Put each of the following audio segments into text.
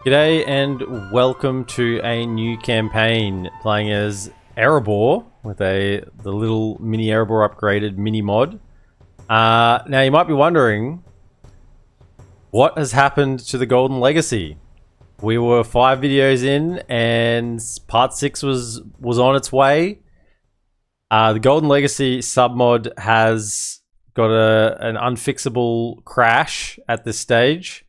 G'day and welcome to a new campaign playing as Erebor with the little mini Erebor upgraded mini mod. Now you might be wondering, what has happened to the Golden Legacy? We were 5 videos in and part 6 was on its way. The Golden Legacy submod has got an unfixable crash at this stage.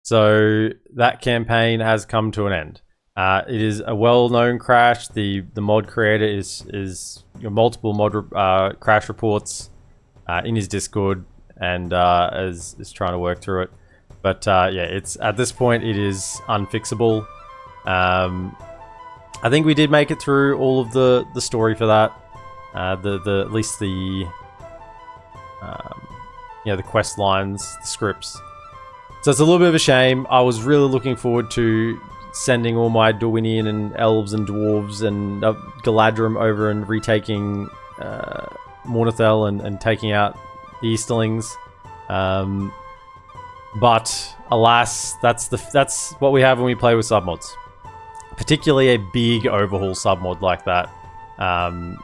So that campaign has come to an end. It is a well-known crash. The mod creator is multiple mod crash reports in his Discord and is trying to work through it. But yeah, it's at this point it is unfixable. I think we did make it through all of the story for that. At least the quest lines, the scripts. So it's a little bit of a shame. I was really looking forward to sending all my Dorwinian and elves and dwarves and Galadrim over and retaking Mornithel and taking out the Easterlings. But alas, that's what we have when we play with submods. Particularly a big overhaul submod like that.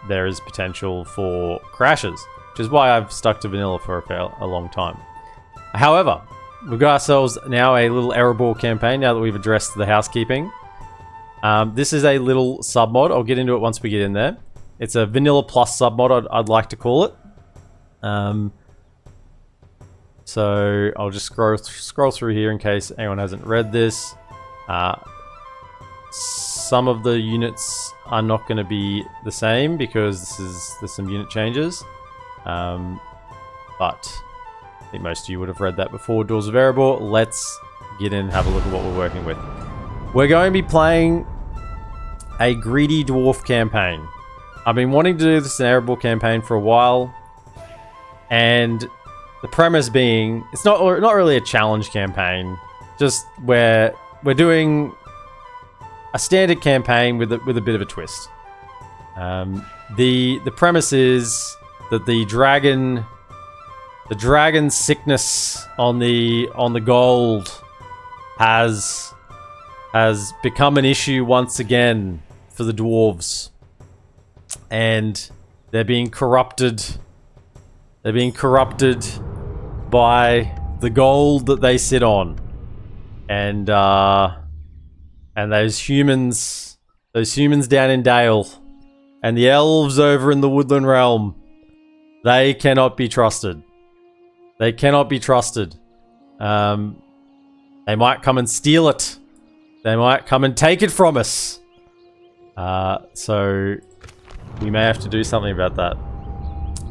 There is potential for crashes, which is why I've stuck to vanilla for a long time. However, we've got ourselves now a little Erebor campaign now that we've addressed the housekeeping. This is a little submod. I'll get into it once we get in there. It's a vanilla plus submod, I'd like to call it. So I'll just scroll through here in case anyone hasn't read this. Some of the units are not going to be the same because there's some unit changes. But I think most of you would have read that before. Dwarves of Erebor. Let's get in and have a look at what we're working with. We're going to be playing a greedy dwarf campaign. I've been wanting to do this in Erebor campaign for a while, and the premise being it's not really a challenge campaign, just where we're doing a standard campaign with a bit of a twist. The premise is that the dragon sickness on the gold has become an issue once again for the dwarves, and they're being corrupted. They're being corrupted by the gold that they sit on, and those humans down in Dale, and the elves over in the Woodland Realm, they cannot be trusted. They cannot be trusted. They might come and steal it. They might come and take it from us. So we may have to do something about that.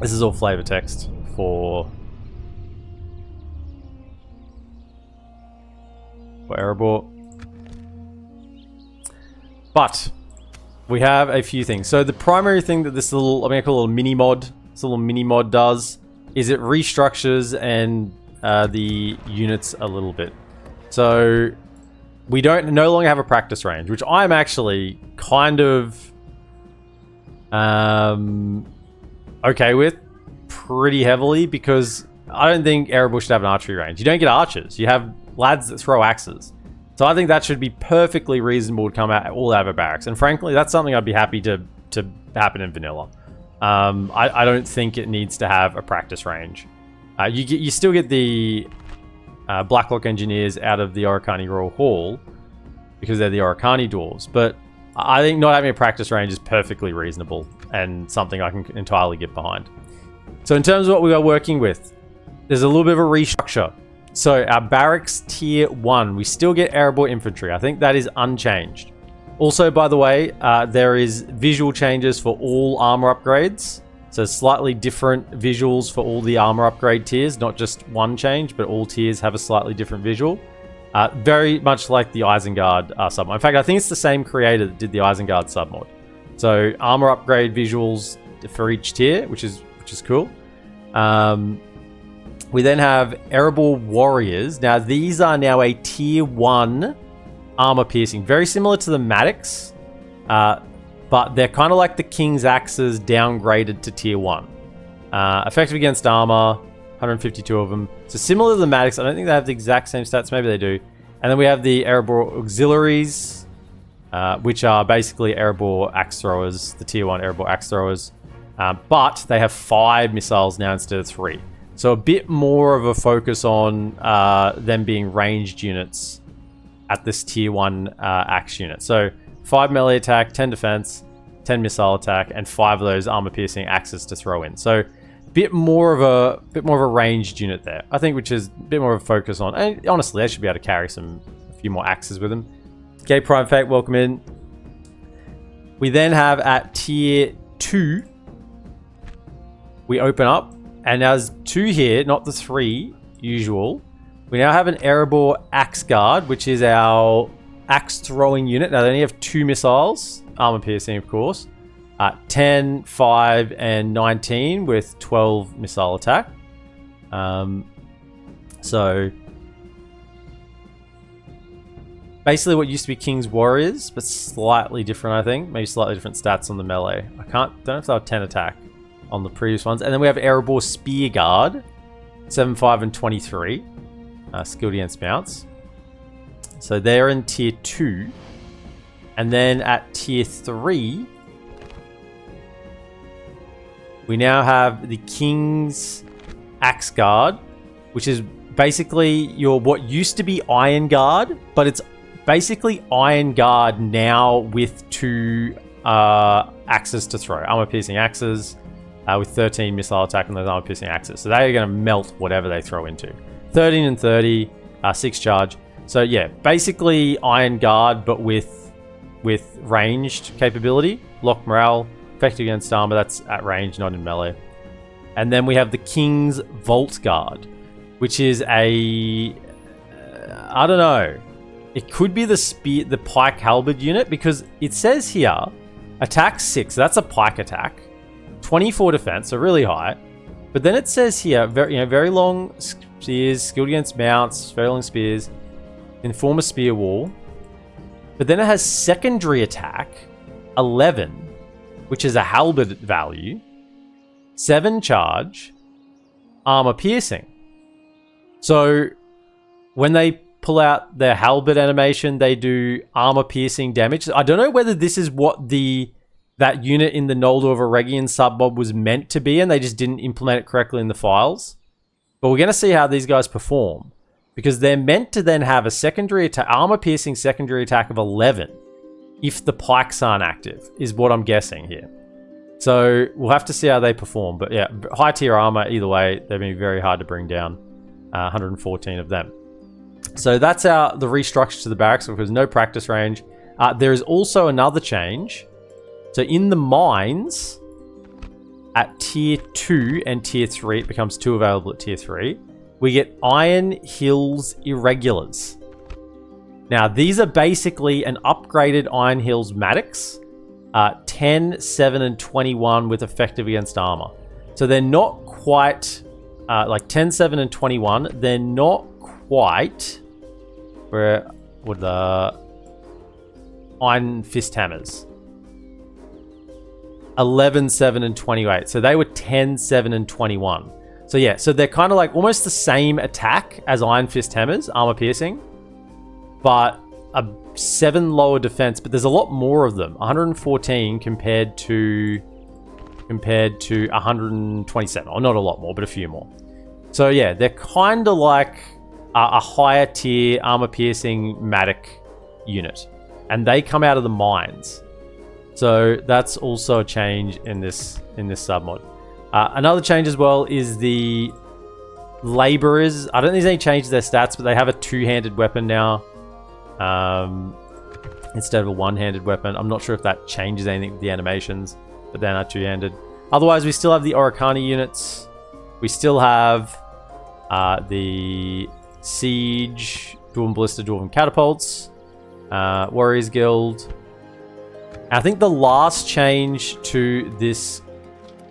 This is all flavor text for Erebor. But we have a few things. So the primary thing that this little, I'm going to call it a mini mod, this little mini mod does is it restructures and the units a little bit. So we no longer have a practice range, which I'm actually kind of okay with pretty heavily, because I don't think Erebor should have an archery range. You don't get archers. You have lads that throw axes. So I think that should be perfectly reasonable to come out all out of a barracks. And frankly, that's something I'd be happy to happen in vanilla. I don't think it needs to have a practice range. You still get the Blacklock engineers out of the Oricani Royal Hall because they're the Oricani dwarves, but I think not having a practice range is perfectly reasonable and something I can entirely get behind. So in terms of what we are working with, there's a little bit of a restructure. So our Barracks Tier 1, we still get Erebor Infantry. I think that is unchanged. Also, by the way, there is visual changes for all armor upgrades. So slightly different visuals for all the armor upgrade tiers, not just one change, but all tiers have a slightly different visual. Very much like the Axeguard submod. In fact, I think it's the same creator that did the Axeguard submod. So armor upgrade visuals for each tier, which is cool. We then have Erebor Warriors. Now these are now a tier 1 armor piercing, very similar to the Mattocks, but they're kind of like the Kings Axes downgraded to tier 1. Effective against armor, 152 of them. So similar to the Mattocks, I don't think they have the exact same stats. Maybe they do. And then we have the Erebor Auxiliaries, which are basically Erebor Axethrowers, the tier 1 Erebor Axethrowers. But they have 5 missiles now instead of 3. So a bit more of a focus on them being ranged units at this tier 1 axe unit. So 5 melee attack, 10 defense, 10 missile attack, and 5 of those armor-piercing axes to throw in. So bit more of a ranged unit there, I think, which is a bit more of a focus on. And honestly, they should be able to carry a few more axes with them. Okay, Prime Fate, welcome in. We then have at tier 2, we open up, and there's 2 here, not the 3 usual. We now have an Erebor Axeguard, which is our axe throwing unit. Now they only have 2 missiles, armor piercing, of course. 10, 5, and 19 with 12 missile attack. So basically what used to be King's Warriors, but slightly different, I think. Maybe slightly different stats on the melee. Don't know if they have 10 attack on the previous ones. And then we have Erebor Spear Guard, 7, 5, and 23. Skilled against mounts. So they're in tier 2. And then at tier 3, we now have the Kings Axeguard, which is basically your what used to be Iron Guard, but it's basically Iron Guard now with 2 axes to throw. Armor-piercing axes with 13 missile attack on those armor-piercing axes. So they are going to melt whatever they throw into. 13 and 30, 6 charge. So yeah, basically Iron Guard, but with ranged capability. Lock morale, effective against armor, that's at range, not in melee. And then we have the King's Vaultguard, which is a... I don't know. It could be the pike halberd unit, because it says here, attack 6, so that's a pike attack. 24 defense, so really high. But then it says here, very long spears, skilled against mounts, very long spears, can form a spear wall. But then it has secondary attack, 11, which is a halberd value, 7 charge, armor piercing. So when they pull out their halberd animation, they do armor piercing damage. I don't know whether this is what that unit in the Noldor of Eregion submob was meant to be, and they just didn't implement it correctly in the files. But we're going to see how these guys perform, because they're meant to then have a secondary attack, armor piercing secondary attack of 11 if the pikes aren't active, is what I'm guessing here. So we'll have to see how they perform. But yeah, high tier armor either way, they've been very hard to bring down. 114 of them. So that's the restructure to the barracks, because no practice range. There is also another change. So in the mines, at tier 2 and tier 3, it becomes 2 available at tier 3. We get Iron Hills Irregulars. Now, these are basically an upgraded Iron Hills Mattocks. 10, 7, and 21 with effective against armor. So they're not quite... like 10, 7, and 21, they're not quite... Where would the Iron Fist Hammers? 11, 7, and 28. So they were 10, 7, and 21. So yeah, so they're kind of like almost the same attack as Iron Fist Hammers, armor piercing, but a 7 lower defense. But there's a lot more of them, 114 compared to 127. Or not a lot more, but a few more. So yeah, they're kind of like a higher tier armor piercing Mattock unit, and they come out of the mines. So that's also a change in this submod. Another change as well is the laborers. I don't think there's any change to their stats, but they have a 2-handed weapon now instead of a 1-handed weapon. I'm not sure if that changes anything with the animations, but they're not 2-handed. Otherwise, we still have the Oricani units. We still have the Siege, Dwarven Ballista, Dwarven Catapults, Warriors Guild. I think the last change to this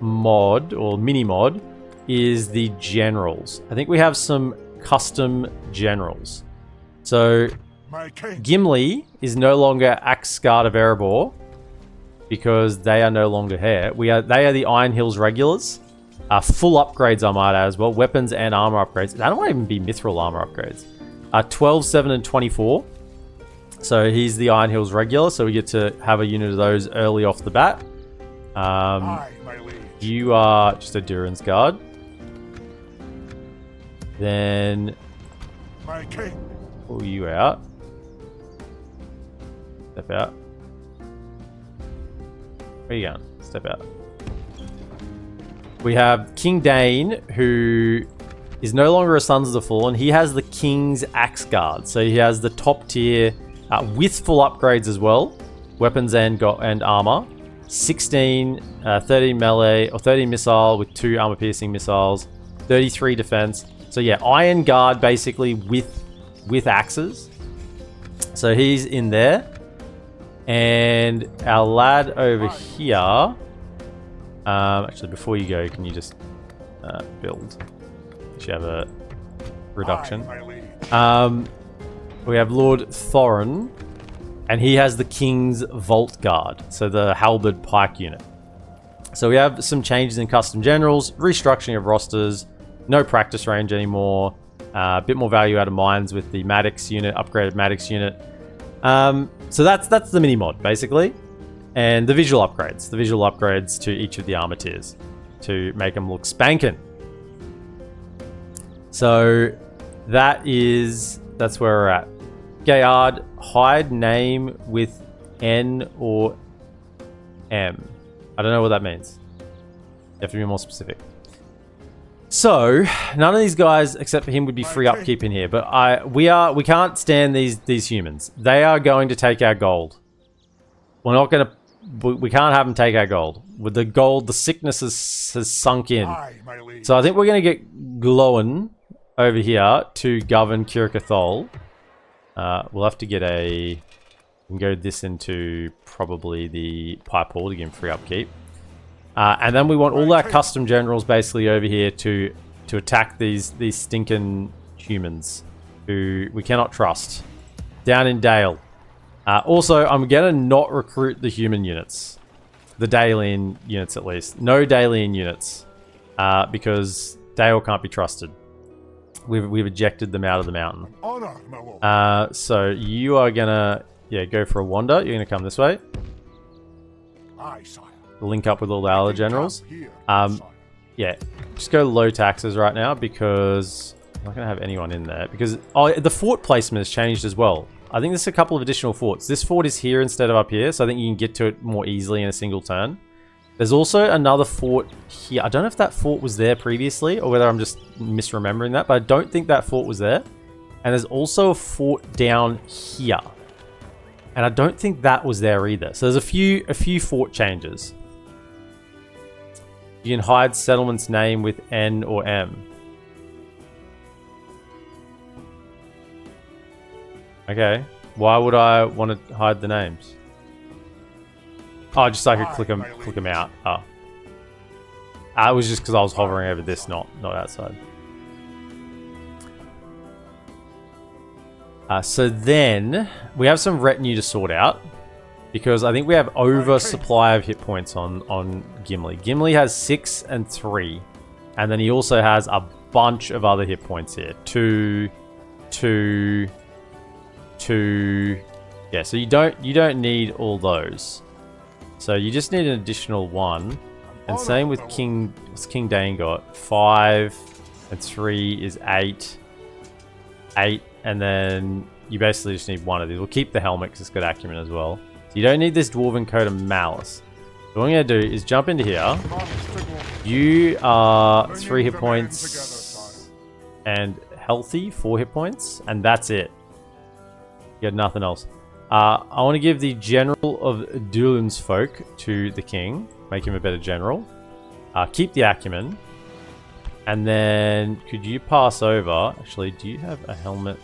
mod, or mini-mod, is the Generals. I think we have some custom Generals. So, Gimli is no longer Axeguard of Erebor, because they are no longer here. They are the Iron Hills Regulars. Full upgrades, I might add as well. Weapons and armor upgrades. That might even be mithril armor upgrades. 12, 7, and 24. So he's the Iron Hills regular, so we get to have a unit of those early off the bat. You are just a Durin's Guard. Then pull you out. Step out. Where are you going? Step out. We have Dane, who is no longer a Sons of the Fallen. He has the King's Axeguard. So he has the top tier with full upgrades as well. Weapons and armor. 16, 30 melee, or 30 missile with 2 armor piercing missiles. 33 defense. So yeah, Iron Guard basically with axes. So he's in there. And our lad over here... actually, before you go, can you just build? You should have a reduction. We have Lord Thorin, and he has the King's Vaultguard, so the halberd pike unit. So we have some changes in custom generals, restructuring of rosters, no practice range anymore, a bit more value out of mines with the Mattocks unit, upgraded Mattocks unit. So that's the mini mod basically. And the visual upgrades to each of the armor tiers to make them look spankin'. So that's where we're at. Gayard, hide name with N or M. I don't know what that means. You have to be more specific. So none of these guys except for him would be free upkeep in here, but we can't stand these humans. They are going to take our gold. We're not going to. We can't have them take our gold. With the gold, the sickness has sunk in. So I think we're going to get Glowin over here to govern Kirkathol. We'll have to get we can go this into probably the Pipe Hall to give him free upkeep. And then we want all our custom generals basically over here to attack these stinking humans who we cannot trust. Down in Dale. Also, I'm going to not recruit the human units. The Dalian units, at least. No Dalian units. Because Dale can't be trusted. We've ejected them out of the mountain. So you are going to go for a wander. You're going to come this way. Link up with all the other generals. Yeah, just go low taxes right now because I'm not going to have anyone in there. Because the fort placement has changed as well. I think there's a couple of additional forts. This fort is here instead of up here, so I think you can get to it more easily in a single turn. There's also another fort here. I don't know if that fort was there previously or whether I'm just misremembering that, but I don't think that fort was there. And there's also a fort down here. And I don't think that was there either. So there's a few fort changes. You can hide settlement's name with N or M. Okay, why would I want to hide the names? Oh, just so I could click them out. Oh. It was just because I was hovering over this, not outside. So then, we have some retinue to sort out. Because I think we have oversupply of hit points on Gimli. Gimli has 6 and 3. And then he also has a bunch of other hit points here. 2... Yeah, so you don't need all those. So you just need an additional 1. And same with King Dane got 5 and 3 is 8. 8, and then you basically just need 1 of these. We'll keep the helmet because it's got acumen as well. So you don't need this Dwarven Coat of Malice. So what I'm going to do is jump into here. You are 3 hit points and healthy, 4 hit points, and that's it. You got nothing else. I want to give the General of Dulin's Folk to the King. Make him a better General. Keep the Acumen. And then, could you pass over? Actually, do you have a helmet?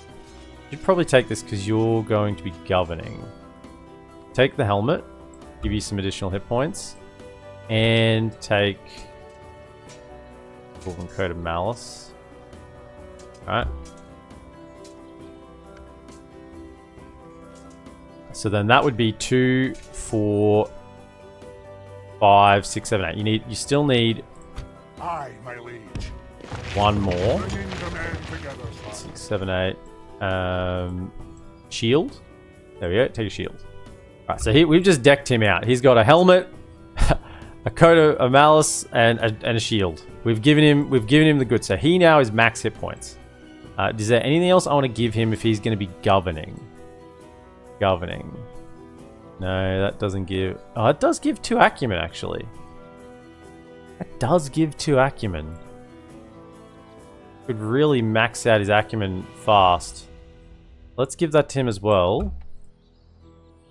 You'd probably take this because you're going to be governing. Take the helmet. Give you some additional hit points. And take... Dwarven Coat of Malice. Alright. So then that would be 2, 4, 5, 6, 7, 8. You still need my liege. 1 more. 6, 7, 8. Shield. There we go. Take a shield. Right, so we've just decked him out. He's got a helmet, a coat of malice, and a shield. We've given him the goods. So he now is max hit points. Is there anything else I want to give him if he's going to be governing? Governing. No, that doesn't give... Oh, it does give 2 acumen, actually. It does give 2 acumen. Could really max out his acumen fast. Let's give that to him as well.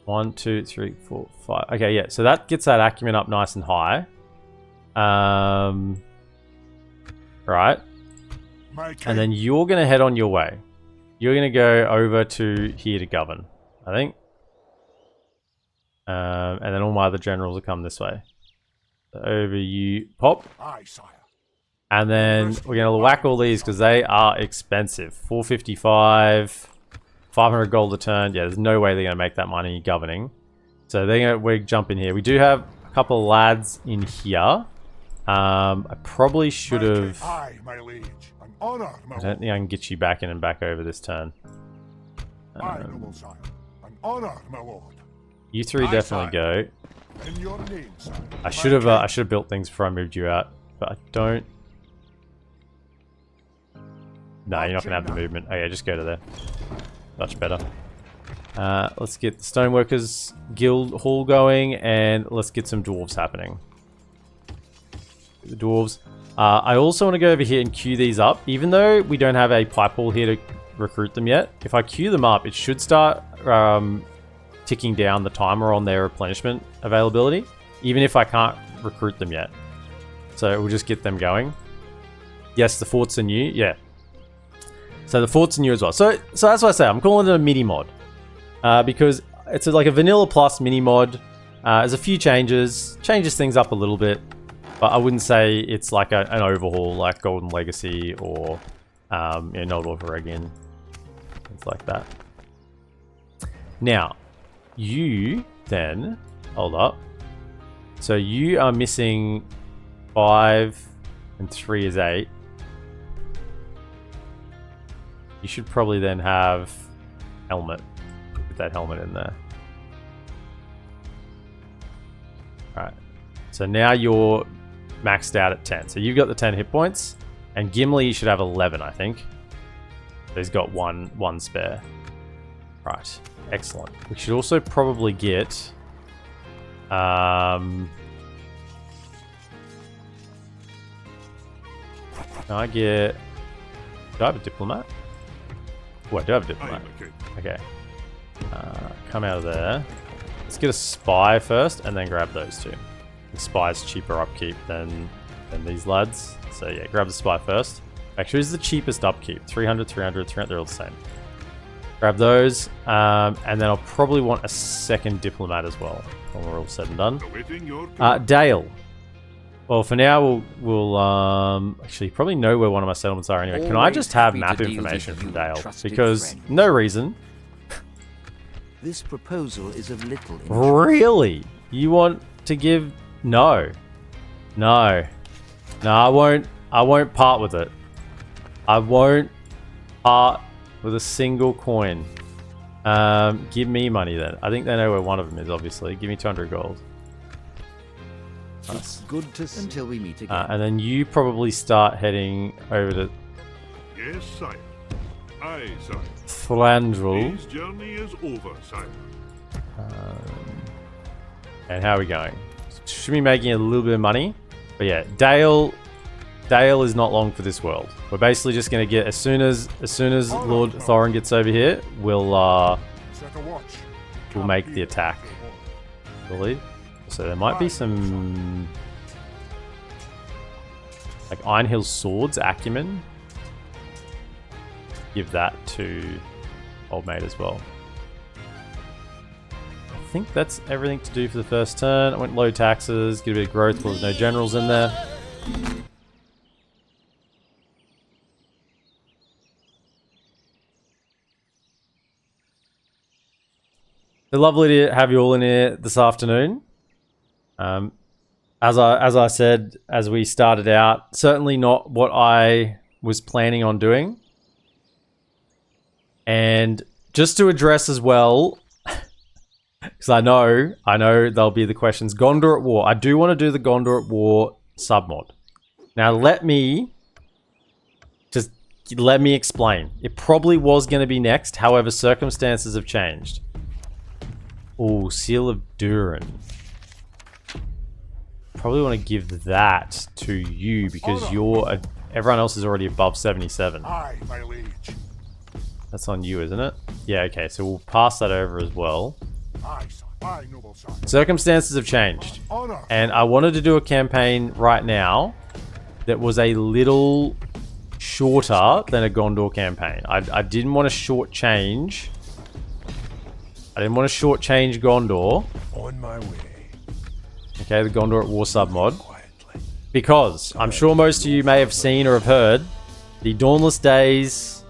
1, 2, 3, 4, 5. Okay, yeah. So that gets that acumen up nice and high. Right. And then you're going to head on your way. You're going to go over to here to govern, I think. And then all my other generals will come this way. So over you pop. Aye, sire. And then we're going to whack all these because they are expensive. 455, 500 gold a turn. Yeah, there's no way they're going to make that money governing. So we're jumping here. We do have a couple of lads in here. I probably should have... Aye, my liege. An honor, my I don't think I can get you back in and back over this turn. Aye, noble sire. An honor, my lord. You three definitely go. In your name, sire. I should have built things before I moved you out, but I don't. No, you're not gonna have the movement. Okay, just go to there. Much better. Let's get the Stoneworkers Guild Hall going, and let's get some dwarves happening. The dwarves. I also want to go over here and queue these up, even though we don't have a pipe hall here to recruit them yet. If I queue them up, it should start ticking down the timer on their replenishment availability, even if I can't recruit them yet. So we'll just get them going. Yes, the forts are new. Yeah. So the forts are new as well. So that's what I say. I'm calling it a mini mod because it's like a vanilla plus mini mod. There's a few changes things up a little bit, but I wouldn't say it's like an overhaul like Golden Legacy or Noldor Varegian, things like that. Now, you then hold up. So you are missing 5 and 3 is 8. You should probably then have helmet. Put that helmet in there. Alright. So now you're maxed out at 10. So you've got the 10 hit points. And Gimli should have 11, I think. So he's got one spare. Right. Excellent. We should also probably get... Can I get... Do I have a diplomat? Oh, I do have a diplomat. Okay. Come out of there. Let's get a spy first and then grab those two. The spy's cheaper upkeep than these lads. So yeah, grab the spy first. Actually, this is the cheapest upkeep. 300, 300, 300, they're all the same. Grab those, and then I'll probably want a second diplomat as well when we're all said and done. Dale. Well, for now, we'll actually probably know where one of my settlements are anyway. Can I just have map information from Dale? Because no reason. This proposal is of little interest. Really? You want to give... No. No. No, I won't part with it. I won't part with a single coin. Give me money then. I think they know where one of them is, obviously. Give me 200 gold. Nice. It's good to see. Until we meet again. And then you probably start heading over to... Yes, sire. Aye, sire. Thlandrel. His journey is over, sire. And how are we going? Should be making a little bit of money. But yeah, Dale is not long for this world. We're basically just going to get... As soon as Lord Thorin gets over here, we'll make the attack. I believe. So there might be some... like Iron Hills swords, acumen. Give that to Old Mate as well. I think that's everything to do for the first turn. I went low taxes, get a bit of growth, but there's no generals in there. It's lovely to have you all in here this afternoon. As I said, as we started out, certainly not what I was planning on doing. And just to address as well, because I know there'll be the questions. Gondor at War. I do want to do the Gondor at War submod. Now let me explain. It probably was going to be next. However, circumstances have changed. Oh, Seal of Durin. Probably want to give that to you because everyone else is already above 77. Aye, my liege. That's on you, isn't it? Yeah, okay, so we'll pass that over as well. Aye, sire. Aye, noble sire. Circumstances have changed. Honor. And I wanted to do a campaign right now that was a little shorter than a Gondor campaign. I didn't want to shortchange. I didn't want to shortchange Gondor. On my way. Okay, the Gondor at War submod. Because I'm sure most of you may have seen or have heard the Dauntless Days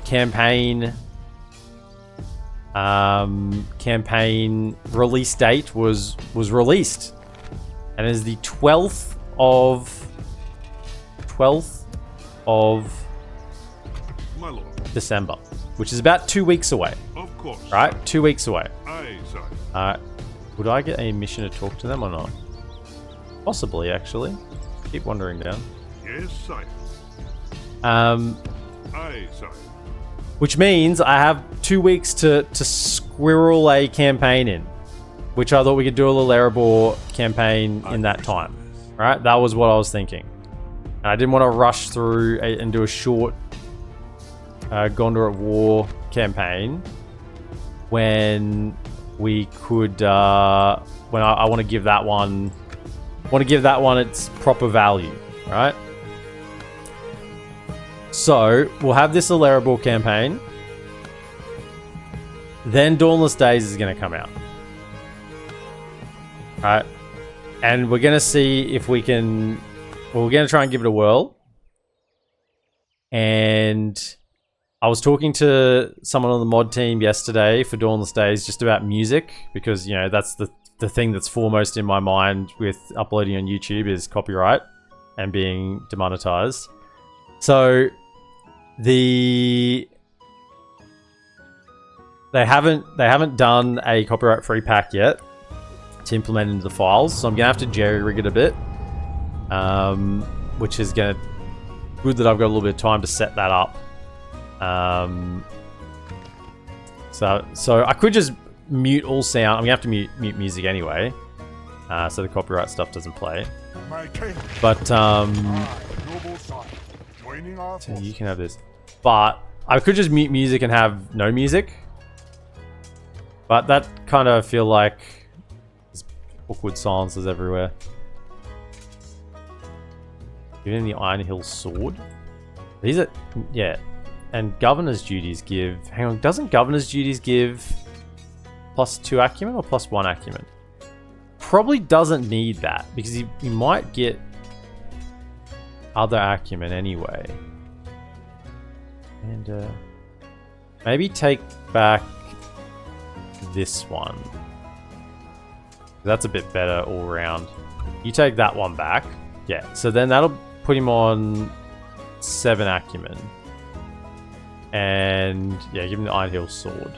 campaign release date was released, and is the 12th of My lord. December, which is about 2 weeks away. Of course. Right, 2 weeks away. Aye, sire. Would I get a mission to talk to them or not? Possibly, actually. Keep wandering down. Yes, sire. Aye, sire. Which means I have 2 weeks to squirrel a campaign in, which I thought we could do a little Erebor campaign in that time. Right? That was what I was thinking. And I didn't want to rush through and do a short Gondor at War campaign when we could when I want to give that one its proper value, right? So we'll have this Erebor campaign, then Dauntless Days is going to come out, right? And we're going to see if we can. Well, we're going to try and give it a whirl. And I was talking to someone on the mod team yesterday for Dauntless Days just about music, because, you know, that's the thing that's foremost in my mind with uploading on YouTube is copyright and being demonetized. So they haven't done a copyright-free pack yet to implement into the files, so I'm gonna have to jerry-rig it a bit, which is good that I've got a little bit of time to set that up. So I could just mute all sound. I'm gonna have to mute music anyway, so the copyright stuff doesn't play. My king. But Aye, noble sire. Joining our so forces. you can have this. But I could just mute music and have no music. But that kind of feel like there's awkward silences everywhere. Even the Iron Hills sword. These are, yeah. And Governor's duties give... Hang on, doesn't Governor's duties give +2 acumen or +1 acumen? Probably doesn't need that, because you might get other acumen anyway. And maybe take back this one. That's a bit better all round. You take that one back. Yeah, so then that'll put him on 7 acumen. And yeah, give him the Iron Hills sword.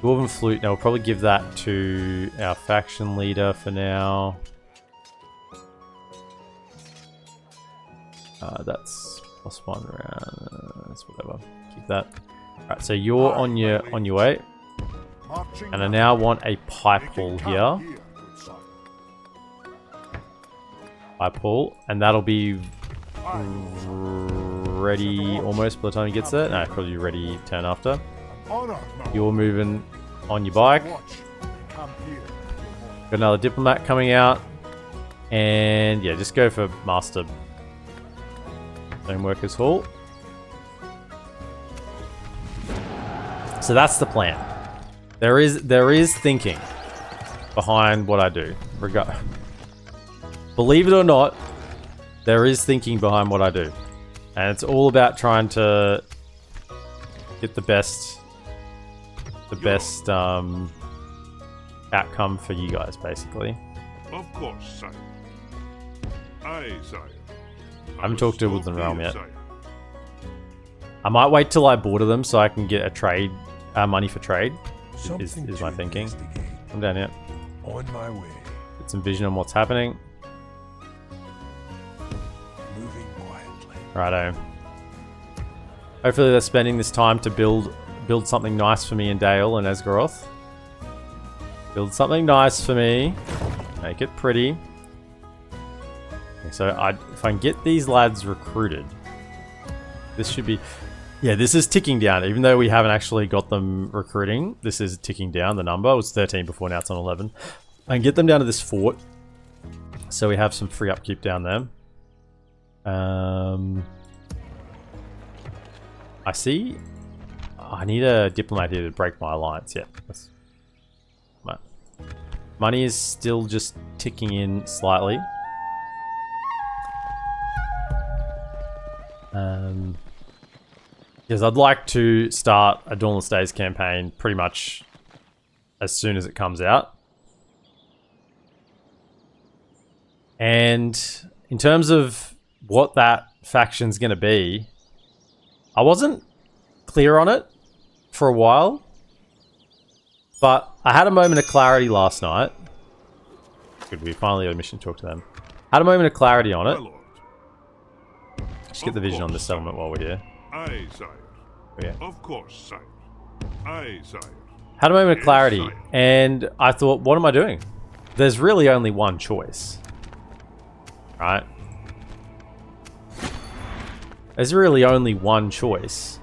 Dwarven flute. Now we'll probably give that to our faction leader for now. That's +1 round. That's whatever. Keep that. Alright, so you're on your way. Marching And I now want a pipe haul making here. camp here, good sire. Pipe haul. And that'll be Aye, ready almost by the time he gets there. No, probably ready turn after. honor, my You're moving on your bike. watch. Camp here. Got another diplomat coming out. And yeah, just go for Master Stoneworkers Hall. So that's the plan. There is thinking behind what I do. Believe it or not, there is thinking behind what I do. And it's all about trying to get the best outcome for you guys, basically. Of course, sire. Aye, sire. I haven't talked to Woodland Realm yet. I might wait till I border them so I can get a trade, money for trade, is my thinking. I'm down here. On my way. Get some vision on what's happening. Moving quietly. Righto. Hopefully they're spending this time to build something nice for me in Dale and Esgaroth. Build something nice for me. Make it pretty. Okay, so if I can get these lads recruited, this should be... Yeah, this is ticking down. Even though we haven't actually got them recruiting, this is ticking down. The number was 13 before, now it's on 11. I can get them down to this fort. So we have some free upkeep down there. I see. Oh, I need a diplomat here to break my alliance. Yeah. Money is still just ticking in slightly. Because I'd like to start a Dawnless Days campaign pretty much as soon as it comes out. And in terms of what that faction's going to be, I wasn't clear on it for a while, but I had a moment of clarity last night. Good, we finally had a mission to talk to them. Had a moment of clarity on it. Just get the vision on this settlement while we're here. Aye, sire. Oh, yeah. Of course, sire. Aye, sire. Had a moment of clarity, and I thought, what am I doing? There's really only one choice. Right? There's really only one choice,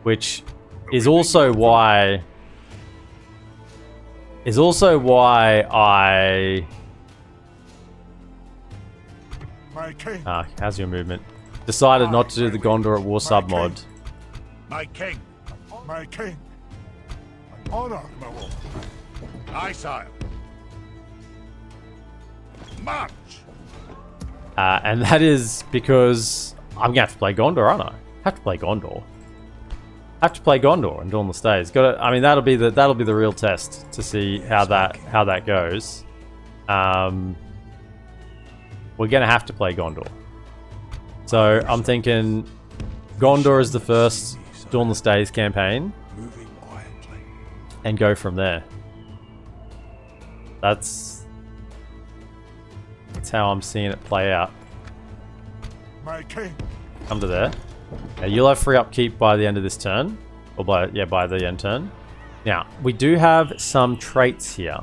which is also why I... My king. How's your movement? Decided not to do the Gondor at War sub mod. My king. My king. An honor, my lord. Aye, sire. March. And that is because I'm gonna have to play Gondor, aren't I? Have to play Gondor. Have to play Gondor and Dawnless Days. Got to. I mean, that'll be the real test to see how that goes. We're gonna have to play Gondor. So I'm thinking Gondor is the first Dawnless Days campaign, and go from there. That's how I'm seeing it play out. My king. Come to there. Now, you'll have free upkeep by the end of this turn, or by the end turn. Now we do have some traits here.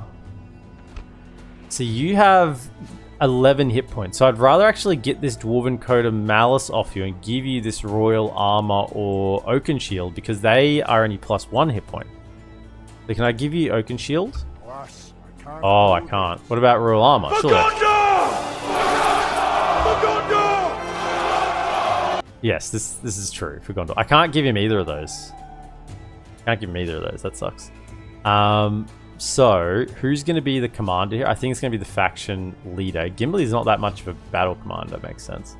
So you have 11 hit points. So I'd rather actually get this Dwarven Coat of Malice off you and give you this Royal Armor or Oaken Shield, because they are only +1 hit point. So can I give you Oaken Shield? Alas, I can't. Oh, I can't. What about Royal Armor? Surely. Yes, this is true for Gondor. I can't give him either of those. Can't give him either of those. That sucks. So, who's going to be the commander here? I think it's going to be the faction leader. Gimli is not that much of a battle commander, makes sense.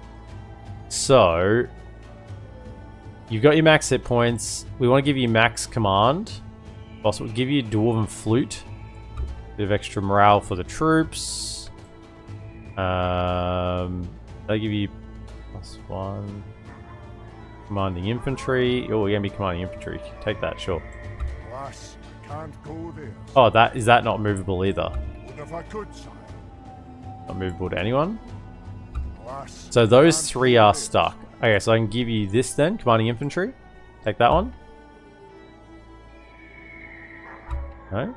So, you've got your max hit points. We want to give you max command. Also, we'll give you Dwarven Flute. Bit of extra morale for the troops. They'll give you +1. Commanding infantry. Oh, we're going to be commanding infantry. Take that, sure. Alas, I can't go there. Oh, is that not movable either? Would if I could, sire. Not movable to anyone? Alas, So I those can't three go are there. stuck. Okay, so I can give you this then, commanding infantry. Take that one. No?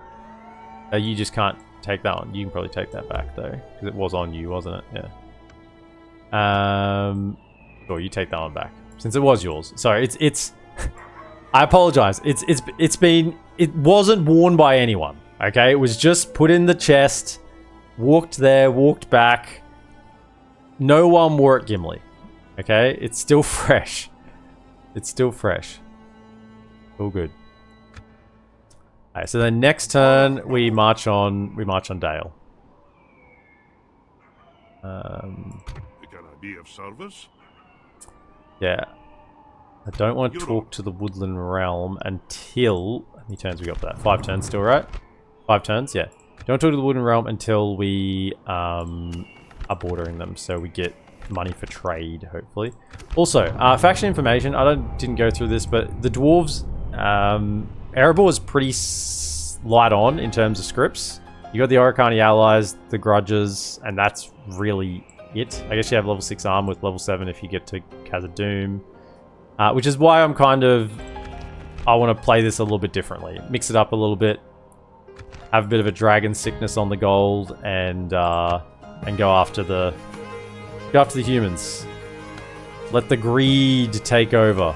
You just can't take that one. You can probably take that back though, because it was on you, wasn't it? Yeah. Sure, you take that one back since it was yours. Sorry, it's. I apologize. It wasn't worn by anyone. Okay, it was just put in the chest, walked there, walked back. No one wore it, Gimli. Okay, it's still fresh. It's still fresh. All good. Alright, so then next turn we march on Dale. Can I be of service? Yeah. I don't want to talk to the Woodland Realm until... How many turns we got for that? 5 turns still, right? 5 turns, yeah. Don't talk to the Woodland Realm until we are bordering them, so we get money for trade, hopefully. Also, faction information. I didn't go through this, but the Dwarves, Erebor is pretty light on in terms of scripts. You got the Oricani allies, the grudges, and that's really it. I guess you have level 6 arm with level 7 if you get to Khazad-dûm. Which is why I'm kind of... I want to play this a little bit differently. Mix it up a little bit. Have a bit of a dragon sickness on the gold, and go after the humans. Let the greed take over.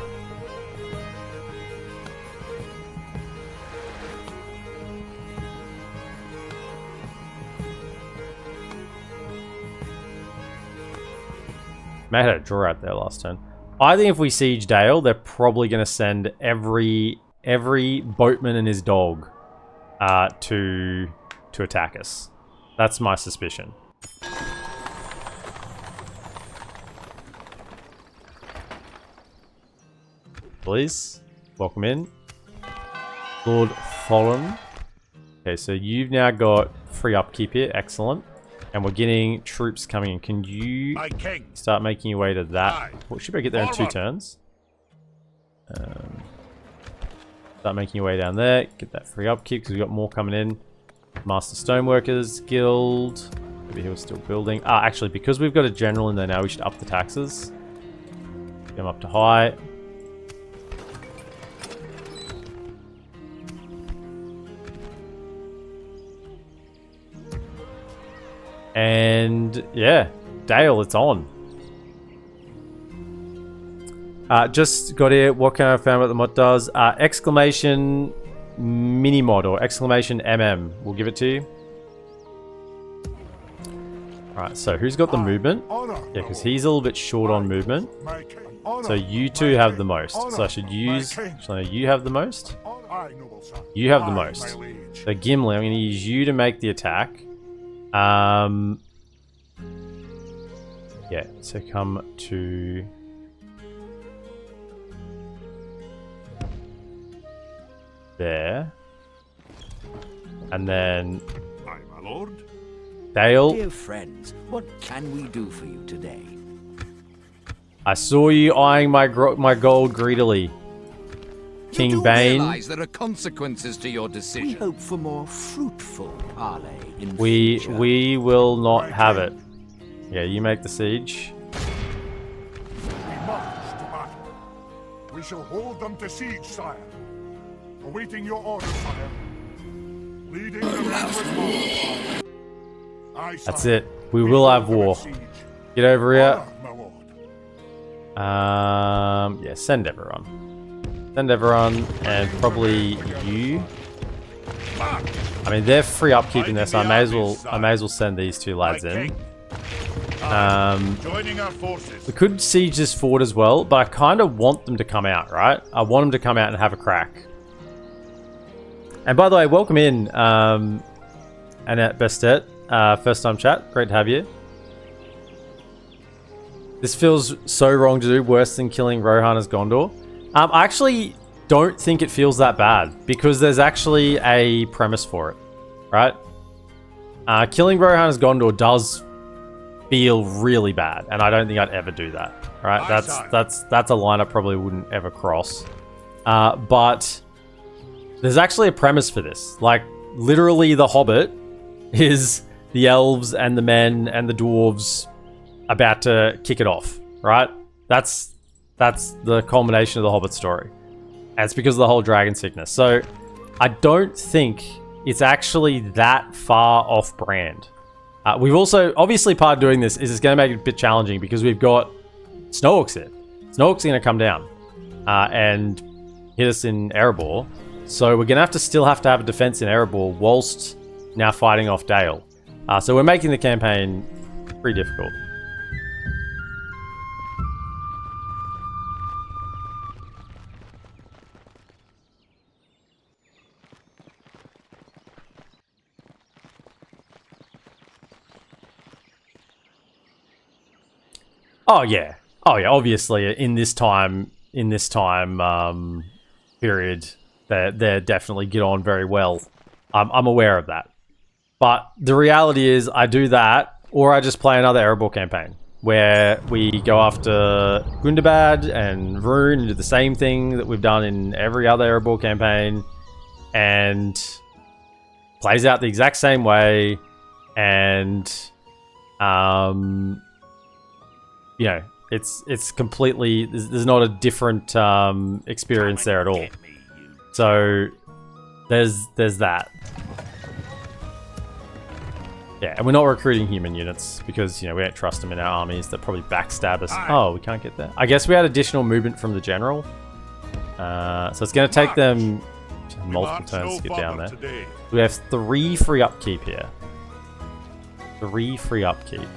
May have had a draw out there last turn. I think if we siege Dale, they're probably going to send every boatman and his dog to attack us. That's my suspicion. Please, welcome in. Lord Tholen. Okay, so you've now got free upkeep here. Excellent. And we're getting troops coming in. Can you start making your way to that? Well, should we get there in 2 turns? Start making your way down there. Get that free upkeep because we've got more coming in. Master Stoneworkers Guild. Maybe he was still building. Actually, because we've got a general in there now, we should up the taxes. Get them up to high. And yeah, Dale, it's on. Just got here. What can I found what the mod does? Exclamation mini mod or exclamation We'll give it to you. Alright, so who's got the movement? Yeah, because he's a little bit short on movement. So you two have the most. So I should use... Actually, no, you have the most? You have the most. So Gimli, I'm going to use you to make the attack. Yeah, so come to there, and then Aye, my lord. Dale. Dear friends, what can we do for you today? I saw you eyeing my gold greedily, King You do Bane. realize there are consequences to your We decision. hope for more fruitful parley in We future. will not have it. Yeah, you make the siege. We march to battle. We shall hold them to siege, sire. Awaiting your orders, sire. Leading the men with more. Aye, sire. That's it. We will have war. Get over here. Honor, my lord. Yeah, send everyone. Send everyone, and probably you. I mean, they're free upkeep in this, so I may as well send these 2 lads in. Joining our forces. We could siege this fort as well, but I kind of want them to come out, right? I want them to come out and have a crack. And by the way, welcome in, Annette Bestet, first time chat. Great to have you. This feels so wrong to do, worse than killing Rohan as Gondor. I actually don't think it feels that bad, because there's actually a premise for it, right? Killing Rohan as Gondor does feel really bad, and I don't think I'd ever do that, right? That's a line I probably wouldn't ever cross. But there's actually a premise for this. Like, literally the Hobbit is the elves and the men and the dwarves about to kick it off, right? That's the culmination of the Hobbit story. And it's because of the whole dragon sickness. So I don't think it's actually that far off brand. We've also, obviously part of doing this is it's going to make it a bit challenging because we've got Snow Orcs here. Snow Orcs are going to come down and hit us in Erebor. So we're going to still have to have a defense in Erebor whilst now fighting off Dale. So we're making the campaign pretty difficult. Oh yeah. Obviously, in this time period, they definitely get on very well. I'm aware of that. But the reality is, I do that, or I just play another Erebor campaign. where we go after Gundabad and Rune and do the same thing that we've done in every other Erebor campaign, and plays out the exact same way, and you know, it's completely, there's not a different experience there at all. So there's that. Yeah, and we're not recruiting human units because, you know, we don't trust them in our armies. They'll probably backstab us. Oh, we can't get there. I guess we had additional movement from the general. So it's going to take them multiple turns to get down there. We have 3 free upkeep here. 3 free upkeep.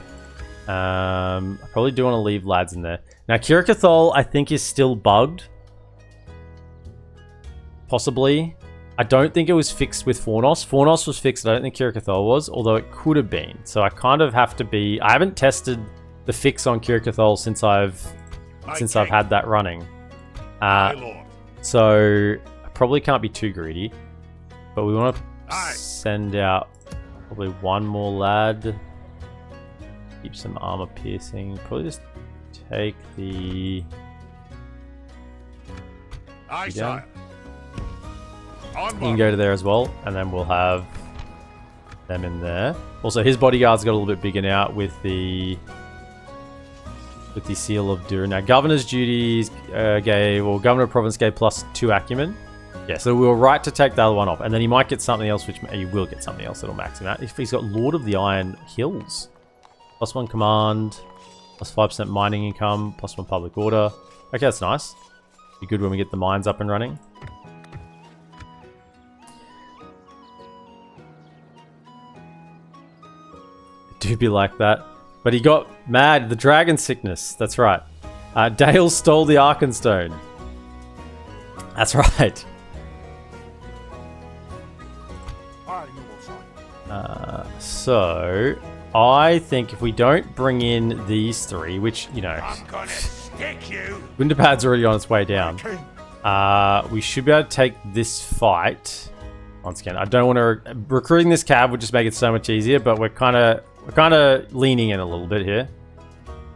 I probably do want to leave lads in there. Now, Kirikathol, I think, is still bugged. Possibly. I don't think it was fixed with Fornos. Fornos was fixed. I don't think Kirikathol was, although it could have been. So I kind of have to be... I haven't tested the fix on Kirikathol since I've had that running. So I probably can't be too greedy. But we want to send out probably 1 more lad. Keep some armor piercing. Probably just take the... You can go to there as well, and then we'll have them in there. Also, his bodyguards got a little bit bigger now with the Seal of Dur. Now, Governor's duties Governor of Province gave +2 acumen. Yeah, so we were right to take the other one off, and then he might get something else, which he will get something else that'll max him out. If he's got Lord of the Iron Hills, +1 command, +5% mining income, +1 public order. Okay, that's nice. Be good when we get the mines up and running. Do be like that. But he got mad. The dragon sickness. That's right. Dale stole the Arkenstone. That's right. So I think if we don't bring in these 3, which, you know, Gundabad's already on its way down, we should be able to take this fight. Once again, I don't want to... Recruiting this cab would just make it so much easier, but we're kind of leaning in a little bit here.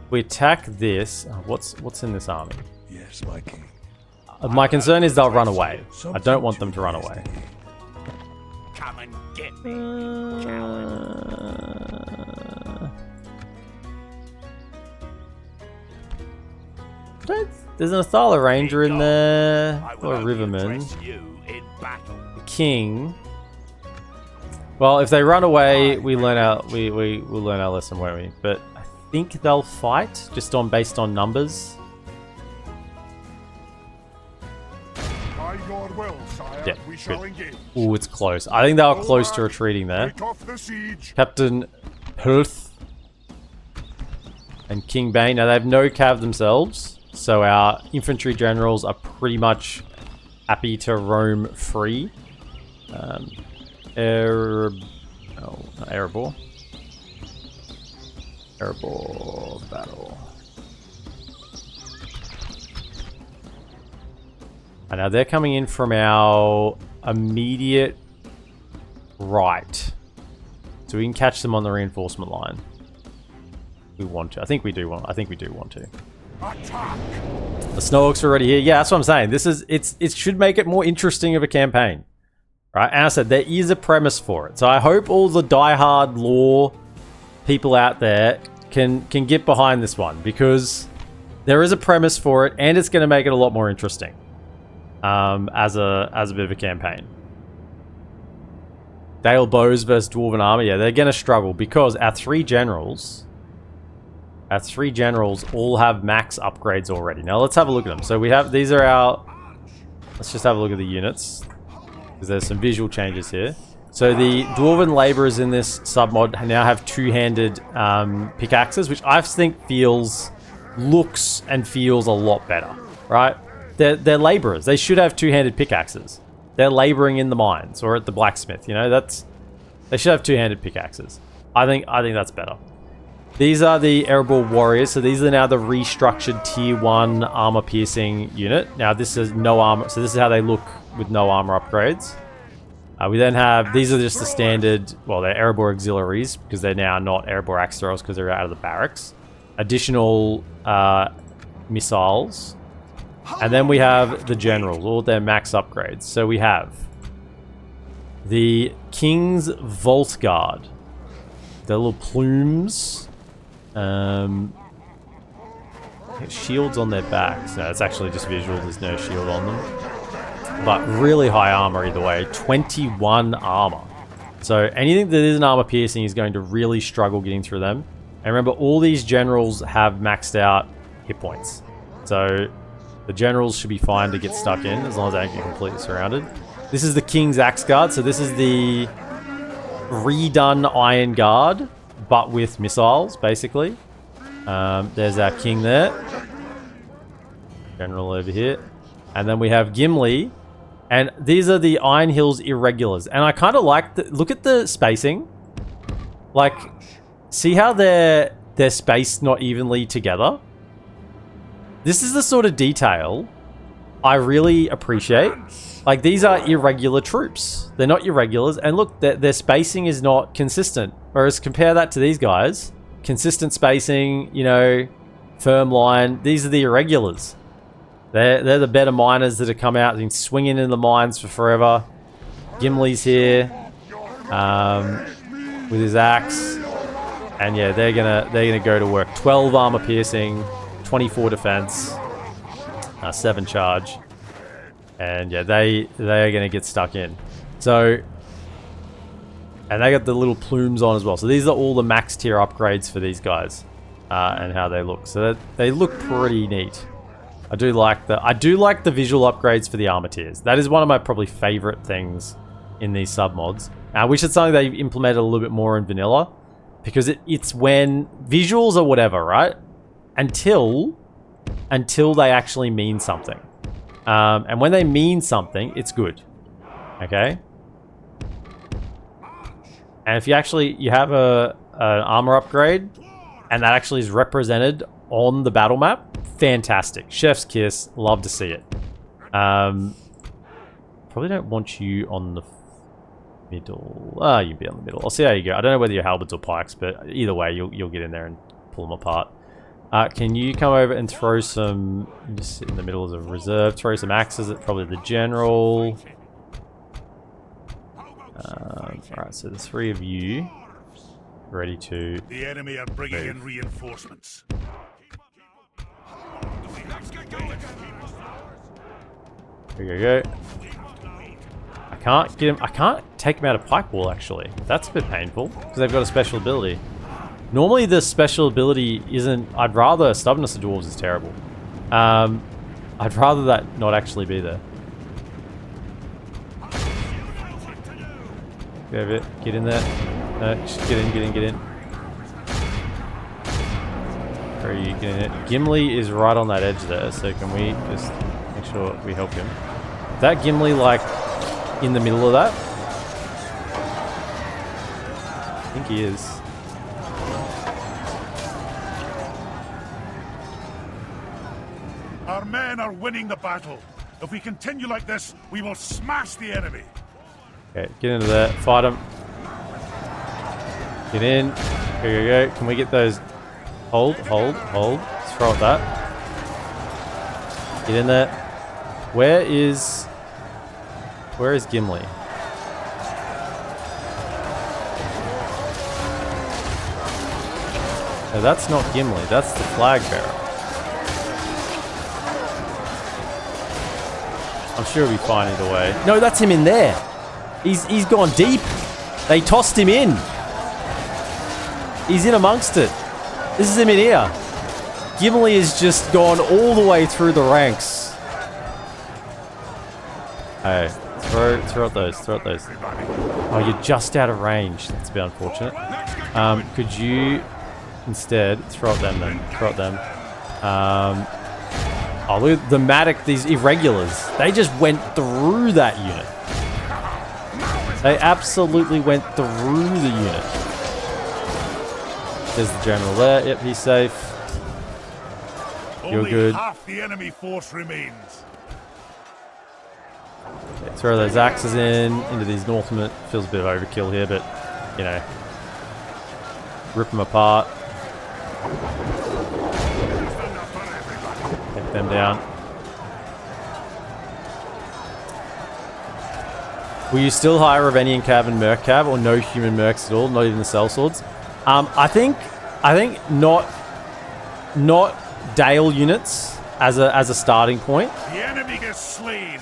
We attack this. What's in this army? Yes, my king. My concern is they'll run away. I don't want them to run away. Come and get me, There's an Athala Ranger in there, or a Riverman. The King. Well, if they run away, we learn our we'll learn our lesson, won't we? But I think they'll fight just based on numbers. By your will, sire, Yeah, we shall good. engage. Ooh, it's close. I think they were close to retreating there. Break off the siege. Captain Hearth and King Bane. Now, they have no cav themselves, so our infantry generals are pretty much happy to roam free. Erebor. Erebor battle. And now they're coming in from our immediate right. So we can catch them on the reinforcement line. We want to. I think we do want to. Attack. The Snowhawks are already here. Yeah, that's what I'm saying. It should make it more interesting of a campaign. Right? And I said there is a premise for it. So I hope all the diehard lore people out there can get behind this one, because there is a premise for it and it's going to make it a lot more interesting as a bit of a campaign. Dale Bows versus Dwarven Army. Yeah, they're going to struggle because our 3 generals all have max upgrades already. Now let's have a look at them. So we have, these are our, let's just have a look at the units, because there's some visual changes here. So the Dwarven Labourers in this submod now have 2-handed pickaxes, which I think looks and feels a lot better, right? They're labourers. They should have 2-handed pickaxes. They're labouring in the mines or at the blacksmith. You know, they should have 2-handed pickaxes. I think that's better. These are the Erebor Warriors. So these are now the restructured Tier 1 armor piercing unit. Now this is no armor. So this is how they look with no armor upgrades. We then have, these are just the standard, well, they're Erebor Auxiliaries because they're now not Erebor Axethrowers because they're out of the barracks. additional missiles. And then we have the generals, all their max upgrades. So we have the Kings Vaultguard. The little plumes. Shields on their backs. No, it's actually just visual. There's no shield on them. But really high armor either way. 21 armor. So anything that is an armor piercing is going to really struggle getting through them. And remember, all these generals have maxed out hit points. So the generals should be fine to get stuck in as long as they don't get completely surrounded. This is the King's Axeguard. So this is the redone Iron Guard, but with missiles, basically. There's our king there. General over here. And then we have Gimli. And these are the Iron Hills Irregulars. And I kind of like look at the spacing. Like, see how they're spaced not evenly together? This is the sort of detail I really appreciate. Like, these are irregular troops. They're not irregulars. And look, their spacing is not consistent. Whereas compare that to these guys. Consistent spacing, you know, firm line. These are the irregulars. They're the better miners that have come out and been swinging in the mines for forever. Gimli's here with his axe. And yeah, they're gonna go to work. 12 armor piercing, 24 defense, 7 charge. And yeah, they are gonna get stuck in. So, and they got the little plumes on as well. So these are all the max tier upgrades for these guys, and how they look. So they look pretty neat. I do like the visual upgrades for the armor tiers. That is one of my probably favorite things in these submods. I wish it's something they've implemented a little bit more in vanilla, because it's when visuals are whatever, right? Until they actually mean something. And when they mean something, it's good. Okay? And if you have an armor upgrade, and that actually is represented on the battle map, fantastic. Chef's kiss. Love to see it. Probably don't want you on the middle. You'd be on the middle. I'll see how you go. I don't know whether you're halberds or pikes, but either way, you'll get in there and pull them apart. Can you come over and throw some... Just sit in the middle as a reserve. Throw some axes at probably the general. Alright, so the 3 of you ready to... The enemy are bringing in reinforcements. Here we go. I can't get him. I can't take him out of pike wall, actually. That's a bit painful, because they've got a special ability. Normally the special ability isn't... I'd rather... Stubbornness of Dwarves is terrible. I'd rather that not actually be there. Get in there. No, just get in. Where are you getting it? Gimli is right on that edge there, so can we just make sure we help him? Is that Gimli, like, in the middle of that? I think he is. Our men are winning the battle. If we continue like this, we will smash the enemy. Okay, get into there. Fight him. Get in. Go. Can we get those? Hold. Let's throw at that. Get in there. Where is Gimli? No, that's not Gimli. That's the flag bearer. I'm sure he'll be fine either way. No, that's him in there. He's gone deep. They tossed him in. He's in amongst it. This is him in here. Gimli has just gone all the way through the ranks. Hey, throw at those. Oh, you're just out of range. That's a bit unfortunate. Could you instead throw at them then? Oh, look at the Mattock, these irregulars. They just went through that unit. They absolutely went through the unit. There's the general there. Yep, he's safe. You're good. Only half the enemy force remains. Okay, throw those axes into these Northmen. Feels a bit of overkill here, but, you know. Rip them apart. them down. Will you still hire Ravenian Cav and Merc Cav, or no human Mercs at all? Not even the sellswords? I think not Dale units as a starting point. The enemy gets slain.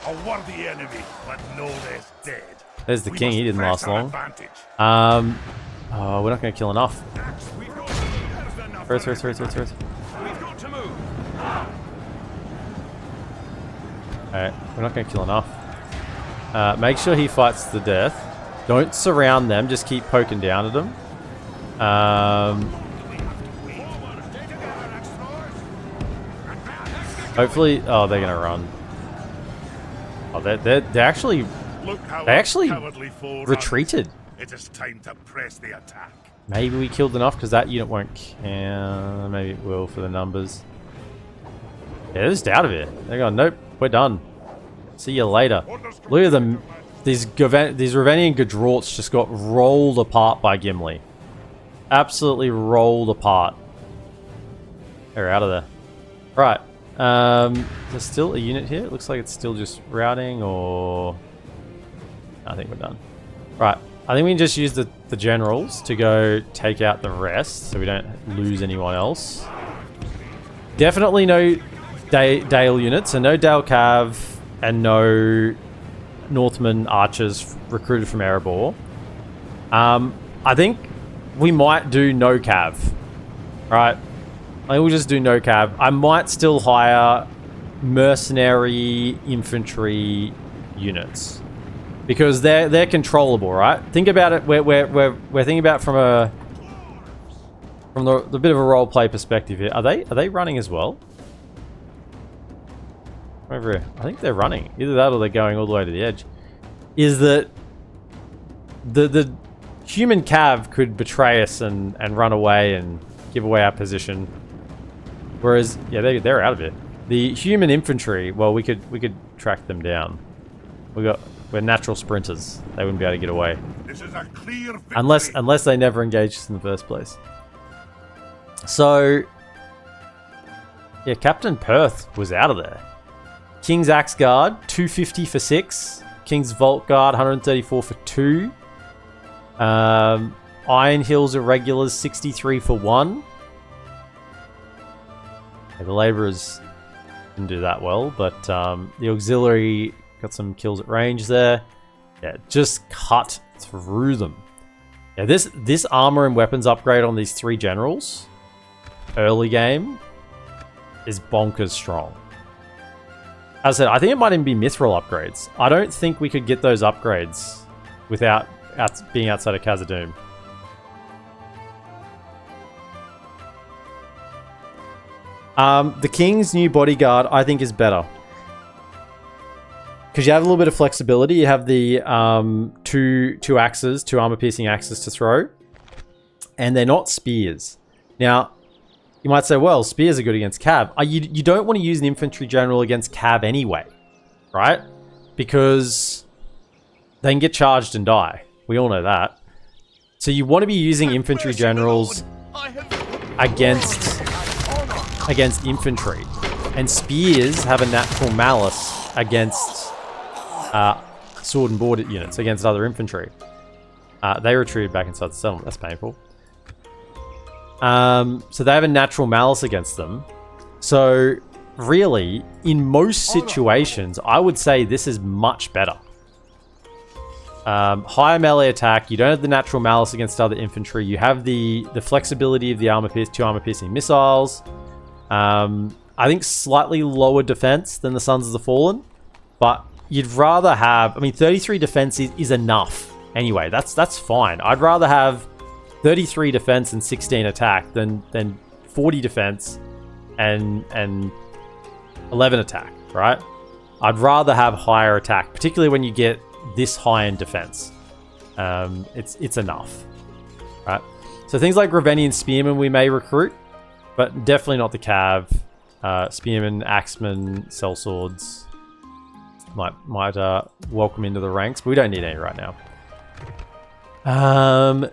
A worthy enemy, but no less dead. There's the king. He didn't last long. Advantage. Oh, we're not going to kill enough. First. We've got to move. Alright, we're not going to kill enough. Make sure he fights to the death. Don't surround them, just keep poking down at them. Hopefully, oh, they're going to run. Oh, they actually retreated. It is time to press the attack. Maybe we killed enough because that unit won't count. Maybe it will for the numbers. Yeah, they're just out of here. They're going, nope, we're done. See you later. Look at them. These Ravenian Gadrorts just got rolled apart by Gimli. Absolutely rolled apart. They're out of there. Right. There's still a unit here. It looks like it's still just routing, or... I think we're done. Right. I think we can just use the generals to go take out the rest so we don't lose anyone else. Definitely no Dale units, so no Dale Cav and no Northman archers recruited from Erebor. I think we might do no Cav. Right? I think we'll just do no Cav. I might still hire mercenary infantry units. Because they're controllable, right? Think about it. We're thinking about from the bit of a role play perspective here. Are they running as well? Over here, I think they're running. Either that or they're going all the way to the edge. Is that the human cav could betray us and run away and give away our position, whereas yeah they're out of it. The human infantry, well, we could track them down. We're natural sprinters. They wouldn't be able to get away. This is a clear victory. Unless they never engaged us in the first place. So, yeah, Captain Perth was out of there. Kings Axeguard, 250 for 6. Kings Vaultguard, 134 for 2. Iron Hills Irregulars, 63 for 1. Yeah, the Labourers didn't do that well, but the Auxiliary... got some kills at range there. Yeah, just cut through them. Yeah, this armor and weapons upgrade on these 3 generals early game is bonkers strong. As I said, I think it might even be mithril upgrades. I don't think we could get those upgrades without being outside of Khazad-dûm. The King's new bodyguard, I think, is better. Because you have a little bit of flexibility. You have the two axes, 2 armor-piercing axes to throw. And they're not spears. Now, you might say, well, spears are good against Cav. You don't want to use an infantry general against Cav anyway. Right? Because they can get charged and die. We all know that. So you want to be using infantry generals against infantry. And spears have a natural malice against... sword and board units against other infantry. They retreated back inside the settlement. That's painful. So they have a natural malice against them. So really, in most situations, I would say this is much better. Higher melee attack. You don't have the natural malice against other infantry. You have the flexibility of the 2 armor-piercing missiles. I think slightly lower defense than the Sons of the Fallen, but you'd rather have... I mean, 33 defense is enough. Anyway, that's fine. I'd rather have 33 defense and 16 attack than 40 defense and 11 attack, right? I'd rather have higher attack, particularly when you get this high in defense. It's enough, right? So things like Ravenian Spearmen we may recruit, but definitely not the Cav. Spearmen, Axemen, Sellswords... might welcome into the ranks, but we don't need any right now.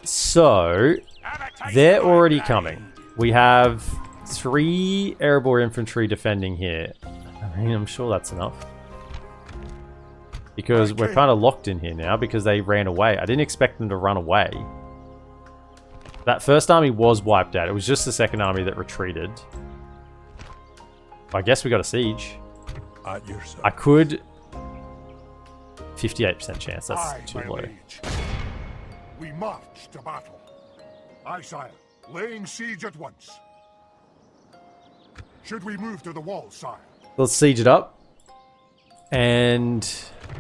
So they're already coming. We have 3 Erebor infantry defending here. I mean, I'm sure that's enough. Because we're kind of locked in here now because they ran away. I didn't expect them to run away. That first army was wiped out. It was just the second army that retreated. I guess we got a siege. I could... 58% chance. That's too low. We march to battle. Aye, sire. Laying siege at once. Should we move to the wall, sire? Let's siege it up. And...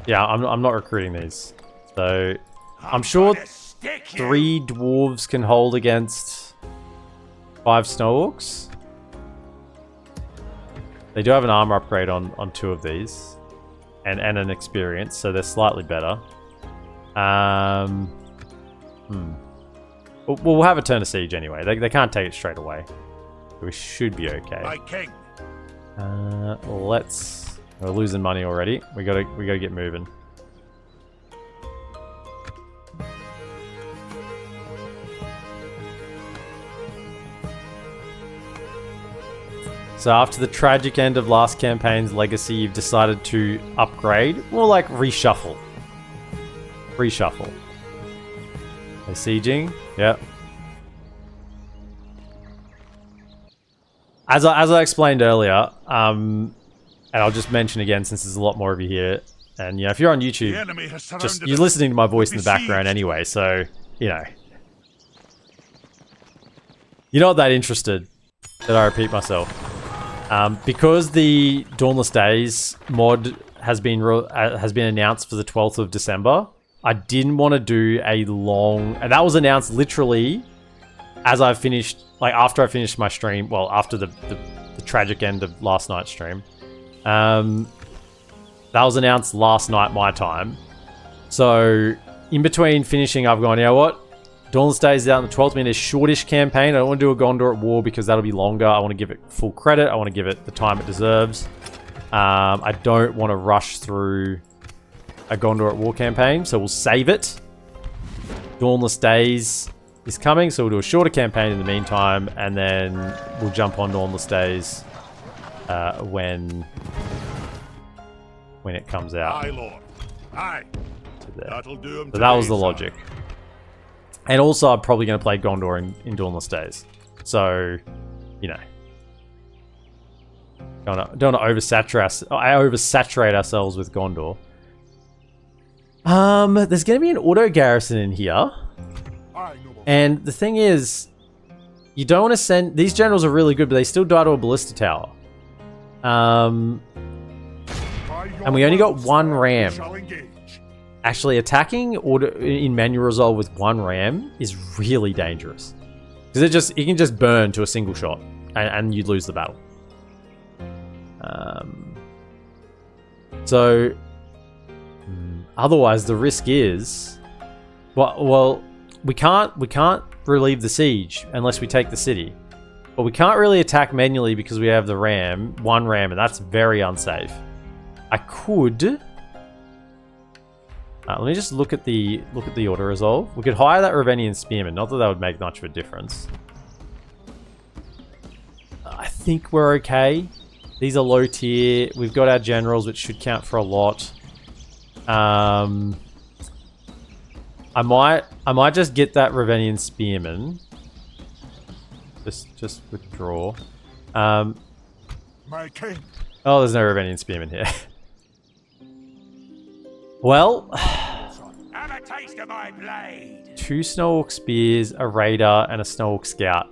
yeah, I'm not recruiting these. So... I'm sure 3 dwarves can hold against 5 snow orcs. They do have an armor upgrade on 2 of these. And an experience, so they're slightly better. We'll have a turn of siege anyway. They can't take it straight away. So we should be okay. My king. We're losing money already. We gotta get moving. So after the tragic end of last campaign's legacy, you've decided to upgrade. More like reshuffle. Reshuffle. They're sieging. Yep. As I explained earlier, and I'll just mention again since there's a lot more of you here, and if you're on YouTube, you're listening to my voice in the background anyway, so you're not that interested that I repeat myself. Because the Dawnless Days mod has been announced for the 12th of December, I didn't want to do a long... and that was announced literally as I finished... like, after I finished my stream. Well, after the tragic end of last night's stream. That was announced last night, my time. So, in between finishing, I've gone, you know what? Dawnless Days is out on the 12th. I mean, it's a shortish campaign. I don't want to do a Gondor at War because that'll be longer. I want to give it full credit. I want to give it the time it deserves. I don't want to rush through a Gondor at War campaign, so we'll save it. Dawnless Days is coming, so we'll do a shorter campaign in the meantime, and then we'll jump on Dawnless Days when it comes out. Aye, Lord. Aye. That'll do 'em So that was today, the logic. And also, I'm probably going to play Gondor in Dawnless Days. So, don't want to oversaturate ourselves with Gondor. There's going to be an auto garrison in here. And the thing is, you don't want to send... these generals are really good, but they still die to a ballista tower. And we only got 1 ram. Actually, attacking in manual resolve with 1 ram is really dangerous. Because it can just burn to a single shot, and you lose the battle. Otherwise, the risk is... well, we can't relieve the siege unless we take the city. But we can't really attack manually because we have the ram, 1 ram, and that's very unsafe. I could... let me just look at the auto resolve. We could hire that Ravenian Spearman. Not that that would make much of a difference. I think we're okay. These are low tier. We've got our generals, which should count for a lot. I might just get that Ravenian Spearman. Just withdraw. My king. Oh, there's no Ravenian Spearman here. Well, Have a taste of my blade. 2 Snow Orc Spears, a Raider, and a Snow Orc Scout.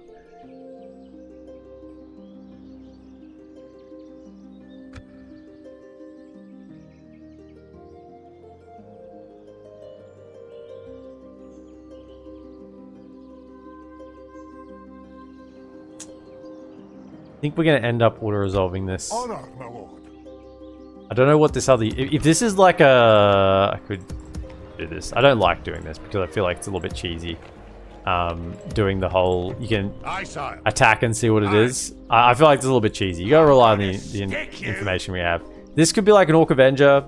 I think we're going to end up auto-resolving this. Honor, my lord. I don't know what this other... if this is like a... I could do this. I don't like doing this because I feel like it's a little bit cheesy. Doing the whole... you can attack and see what it is. I feel like it's a little bit cheesy. You gotta rely on the information we have. This could be like an Orc Avenger.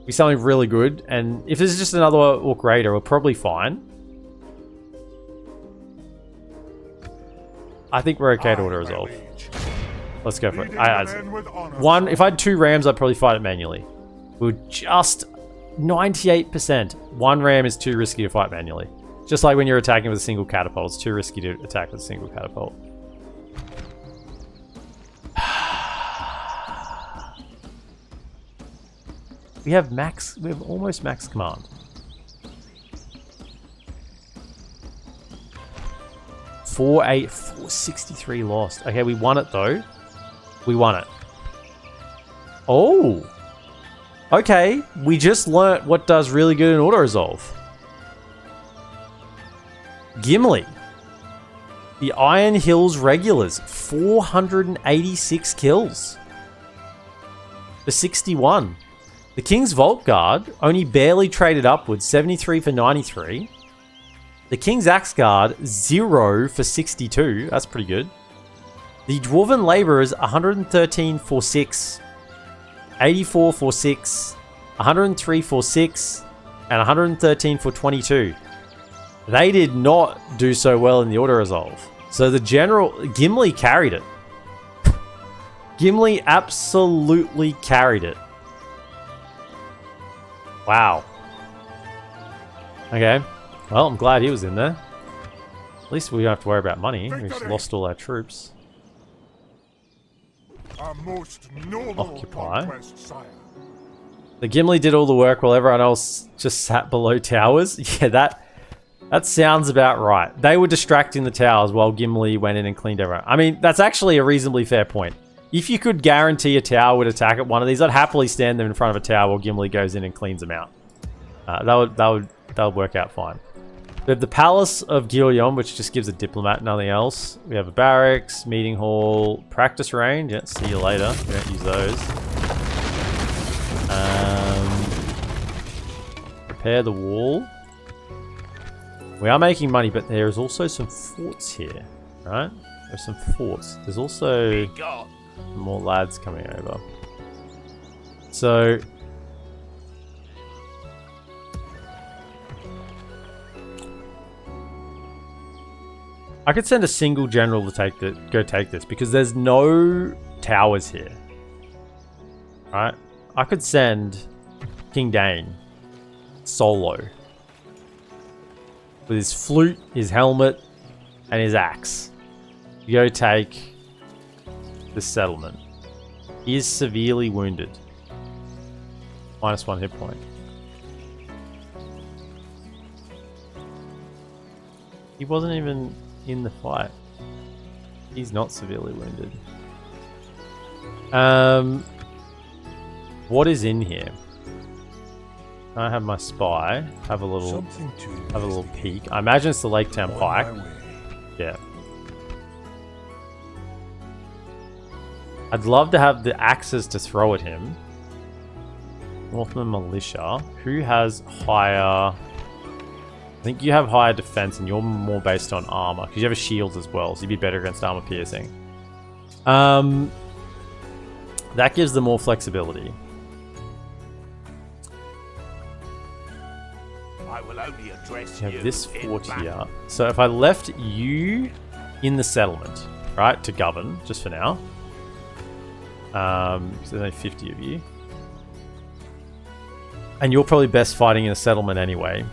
Be something really good. And if this is just another Orc Raider, we're probably fine. I think we're okay to auto-resolve. Let's go for it. One, if I had 2 rams, I'd probably fight it manually. We're just 98%. 1 ram is too risky to fight manually. Just like when you're attacking with a single catapult, it's too risky to attack with a single catapult. We have almost max command. 463 lost. Okay, we won it though. We won it. Oh! Okay, we just learnt what does really good in auto-resolve. Gimli. The Iron Hills Regulars. 486 kills. For 61. The Kings Vaultguard only barely traded upwards. 73 for 93. The Kings Axeguard, 0 for 62. That's pretty good. The Dwarven Labourers, 113 for 6. 84 for 6. 103 for 6. And 113 for 22. They did not do so well in the auto-resolve. So the general... Gimli carried it. Gimli absolutely carried it. Wow. Okay. Well, I'm glad he was in there. At least we don't have to worry about money. We just lost all our troops. A most noble Occupy. conquest, sire. The Gimli did all the work while everyone else just sat below towers. Yeah, that sounds about right. They were distracting the towers while Gimli went in and cleaned everyone. I mean, that's actually a reasonably fair point. If you could guarantee a tower would attack at one of these, I'd happily stand them in front of a tower while Gimli goes in and cleans them out. That would work out fine. We have the Palace of Guillaume, which just gives a diplomat, nothing else. We have a barracks, meeting hall, practice range. Yeah, see you later. We don't use those. Repair the wall. We are making money, but there is also some forts here, right? There's some forts. There's also more lads coming over. So... I could send a single general to go take this because there's no towers here. Right? I could send King Dane solo with his flute, his helmet, and his axe. You go take this settlement. He is severely wounded. -1 hit point. He wasn't even in the fight. He's not severely wounded. What is in here? I have my spy. Have a little peek. I imagine it's the Lake Town Pike. Yeah. I'd love to have the axes to throw at him. Northman Militia. Who has higher... I think you have higher defense and you're more based on armor because you have a shield as well, so you'd be better against armor piercing. That gives them more flexibility. I will only address You have this fort here. So if I left you in the settlement, right, to govern, just for now. There's only 50 of you. And you're probably best fighting in a settlement anyway.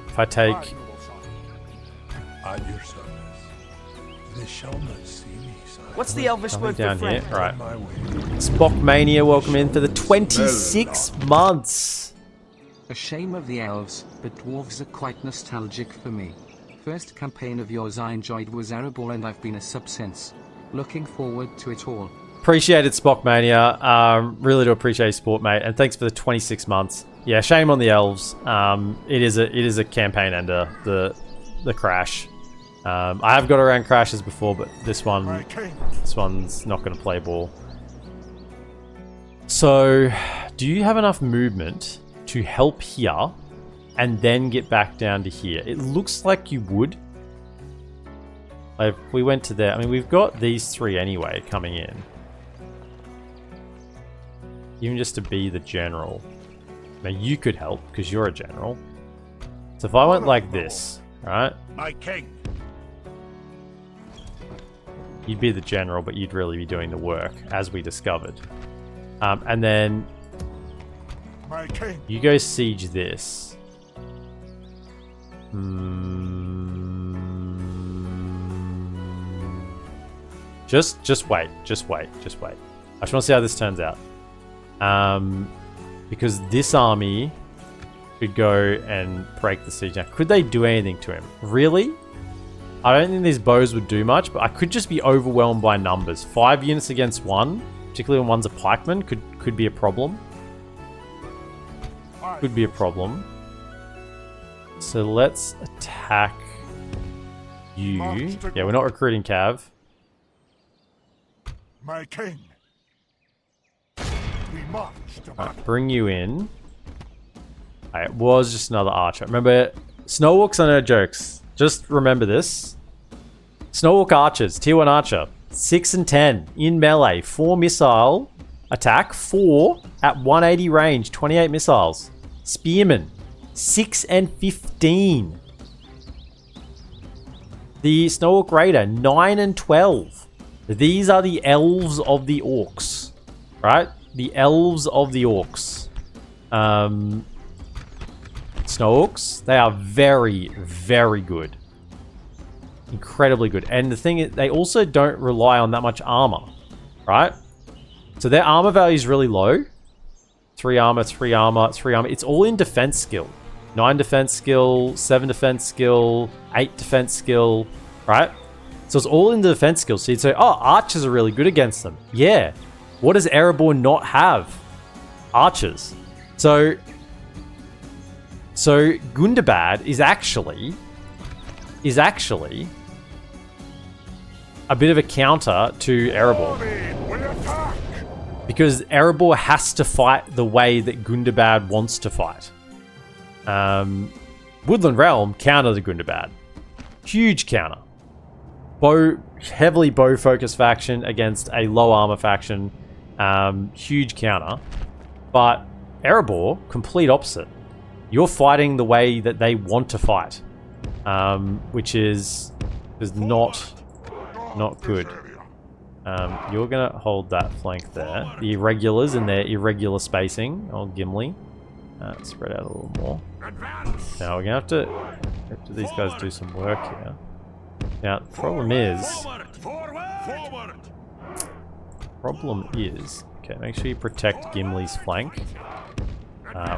If I take... At your service. They shall not see me, sire. What's the Elvish word for down friend? here. Right. My way. Spockmania, welcome in for the 26 months. A shame of the elves, but dwarves are quite nostalgic for me. First campaign of yours I enjoyed was Erebor and I've been a sub since. Looking forward to it all. Appreciate it, Spockmania. Really do appreciate your support, mate. And thanks for the 26 months. Yeah, shame on the elves. It is a campaign ender, the crash. I have got around crashes before, but this one's not going to play ball. So, do you have enough movement to help here and then get back down to here? It looks like you would. Like if we went to there, I mean, we've got these three anyway coming in. Even just to be the general. Now you could help because you're a general. So if I went like this, right? My king. You'd be the general, but you'd really be doing the work, as we discovered. And then My king. you go siege this. Just wait. I just want to see how this turns out. Because this army could go and break the siege. Now, could they do anything to him? Really? I don't think these bows would do much, but I could just be overwhelmed by numbers. 5 units against 1, particularly when one's a pikeman, could be a problem. Could be a problem. So let's attack you. Yeah, we're not recruiting Cav. My king. We march to battle. Bring you in. It was just another archer. Remember, Snowwalks are no jokes. Just remember this. Snowwalk archers, tier 1 archer. 6 and 10 in melee. 4 missile attack. 4 at 180 range. 28 missiles. Spearmen. 6 and 15. The Snowwalk Raider. 9 and 12. These are the elves of the orcs. Right? The elves of the orcs. Snowhawks, they are very, very good. Incredibly good. And the thing is, they also don't rely on that much armor, right? So their armor value is really low. 3 armor, 3 armor, 3 armor. It's all in defense skill. 9 defense skill, 7 defense skill, 8 defense skill, right? So it's all in the defense skill. So you'd say, oh, archers are really good against them. Yeah. What does Erebor not have? Archers. So Gundabad is actually a bit of a counter to Erebor. We attack. Because Erebor has to fight the way that Gundabad wants to fight. Woodland Realm counter the Gundabad. Huge counter. Heavily bow focused faction against a low armor faction. Huge counter. But Erebor, complete opposite. You're fighting the way that they want to fight, which is not good. You're gonna hold that flank there. The irregulars and their irregular spacing. Oh, Gimli, spread out a little more. Now we're gonna have to these guys do some work here. Now the problem is, okay, make sure you protect Gimli's flank.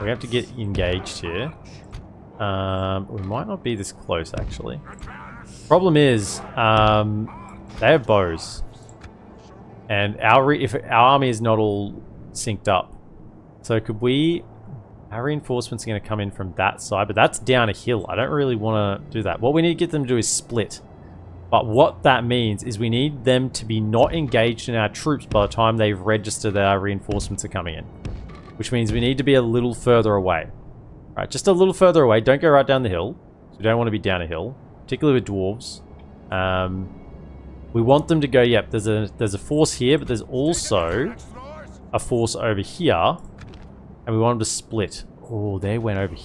We have to get engaged here. We might not be this close, actually. Problem is, they have bows. And if our army is not all synced up. So could we... Our reinforcements are going to come in from that side, but that's down a hill. I don't really want to do that. What we need to get them to do is split. But what that means is we need them to be not engaged in our troops by the time they've registered that our reinforcements are coming in. Which means we need to be a little further away. Right, just a little further away. Don't go right down the hill. We don't want to be down a hill, particularly with dwarves. We want them to go, yep, there's a force here, but there's also a force over here. And we want them to split. Oh, they went over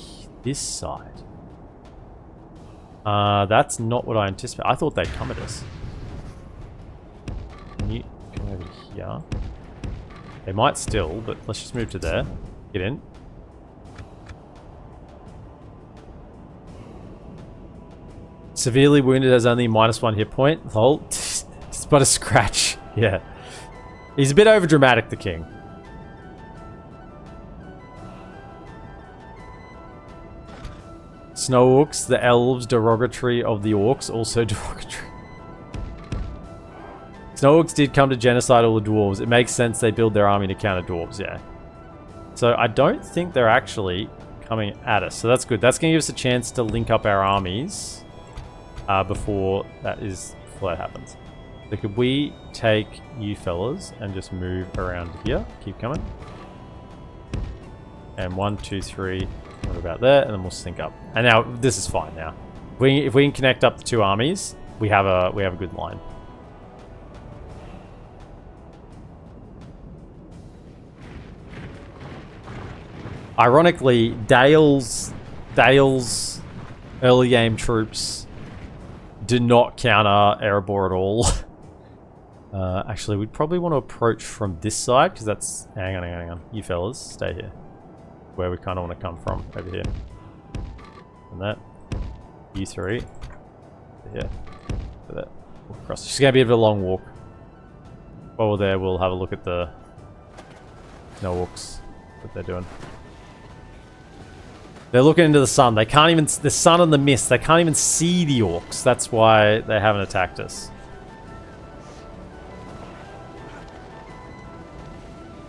this side. That's not what I anticipated. I thought they'd come at us. Can you come over here? They might still, but let's just move to there. Get in. Severely wounded, has only -1 hit point. Lol. It's but a scratch. Yeah. He's a bit over dramatic, the king. Snow orcs, the elves, derogatory of the orcs, also derogatory. Snow orcs did come to genocide all the dwarves. It makes sense they build their army to counter dwarves, yeah. So I don't think they're actually coming at us. So that's good. That's going to give us a chance to link up our armies before that happens. So could we take you fellas and just move around here? Keep coming. And 1, 2, 3. What about there? And then we'll sync up. And now this is fine now. If we can connect up the 2 armies, we have a good line. Ironically, Dale's early game troops did not counter Erebor at all. Actually, we'd probably want to approach from this side, because that's... Hang on. You fellas, stay here. Where we kind of want to come from, over here. And that. You three. Yeah. That. Walk across. It's just going to be a bit of a long walk. While we're there, we'll have a look at the... orcs. What they're doing. They're looking into the sun. They can't even... The sun and the mist. They can't even see the orcs. That's why they haven't attacked us.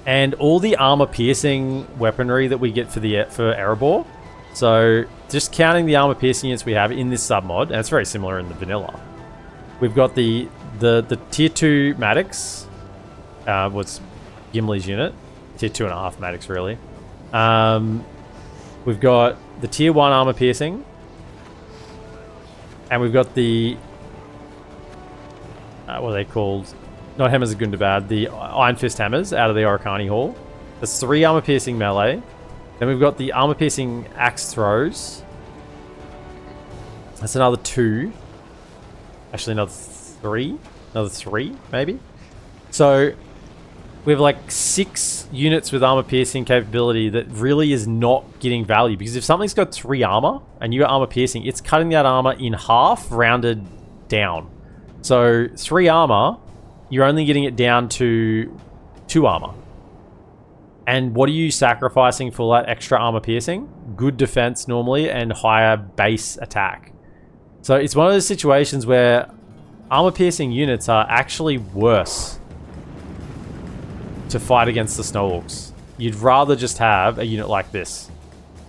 And all the armor-piercing weaponry that we get for Erebor. So, just counting the armor-piercing units we have in this submod, and it's very similar in the vanilla. We've got the tier 2 Mattocks. What's Gimli's unit? Tier 2.5 Mattocks, really. We've got the tier 1 armor-piercing. And we've got the... what are they called? Not Hammers of Gundabad, the Iron Fist Hammers out of the Oricani Hall. There's 3 armor-piercing melee. Then we've got the armor-piercing Axethrowers. That's another 2. Actually, another 3. Another 3, maybe. So, we have like 6 units with armor-piercing capability that really is not getting value. Because if something's got 3 armor, and you got armor-piercing, it's cutting that armor in half, rounded down. So, 3 armor... You're only getting it down to 2 armor. And what are you sacrificing for that extra armor piercing? Good defense normally and higher base attack. So it's one of those situations where armor piercing units are actually worse to fight against the Snow Orcs. You'd rather just have a unit like this.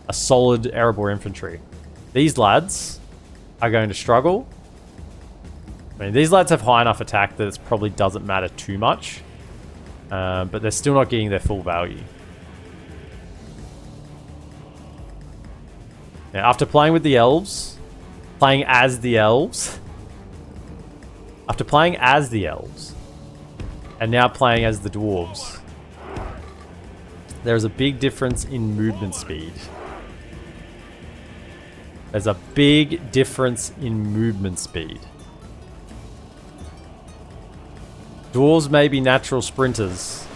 A solid Erebor infantry. These lads are going to struggle. I mean, these lads have high enough attack that it probably doesn't matter too much. But they're still not getting their full value. Now, after playing with the elves, playing as the elves, after playing as the elves, and now playing as the dwarves, there's a big difference in movement speed. There's a big difference in movement speed. Dwarves may be natural sprinters,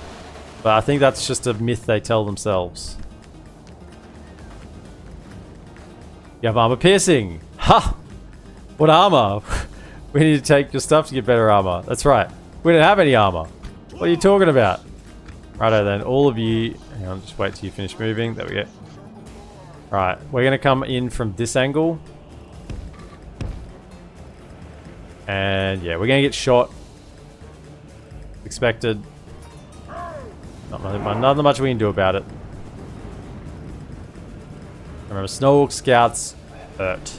but I think that's just a myth they tell themselves. You have armor piercing. Ha! What armor? We need to take your stuff to get better armor. That's right. We don't have any armor. What are you talking about? Righto then, all of you... Hang on, just wait till you finish moving. There we go. Right, we're going to come in from this angle. And yeah, we're going to get shot. Expected. Nothing much we can do about it. Remember, Snow Orc Scouts hurt.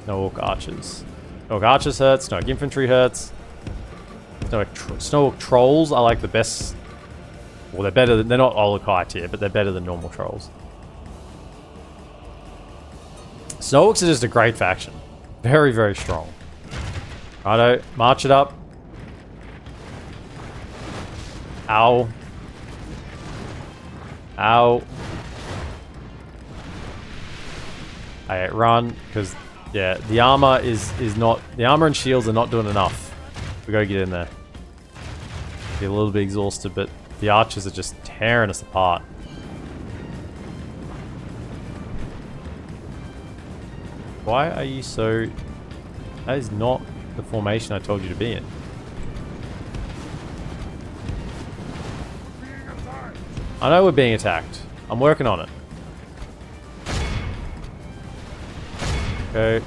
Snow Orc Archers. Snow Orc Archers hurt. Snow Orc Infantry hurts. Snow Orc Trolls are like the best. Well, they're better than... They're not all high tier, but they're better than normal Trolls. Snow Orcs are just a great faction. Very, very strong. Righto, march it up. Ow. Ow. Alright, run, because, yeah, the armor is not... The armor and shields are not doing enough. We gotta get in there. Get a little bit exhausted, but the archers are just tearing us apart. Why are you so... That is not the formation I told you to be in. I know we're being attacked. I'm working on it. Okay.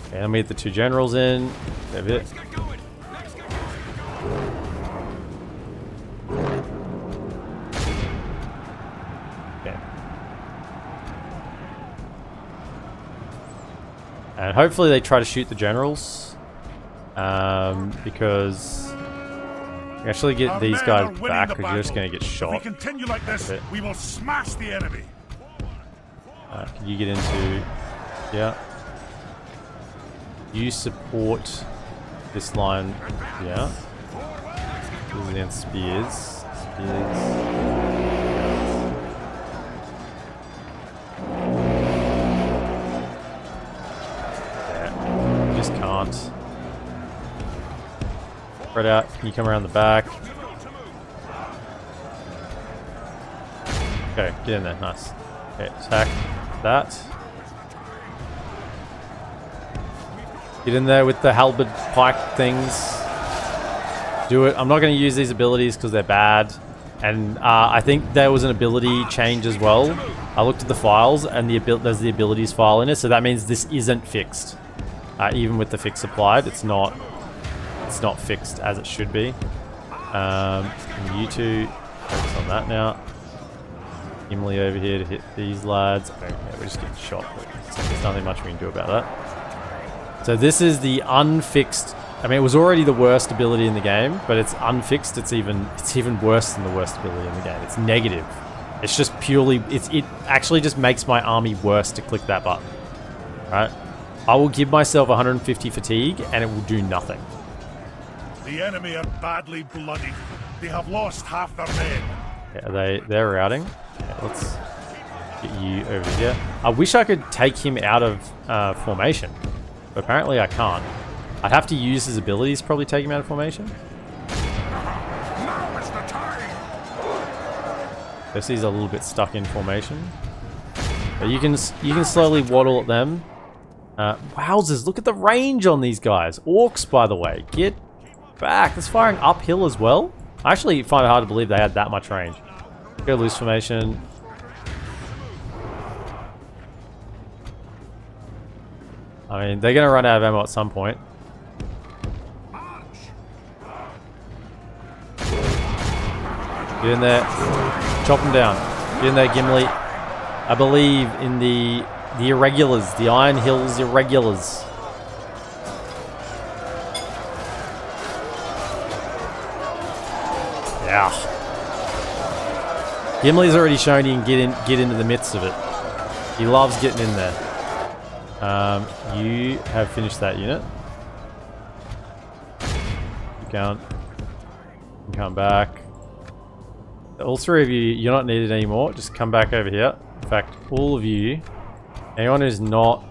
Okay, let me get the 2 generals in. That's it. Okay. And hopefully they try to shoot the generals. Because... Actually get these guys back because you're just going to get shot. If we continue like this, we will smash the enemy. Can you get into... Yeah. You support this line. Yeah. This is against spears. Spears. Spread out. Can you come around the back? Okay, get in there. Nice. Okay, attack that. Get in there with the halberd pike things. Do it. I'm not going to use these abilities because they're bad. And I think there was an ability change as well. I looked at the files and there's the abilities file in it. So that means this isn't fixed. Even with the fix applied, it's not fixed as it should be. You two focus on that now. Gimli over here to hit these lads. Okay, we're just getting shot. But there's nothing much we can do about that. So this is the unfixed. I mean, it was already the worst ability in the game, but it's unfixed. It's even worse than the worst ability in the game. It's negative. It's just purely. It actually just makes my army worse to click that button. Right? I will give myself 150 fatigue, and it will do nothing. The enemy are badly bloodied. They have lost half their men. Yeah, they're routing. Yeah, let's get you over here. I wish I could take him out of formation, but apparently I can't. I'd have to use his abilities to probably take him out of formation. Now is the time. Guess he's a little bit stuck in formation. But you can slowly waddle at them. Wowzers, look at the range on these guys. Orcs, by the way. Get back. It's firing uphill as well. I actually find it hard to believe they had that much range. Go loose formation. I mean, they're going to run out of ammo at some point. Get in there. Chop them down. Get in there, Gimli. I believe in the irregulars. The Iron Hills irregulars. Yeah. Gimli's already shown he can get into the midst of it. He loves getting in there. You have finished that unit. Keep going. Come back. All three of you, you're not needed anymore. Just come back over here. In fact, all of you, anyone who's not,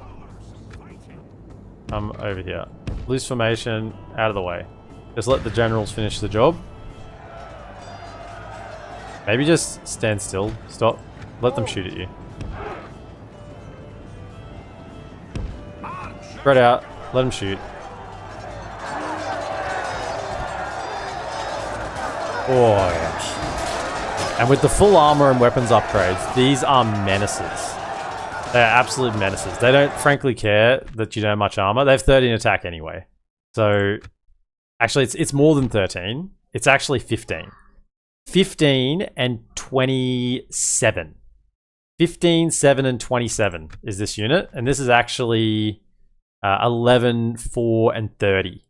come over here. Loose formation, out of the way. Just let the generals finish the job. Maybe just stand still. Stop. Let them shoot at you. Spread out. Let them shoot. Oh, yeah. And with the full armor and weapons upgrades, these are menaces. They are absolute menaces. They don't frankly care that you don't have much armor. They have 13 attack anyway. So, actually, it's more than 13. It's actually 15. 15 and 27. 15, 7, and 27 is this unit. And this is actually 11, 4, and 30.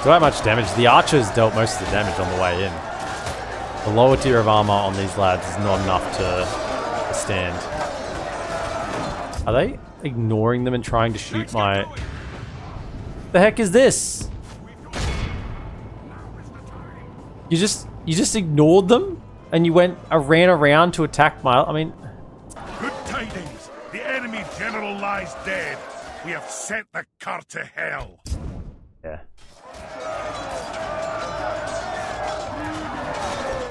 So that much damage. The archers dealt most of the damage on the way in. The lower tier of armor on these lads is not enough to stand. Are they ignoring them and trying to shoot my... The heck is this? You just ignored them and you ran around to attack my... I mean... Good tidings. The enemy general lies dead. We have sent the cart to hell. Yeah.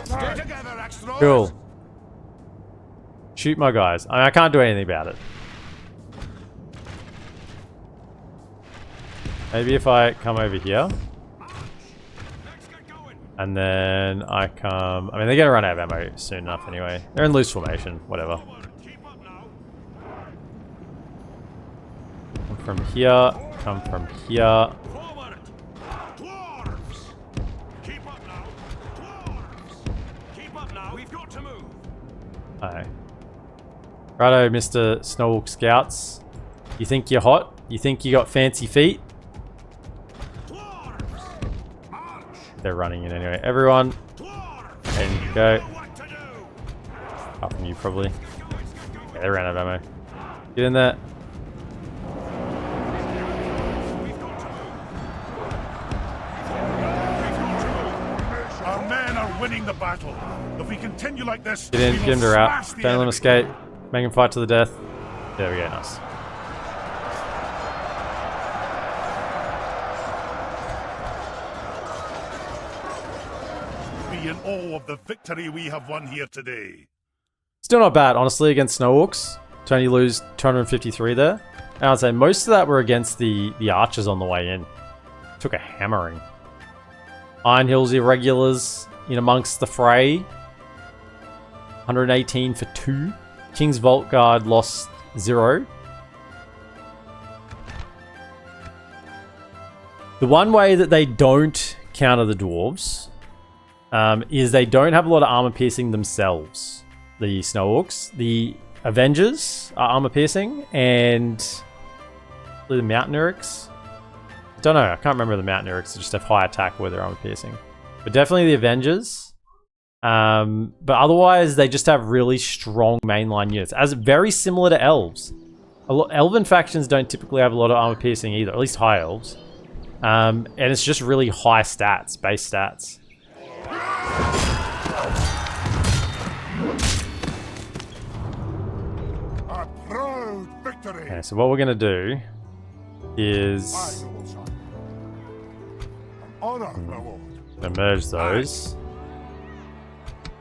Get together, Axethrowers. Cool. Shoot my guys. I mean, I can't do anything about it. Maybe if I come over here. And then I come... I mean, they're going to run out of ammo soon enough anyway. They're in loose formation. Whatever. Come from here. Come from here. Alright. Righto, Mr. Snowwalk Scouts. You think you're hot? You think you got fancy feet? They're running in anyway. Everyone, and go. Apart from you, probably. Yeah, they ran out of ammo. Get in there. Our men are winning the battle. If we continue like this, Get in, we get will him to rout. smash the Don't let him enemy. escape. Make him fight to the death. There we go, nice. Be in awe of the victory we have won here today. Still not bad, honestly, against Snow Orcs. To only lose 253 there. And I'd say most of that were against the archers on the way in. Took a hammering. Iron Hills Irregulars in amongst the fray. 118 for 2. Kings Vaultguard lost 0. The one way that they don't counter the Dwarves is they don't have a lot of armor piercing themselves. The Snow Orcs. The Avengers are armor piercing, and the Mountaineerics. I don't know, I can't remember the Mountaineerics. They just have high attack where they're armor piercing. But definitely the Avengers. But otherwise, they just have really strong mainline units, as very similar to elves. Elven factions don't typically have a lot of armor piercing either, at least high elves. And it's just really high stats, base stats. A proud victory. Okay, so what we're gonna do is Aye, noble son. An honor, my lord. merge those,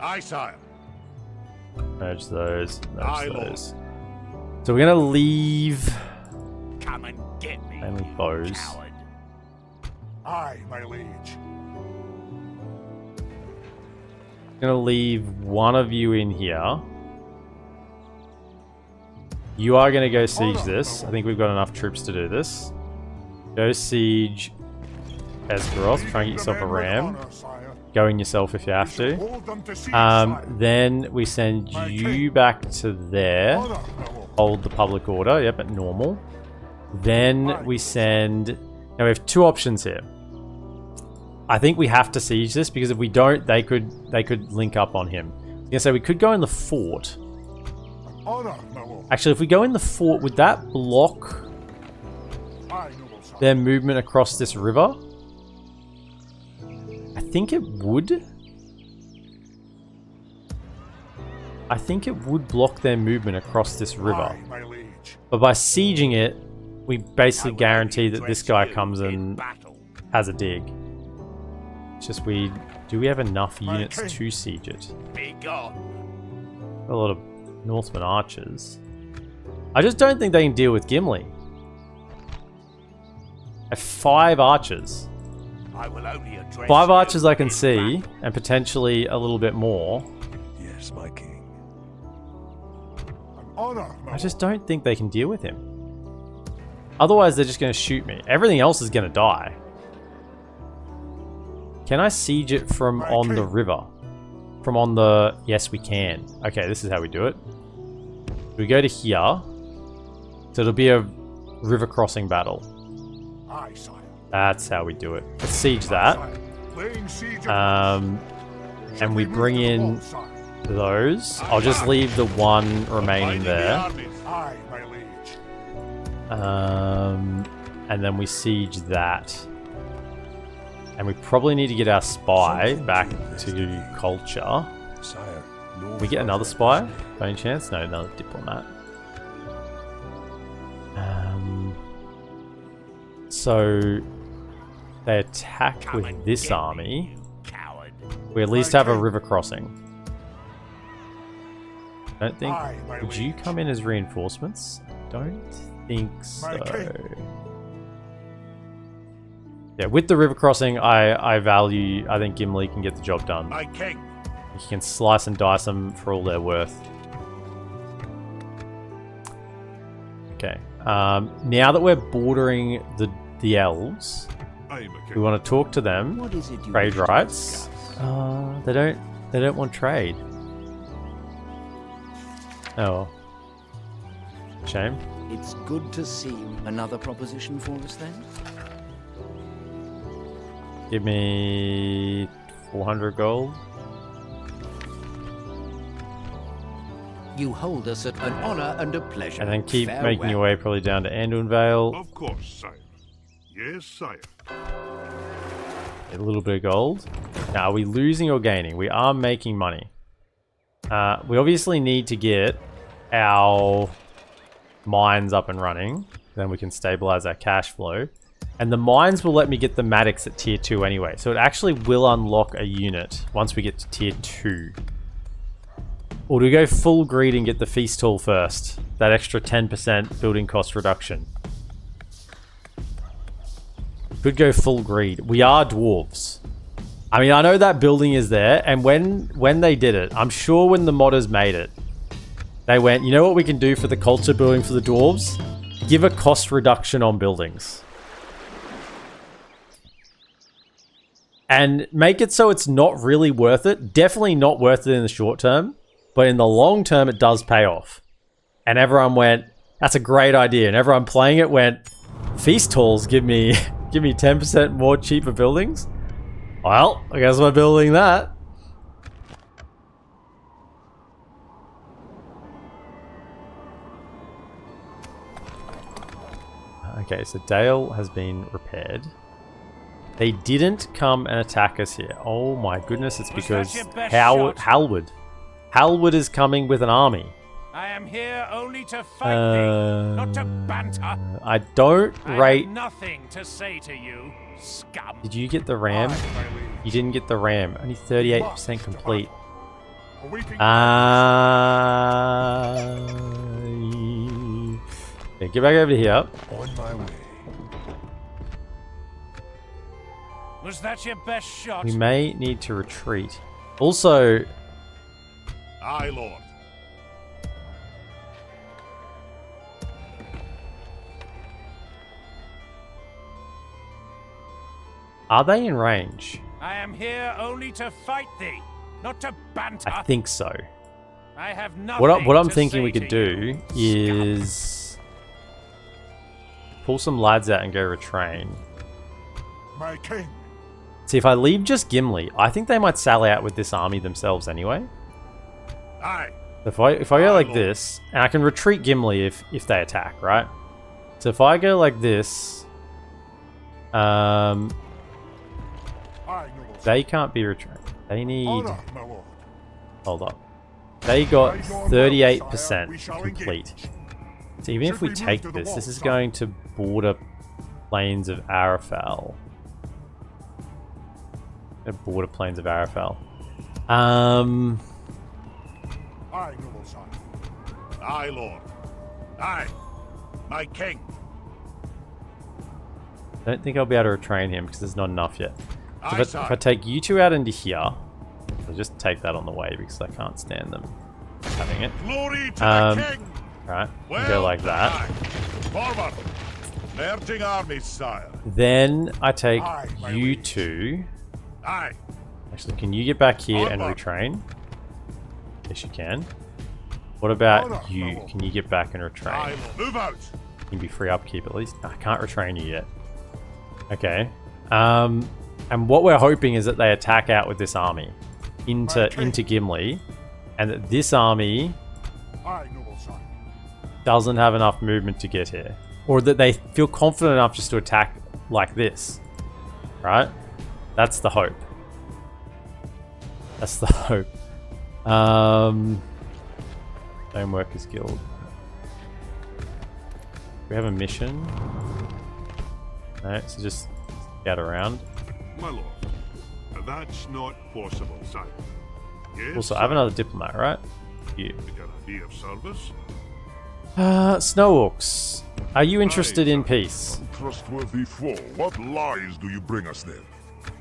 Aye, sire. merge those, Aye, merge Lord. those. So we're gonna leave Come and get me, mainly you bows. coward. Aye, my liege. Gonna leave one of you in here. You are gonna go siege this. I think we've got enough troops to do this. Go siege Esgaroth. Try and get yourself a ram. Go in yourself if you have to. Then we send you back to there. Hold the public order. Yep, at normal. Then we send. Now we have two options here. I think we have to siege this because if we don't, they could link up on him. I was gonna say we could go in the fort. Actually, if we go in the fort, would that block their movement across this river? I think it would. I think it would block their movement across this river. But by sieging it, we basically guarantee that this guy comes and has a dig. It's just do we have enough units to siege it? Be gone. A lot of Northman archers. I just don't think they can deal with Gimli. I have 5 archers. I will only address 5 you archers I can in see, battle. and potentially a little bit more. Yes, my king. I just don't think they can deal with him. Otherwise, they're just going to shoot me. Everything else is going to die. Can I siege it from on the river? From on the... Yes, we can. Okay, this is how we do it. We go to here. So it'll be a river crossing battle. That's how we do it. Let's siege that. And we bring in those. I'll just leave the one remaining there. And then we siege that. And we probably need to get our spy back to culture. Sire, We get another spy by any chance? No, another diplomat. So they attack with this army. Coward. We at least have a river crossing. Don't think. Would you come in as reinforcements? Don't think so. Yeah, with the river crossing, I think Gimli can get the job done. My king. He can slice and dice them for all they're worth. Okay. Now that we're bordering the elves, we want to talk to them. What is it you Trade wish to rights. discuss? They don't want trade. Oh. Shame. It's good to see you. Another proposition for us then? Give me 400 gold. You hold us at an honor and a pleasure. And then keep Farewell. making your way probably down to Anduin Vale. Of course, sire. Yes, sire. A little bit of gold. Now, are we losing or gaining? We are making money. We obviously need to get our mines up and running. Then we can stabilize our cash flow. And the mines will let me get the Mattocks at tier 2 anyway. So it actually will unlock a unit once we get to tier 2. Or do we go full greed and get the feast tool first? That extra 10% building cost reduction. Could go full greed. We are dwarves. I mean, I know that building is there, and when they did it, I'm sure when the modders made it, they went, you know what we can do for the culture building for the dwarves? Give a cost reduction on buildings. And make it so it's not really worth it. Definitely not worth it in the short term, but in the long term, it does pay off. And everyone went, that's a great idea. And everyone playing it went, feast tools give me 10% more cheaper buildings? Well, I guess we're building that. Okay, so Dale has been repaired. They didn't come and attack us here. Oh my goodness, it's because Halward is coming with an army. I am here only to fight thee, not to banter. I don't rate... I have nothing to say to you, scum. Did you get the ram? You didn't get the ram. Only 38% complete. Yeah, get back over here. On my way. Was that your best shot? We may need to retreat. Also... Aye, Lord. Are they in range? I am here only to fight thee, not to banter. I think so. I have nothing What I'm to thinking say we could to do you, is pull some lads out and go retrain. My king. See, if I leave just Gimli, I think they might sally out with this army themselves anyway. Aye. If I go like this, and I can retreat Gimli if they attack, right? So if I go like this, they can't be retrained. They need... Honor, my lord. Hold up. They got 38% complete. So even if we take this, this is going to border plains of Arafel. Border plains of Arafel. Aye, noble son. Aye, lord. Aye, my king. I don't think I'll be able to retrain him because there's not enough yet. So if I take you two out into here, I'll just take that on the way because I can't stand them having it. Glory to the king. Right, well, go like that. Forward. Merging armies, sire. Then I take you two. Aye. Actually, can you get back here and retrain? Yes, you can. What about you? Can you get back and retrain? Aye, move out. You can be free upkeep at least. No, I can't retrain you yet. Okay. And what we're hoping is that they attack out with this army into Gimli, and that this army doesn't have enough movement to get here, or that they feel confident enough just to attack like this, right? That's the hope. That's the hope. Stoneworkers Guild. We have a mission. No, so just scout around. My lord, that's not possible, sire. Yes, Also, I have another diplomat, right? You. Can I be of service? Snow Orcs. Are you interested in peace? Untrustworthy foe. What lies do you bring us then?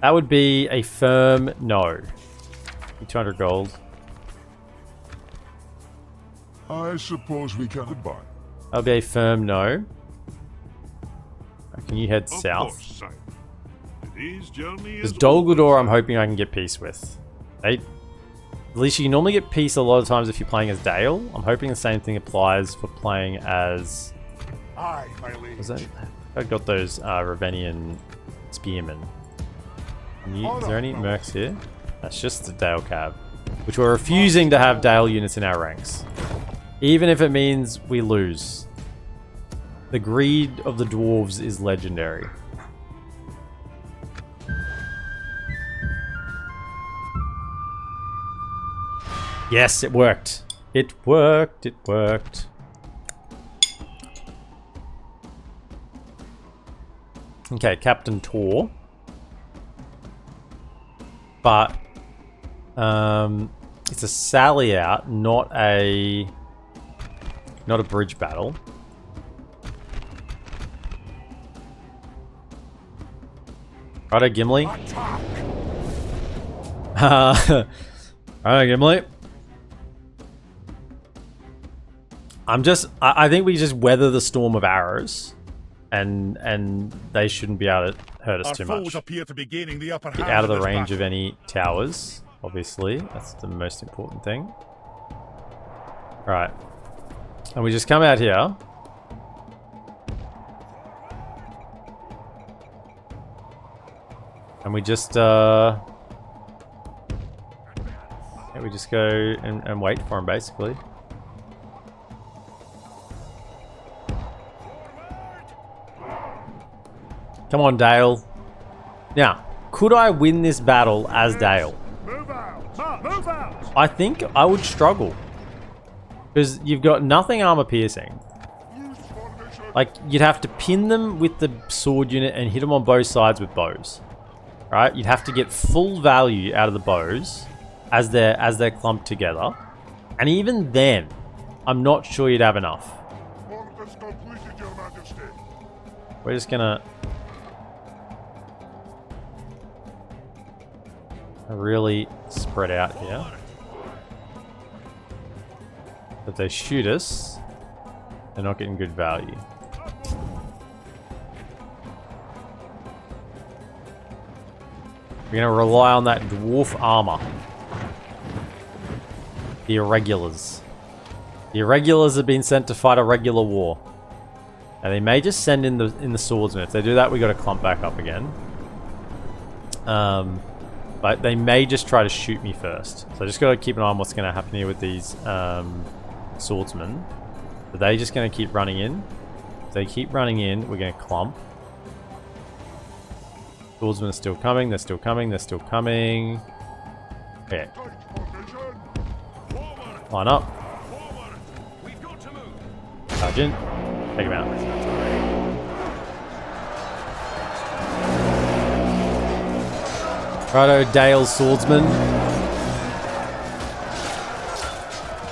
That would be a firm no. 200 gold. I suppose we can goodbye. That would be a firm no. Can you head south? Because Dol Guldur I'm hoping I can get peace with. At least you can normally get peace a lot of times if you're playing as Dale. I'm hoping the same thing applies for playing as... Aye, my liege. Was that? I got those Ravenian spearmen. Is there any mercs here? That's just the Dale cab. Which we're refusing to have Dale units in our ranks. Even if it means we lose. The greed of the dwarves is legendary. Yes, it worked. It worked. It worked. Okay, Captain Tor. But it's a sally out, not a bridge battle. Righto, Gimli. Righto, Gimli. I think we just weather the storm of arrows, and they shouldn't be able to hurt us too much. Appear to be gaining the upper Get hand out of the this range battle. of any towers, obviously. That's the most important thing. Right. And we just come out here. And we just go and wait for him, basically. Come on, Dale. Now, could I win this battle as Dale? Move out! Move out! I think I would struggle. Because you've got nothing armor piercing. Use formation. Like, you'd have to pin them with the sword unit and hit them on both sides with bows. Right? You'd have to get full value out of the bows as they're clumped together. And even then, I'm not sure you'd have enough. Orders completed, Your Majesty. We're just gonna really spread out here. If they shoot us, they're not getting good value. We're going to rely on that dwarf armor. The irregulars. The irregulars have been sent to fight a regular war. And they may just send in the swordsmen. If they do that, we got to clump back up again. But they may just try to shoot me first. So I just got to keep an eye on what's going to happen here with these swordsmen. Are they just going to keep running in? If they keep running in, we're going to clump. Swordsmen are still coming. They're still coming. They're still coming. Okay. Line up. Sergeant. Take him out. Righto, Dale Swordsman.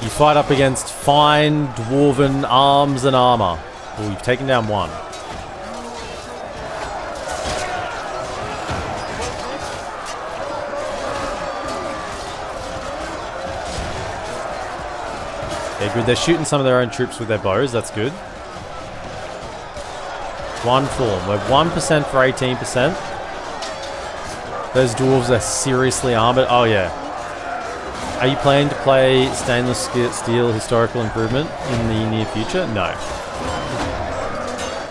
You fight up against fine dwarven arms and armor. Oh, you've taken down one. Okay, good. They're shooting some of their own troops with their bows. That's good. One form. We're 1% for 18%. Those dwarves are seriously armored. Oh, yeah. Are you planning to play stainless steel historical improvement in the near future? No.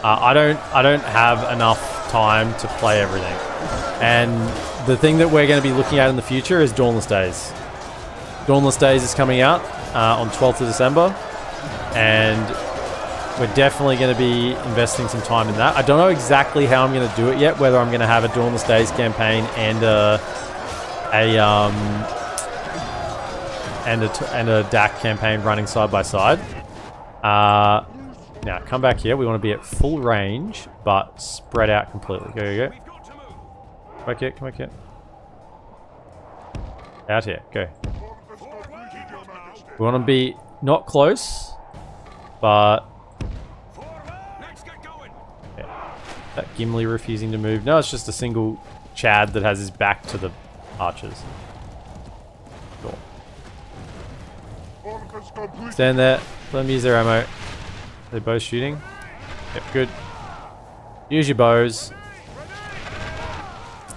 I don't have enough time to play everything. And the thing that we're going to be looking at in the future is Dawnless Days. Dawnless Days is coming out on 12th of December. And we're definitely going to be investing some time in that. I don't know exactly how I'm going to do it yet, whether I'm going to have a Dawnless Days campaign and a DaC campaign running side by side. Now, come back here. We want to be at full range, but spread out completely. Go. Come back here. Come back here. Out here. Go. We want to be not close, but... That Gimli refusing to move. No, it's just a single Chad that has his back to the archers. Cool. Stand there. Let them use their ammo. They're both shooting. Yep, good. Use your bows.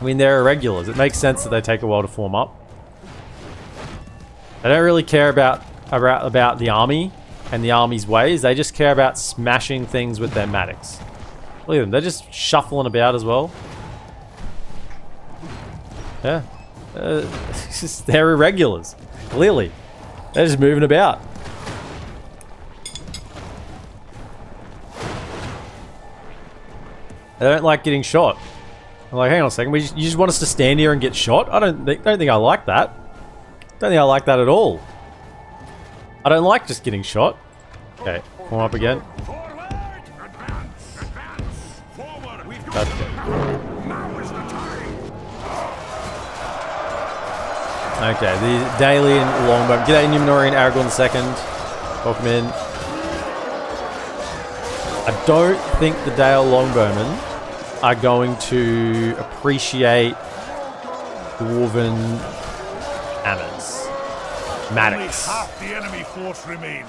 I mean, they're irregulars. It makes sense that they take a while to form up. They don't really care about the army and the army's ways. They just care about smashing things with their Mattocks. Look at them, they're just shuffling about as well. Yeah. They're irregulars, clearly. They're just moving about. They don't like getting shot. I'm like, hang on a second, you just want us to stand here and get shot? I don't think I like that. Don't think I like that at all. I don't like just getting shot. Okay, come up again. That's good. Okay, the Daily and Longbow. G'day, Numenorian Aragorn II. Welcome in. I don't think the Dale Longbowmen are going to appreciate Dwarven hammers. Mattocks. Only half the enemy force remains.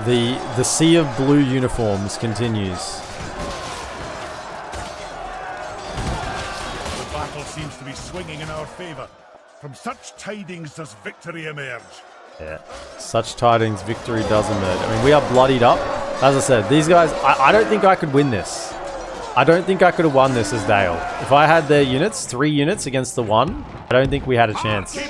The sea of blue uniforms continues. The battle seems to be swinging in our favor. From such tidings does victory emerge. Yeah. Such tidings, victory does emerge. I mean, we are bloodied up. As I said, these guys, I don't think I could win this. I don't think I could have won this as Dale. If I had their units, 3 units against the 1, I don't think we had a chance. They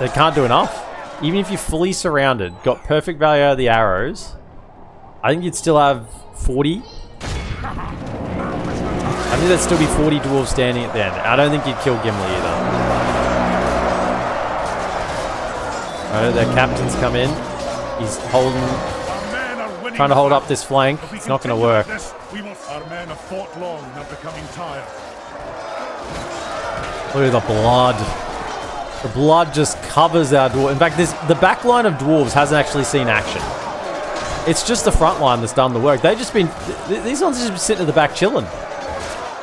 can't do enough. Even if you're fully surrounded, got perfect value out of the arrows, I think you'd still have 40. I think there'd still be 40 dwarves standing at the end. I don't think you'd kill Gimli either. Alright, their captain's come in. He's trying to hold up this flank. It's not going to work. Our men have fought long and are becoming tired. Look at the blood. The blood just covers our dwarves. In fact, the back line of dwarves hasn't actually seen action. It's just the front line that's done the work. They've just been... These ones have just been sitting at the back chilling.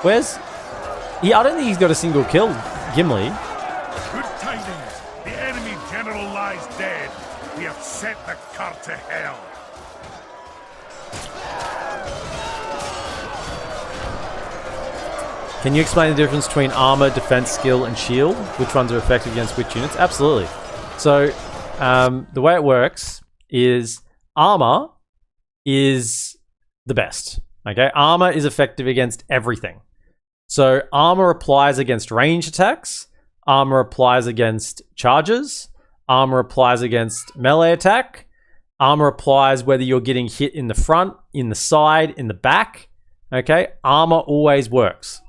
Where's... I don't think he's got a single kill, Gimli. Good tidings. The enemy general lies dead. We have sent the cart to hell. Can you explain the difference between armor, defense skill, and shield? Which ones are effective against which units? Absolutely. So, the way it works is armor is the best. Okay, armor is effective against everything. So, armor applies against range attacks. Armor applies against charges. Armor applies against melee attack. Armor applies whether you're getting hit in the front, in the side, in the back. Okay, armor always works.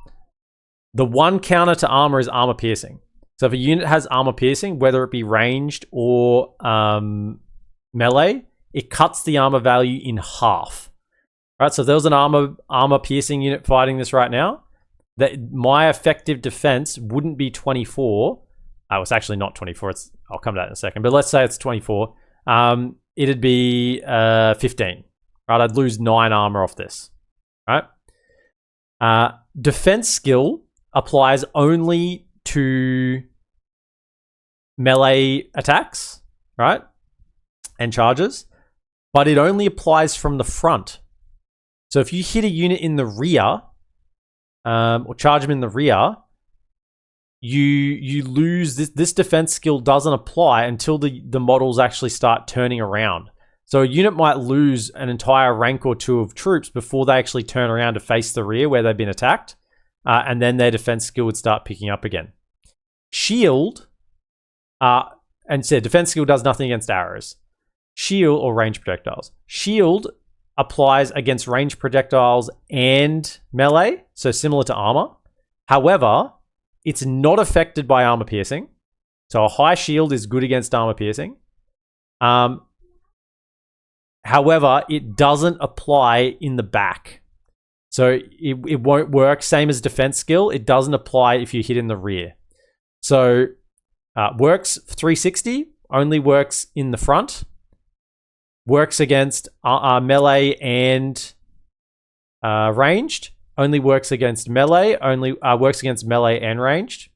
The one counter to armor is armor piercing. So if a unit has armor piercing, whether it be ranged or melee, it cuts the armor value in half. Right, so if there was an armor piercing unit fighting this right now, that my effective defense wouldn't be 24. It's actually not 24. I'll come to that in a second. But let's say it's 24. It'd be 15. Right, I'd lose 9 armor off this. Right. Defense skill applies only to melee attacks, right? And charges, but it only applies from the front. So if you hit a unit in the rear, or charge them in the rear, you lose this defense skill doesn't apply until the models actually start turning around. So a unit might lose an entire rank or 2 of troops before they actually turn around to face the rear where they've been attacked. And then their defense skill would start picking up again. Shield, and said defense skill does nothing against arrows. Shield, or range projectiles. Shield applies against range projectiles and melee, so similar to armor. However, it's not affected by armor piercing. So a high shield is good against armor piercing. However, it doesn't apply in the back. So it won't work. Same as defense skill. It doesn't apply if you hit in the rear. So works 360, only works in the front. Works against melee and ranged. Only works against melee. Only works against melee and ranged.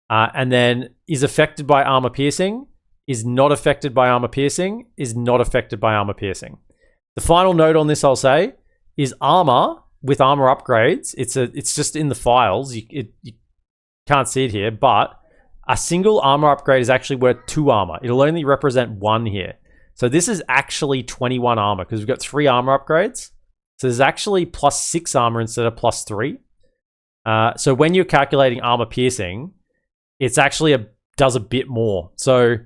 And then is affected by armor piercing. Is not affected by armor piercing. Is not affected by armor piercing. The final note on this I'll say is armor with armor upgrades. It's just in the files. You can't see it here, but a single armor upgrade is actually worth 2 armor. It'll only represent 1 here. So this is actually 21 armor because we've got 3 armor upgrades. So there's actually plus 6 armor instead of plus 3. So when you're calculating armor piercing, it's actually does a bit more. So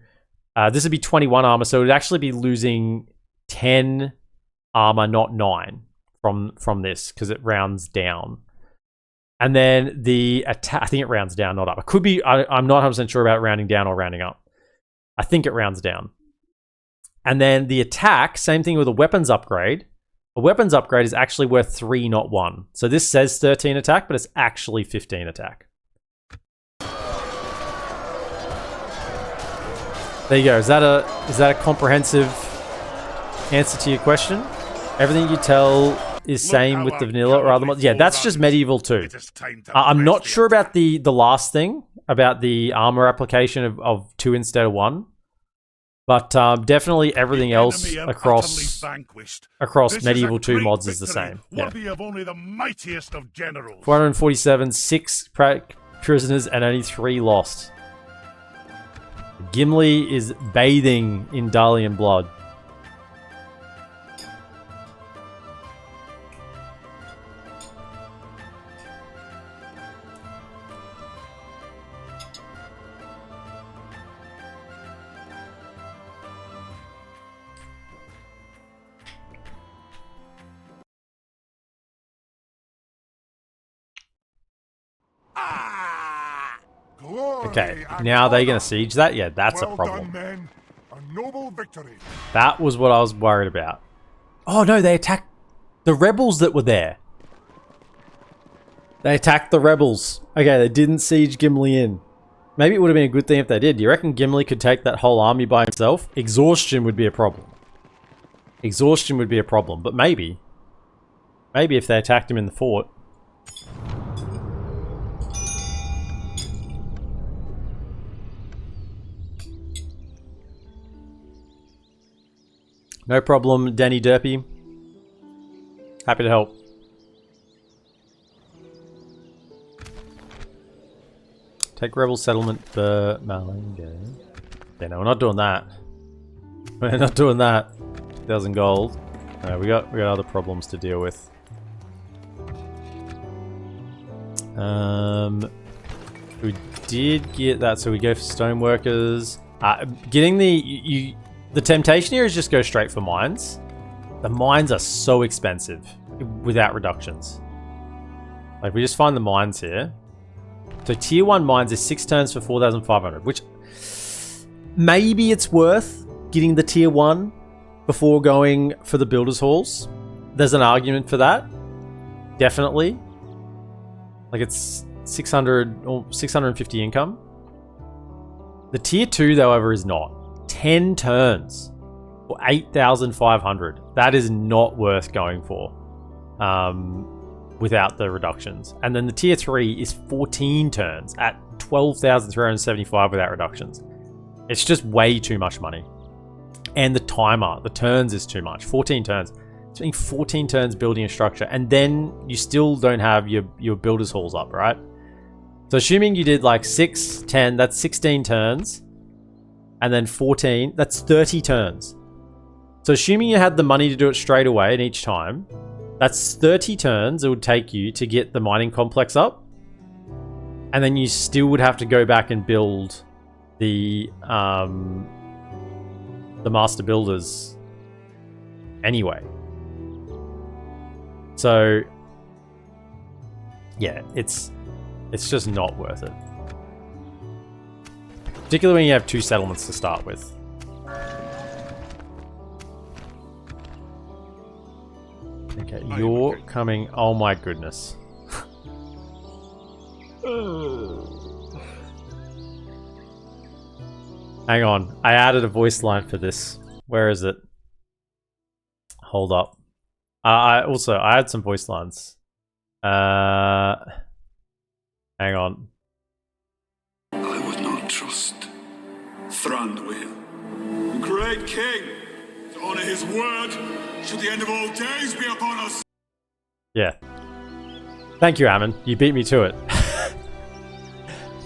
this would be 21 armor. So it would actually be losing 10 armor, not 9 from this, because it rounds down. And then the attack, I think it rounds down, not up. It could be, I'm not 100% sure about rounding down or rounding up. I think it rounds down. And then the attack, same thing with a weapons upgrade. A weapons upgrade is actually worth 3, not 1. So this says 13 attack, but it's actually 15 attack. There you go. Is that a comprehensive answer to your question? Everything you tell is same with the vanilla or other mods. Yeah, that's just medieval too. I'm not sure about the last thing, about the armor application of 2 instead of 1. But definitely everything else across medieval 2 mods is the same. Yeah. 447, 6 prisoners and only 3 lost. Gimli is bathing in Dalian blood. Okay, now they're going to siege that? Yeah, that's a problem. Well done, men. A noble victory. That was what I was worried about. Oh no, they attacked the rebels that were there. They attacked the rebels. Okay, they didn't siege Gimli in. Maybe it would have been a good thing if they did. Do you reckon Gimli could take that whole army by himself? Exhaustion would be a problem. Exhaustion would be a problem, but maybe. Maybe if they attacked him in the fort. No problem, Danny Derpy. Happy to help. Take rebel settlement for Malingo. Yeah, no, we're not doing that. We're not doing that. 1,000 gold. No, we got other problems to deal with. We did get that, so we go for stoneworkers. Getting the temptation here is just go straight for mines. The mines are so expensive without reductions. Like, we just find the mines here. So tier 1 mines is 6 turns for 4,500, which maybe it's worth getting the tier 1 before going for the builders halls. There's an argument for that. Definitely. Like, it's 600 or 650 income. The tier 2, however, is not. 10 turns for 8,500. That is not worth going for without the reductions. And then the tier 3 is 14 turns at 12,375 without reductions. It's just way too much money. And the timer, the turns is too much. 14 turns. Spending 14 turns building a structure, and then you still don't have your builders halls up, right? So assuming you did like 6, 10, that's 16 turns. And then 14, that's 30 turns. So assuming you had the money to do it straight away and each time, that's 30 turns it would take you to get the mining complex up. And then you still would have to go back and build the master builders anyway. So yeah, it's just not worth it. Particularly when you have 2 settlements to start with. Okay, you're coming. Oh my goodness. Hang on. I added a voice line for this. Where is it? Hold up. I had some voice lines. Hang on. I would not trust Thranduil. Great king, to honor his word, should the end of all days be upon us. Yeah. Thank you, Ammon. You beat me to it.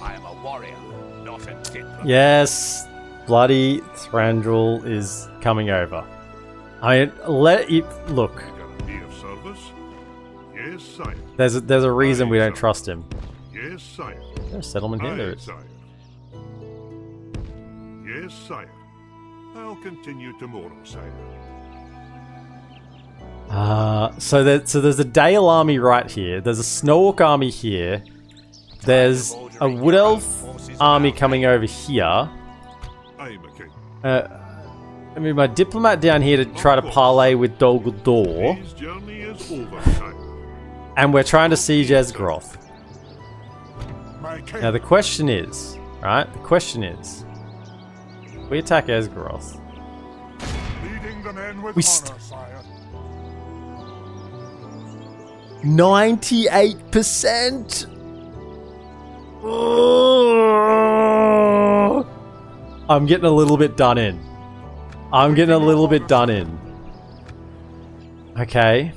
I am a warrior, not a diplomat. Yes, bloody Thranduil is coming over. I mean, let it look. Need of service? Yes, sire. There's a reason we don't trust him. Yes, sire. There's a settlement here. There Aye, is. sire. Yes, sire. I'll continue tomorrow, sire. So there's a Dale army right here. There's a Snow Orc army here. There's a Wood Elf army coming over here. Aye, my king. I mean, my diplomat down here to try to parlay with Dol Guldur. His journey is over, time. And we're trying to siege Esgroth. My king. Now the question is, right? The question is, we attack Esgroth. Leading the men with We honor, sire. 98%. Oh! I'm getting a little bit done in. Okay.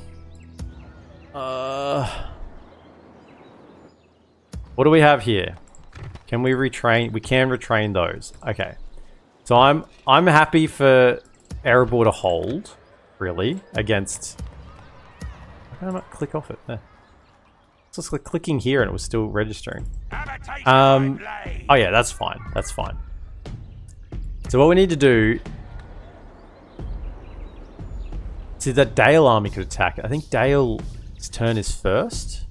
What do we have here? Can we retrain? We can retrain those. Okay. So I'm happy for Erebor to hold, really, against... Why can I not click off it? There. It's just clicking here and it was still registering. Oh yeah, that's fine. That's fine. So what we need to do... See, that Dale army could attack. I think Dale's turn is first.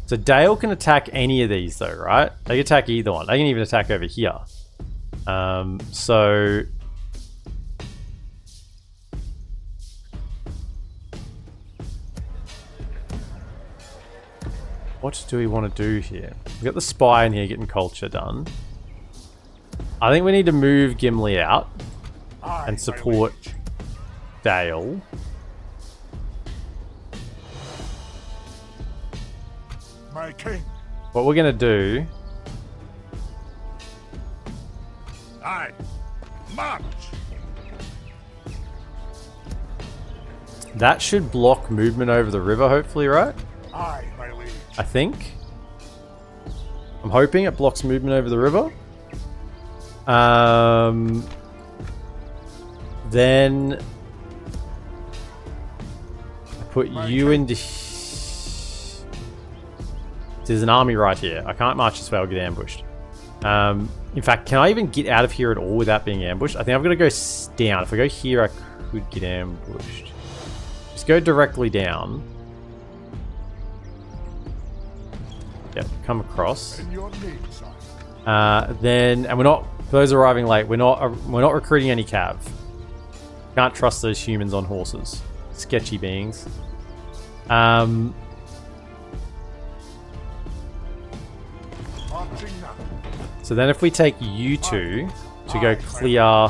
So Dale can attack any of these though, right? They can attack either one. They can even attack over here. So... What do we want to do here? We've got the spy in here getting culture done. I think we need to move Gimli out and support Dale. My king. What we're going to do... Aye. March. That should block movement over the river, hopefully, right? Aye, my liege. I think. I'm hoping it blocks movement over the river. Then I put you into... There's an army right here. I can't march this way, I'll get ambushed. In fact, can I even get out of here at all without being ambushed? I think I'm going to go down. If I go here, I could get ambushed. Just go directly down. Yep, come across. In your name, sire. And we're not... For those arriving late, we're not recruiting any cav. Can't trust those humans on horses. Sketchy beings. Marching now. So then if we take you two to go clear...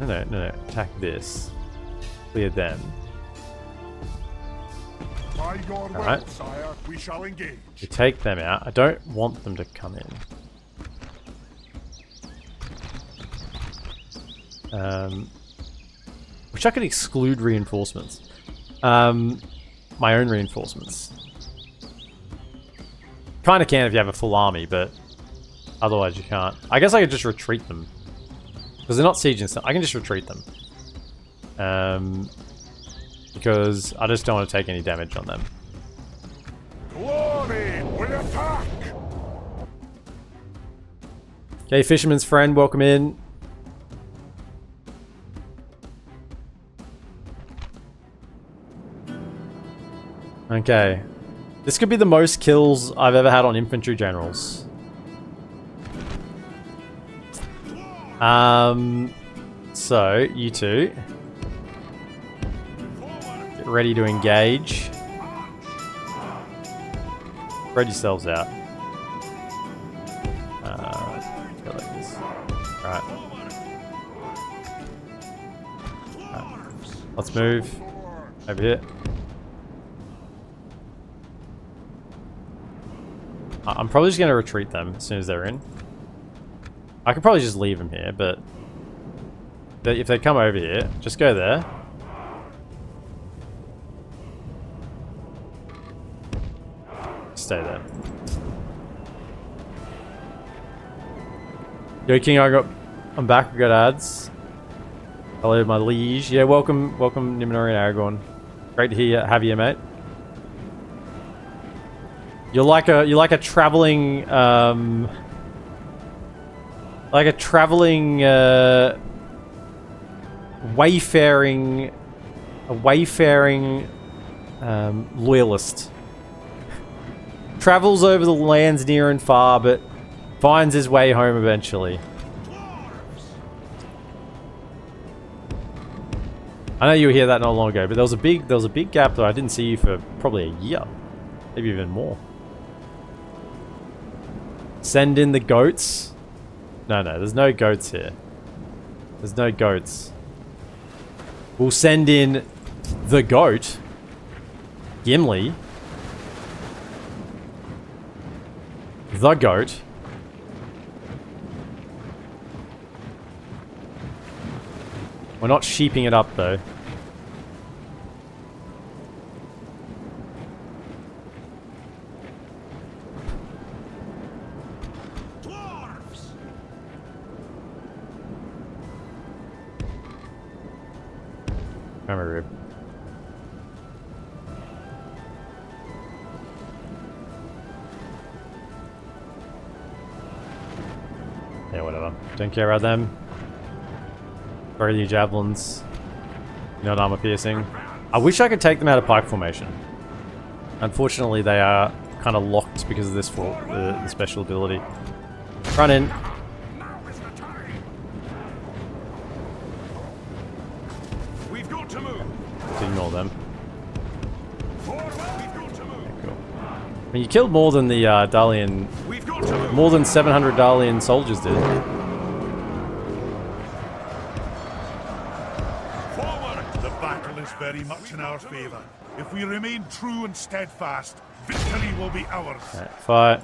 No. Attack this. Clear them. By your will, Alright. sire, we shall engage. We take them out. I don't want them to come in. Wish I could exclude reinforcements. My own reinforcements. Kinda can if you have a full army, but otherwise you can't. I guess I could just retreat them. Because they're not sieging stuff. I can just retreat them. Because I just don't want to take any damage on them. Glory will attack. Okay, Fisherman's Friend, welcome in. Okay. This could be the most kills I've ever had on infantry generals. So, you two. Get ready to engage. Spread yourselves out. Go like this. Alright. Let's move. Over here. I'm probably just going to retreat them as soon as they're in. I could probably just leave them here, but if they come over here, just go there. Stay there. Yo, King, I'm back. We got ads. Hello, my liege. Yeah, welcome, Niminori and Aragorn. Great to have you, mate. You're like a traveling wayfaring loyalist. Travels over the lands near and far, but finds his way home eventually. I know you were here that not long ago, but there was a big gap that I didn't see you for probably a year, maybe even more. Send in the goats. No, there's no goats here. There's no goats. We'll send in the goat, Gimli. The goat. We're not sheeping it up though. Dwarves! Memory rib. Yeah, whatever. Don't care about them. Bury the javelins. Not armor piercing. I wish I could take them out of pike formation. Unfortunately, they are kind of locked because of this the special ability. Run in. Now is the time. We've got to move. Ignore them. Forward, we've got to move. Cool. I mean, you killed more than the Dalian. We've got to move. More than 700 Dalian soldiers did. The battle is very much in our favor. If we remain true and steadfast, victory will be ours. Right, fight.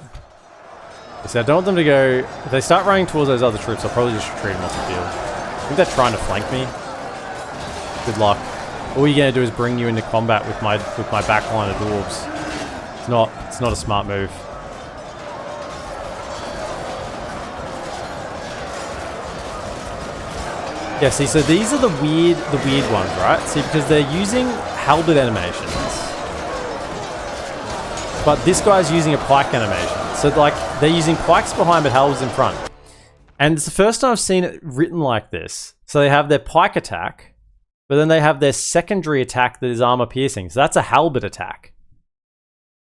See, I don't want them to go... If they start running towards those other troops, I'll probably just retreat them off the field. I think they're trying to flank me. Good luck. All you're going to do is bring you into combat with my back line of dwarves. It's not a smart move. Yeah, see, so these are the weird ones, right? See, because they're using halberd animations. But this guy's using a pike animation. So, like, they're using pikes behind but halberds in front. And it's the first time I've seen it written like this. So they have their pike attack, but then they have their secondary attack that is armor piercing. So that's a halberd attack.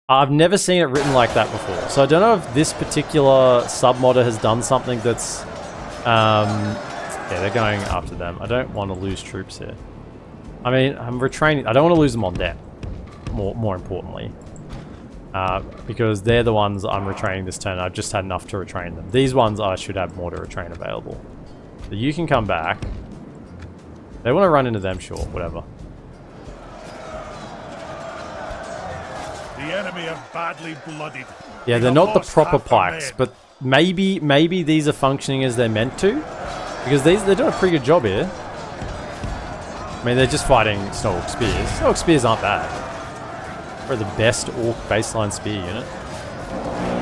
I've never seen it written like that before. So I don't know if this particular submodder has done something that's... yeah, they're going after them. I don't want to lose troops here. I mean, I'm retraining. I don't want to lose them on them. More importantly. Because they're the ones I'm retraining this turn. I've just had enough to retrain them. These ones I should have more to retrain available. So you can come back. They want to run into them, sure, whatever. The enemy are badly blooded. Yeah, they're not the proper pikes, but maybe these are functioning as they're meant to. Because they're doing a pretty good job here. I mean, they're just fighting Snow-Orc Spears. Snow-Orc Spears aren't bad. They're the best Orc baseline spear unit.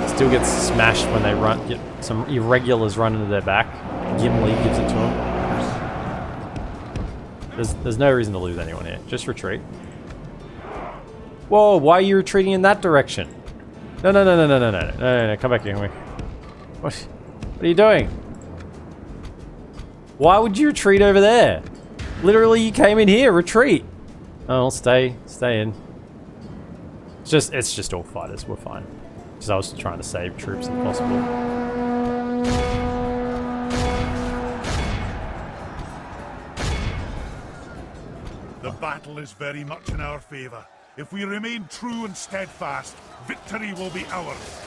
Still gets smashed when they get some irregulars run into their back. Gimli gives it to them. There's no reason to lose anyone here. Just retreat. Whoa, why are you retreating in that direction? No, come back here. What are you doing? Why would you retreat over there? Literally, you came in here. Retreat. Oh, I'll stay in. It's just all fighters. We're fine. Because I was trying to save troops if possible. The battle is very much in our favor. If we remain true and steadfast, victory will be ours.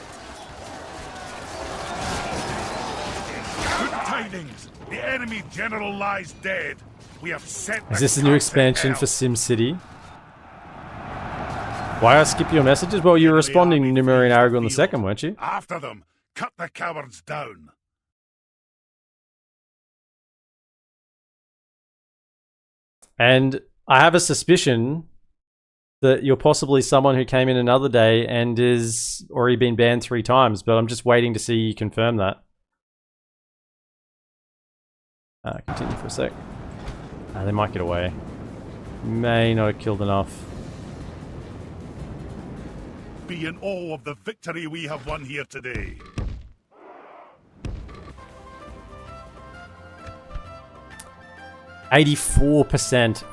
Good tidings! The enemy general lies dead. We have set. Is this a new expansion for SimCity? Why I skip your messages? Well, you were responding to Nimue and Aragorn the second, weren't you? After them, cut the cowards down. And I have a suspicion that you're possibly someone who came in another day and is already been banned 3 times, but I'm just waiting to see you confirm that. Continue for a sec. They might get away. May not have killed enough. Be in awe of the victory we have won here today. 84%.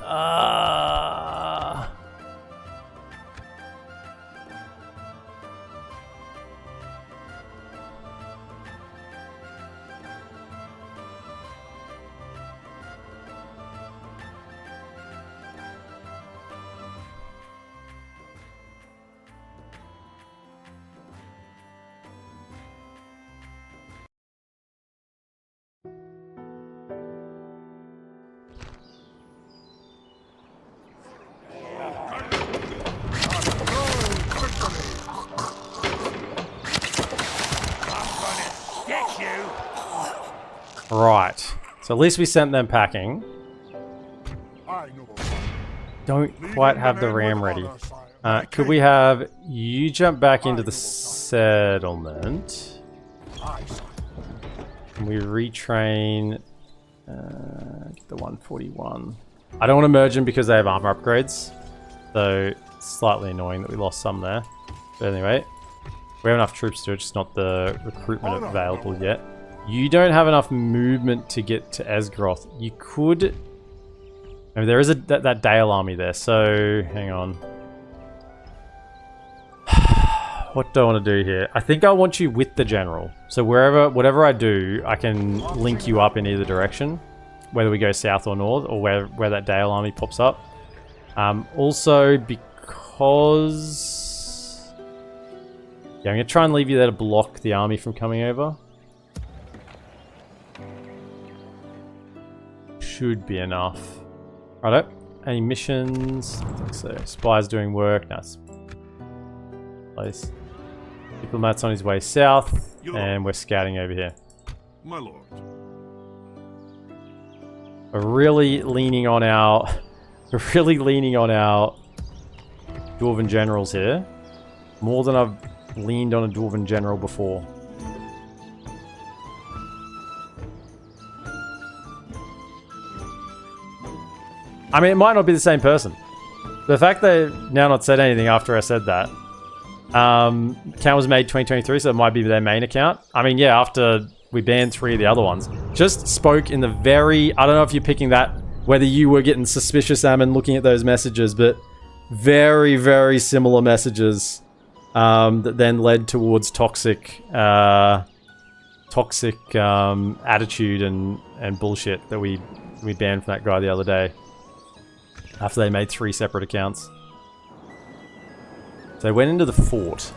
Right. So at least we sent them packing. I know. Don't quite have the ram ready. Could we have you jump back into the settlement? Can we retrain the 141? I don't want to merge them because they have armor upgrades. So it's slightly annoying that we lost some there. But anyway, we have enough troops to do it, just not the recruitment available yet. You don't have enough movement to get to Esgaroth. You could... I mean, there is that Dale army there, so hang on. What do I want to do here? I think I want you with the general. So whatever I do, I can link you up in either direction. Whether we go south or north, or where that Dale army pops up. Also, because... Yeah, I'm going to try and leave you there to block the army from coming over. Should be enough. Righto. Any missions? I think so. Spies doing work. Nice. Place. Diplomat's on his way south, and we're scouting over here. My lord. We're really leaning on our Dwarven generals here. More than I've leaned on a Dwarven general before. I mean, it might not be the same person. The fact they've now not said anything after I said that. Account was made 2023, so it might be their main account. I mean, yeah, after we banned 3 of the other ones. Just spoke in the very... I don't know if you're picking that, whether you were getting suspicious, Ammon, looking at those messages, but very, very similar messages that then led towards toxic attitude and bullshit that we banned from that guy the other day. After they made 3 separate accounts. So they went into the fort.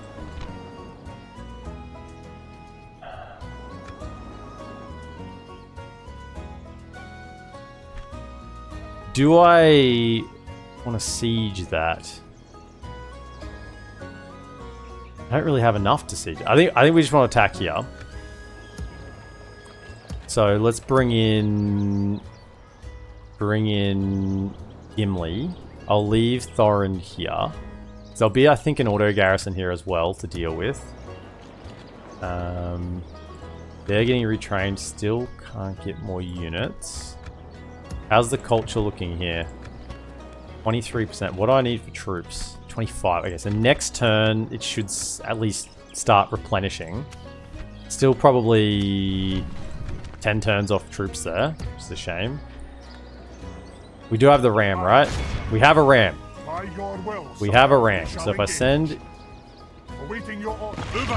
Do I want to siege that? I don't really have enough to siege. I think we just want to attack here. So let's bring in Gimli. I'll leave Thorin here. There'll be, I think, an auto garrison here as well to deal with. They're getting retrained. Still can't get more units. How's the culture looking here? 23%. What do I need for troops? 25. Okay, so next turn it should at least start replenishing. Still probably 10 turns off troops there, which is a shame. We do have the ram, right? We have a ram. We have a ram. So if I send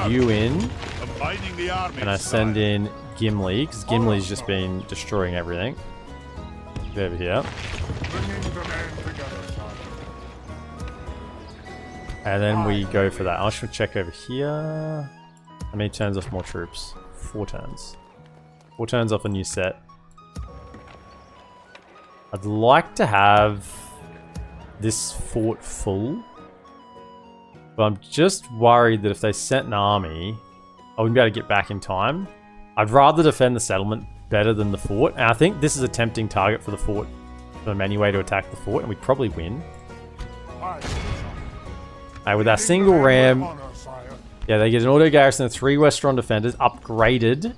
you in, and I send in Gimli, because Gimli's just been destroying everything. Get over here. And then we go for that. I should check over here. How many turns off more troops? 4 turns. 4 turns off a new set. I'd like to have this fort full. But I'm just worried that if they sent an army, I wouldn't be able to get back in time. I'd rather defend the settlement better than the fort. And I think this is a tempting target for the fort. For them anyway to attack the fort, and we'd probably win. With our single ram, yeah, they get an auto garrison of 3 Westron defenders, upgraded.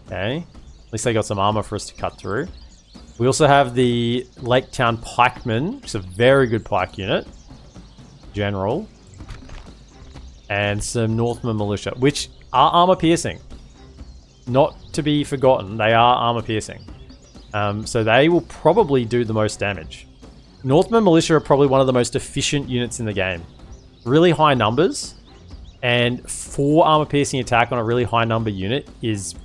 Okay, at least they got some armor for us to cut through. We also have the Lake Town Pikemen, which is a very good pike unit. General. And some Northman Militia, which are armor piercing. Not to be forgotten, they are armor piercing. So they will probably do the most damage. Northman Militia are probably one of the most efficient units in the game. Really high numbers, and 4 armor piercing attack on a really high number unit is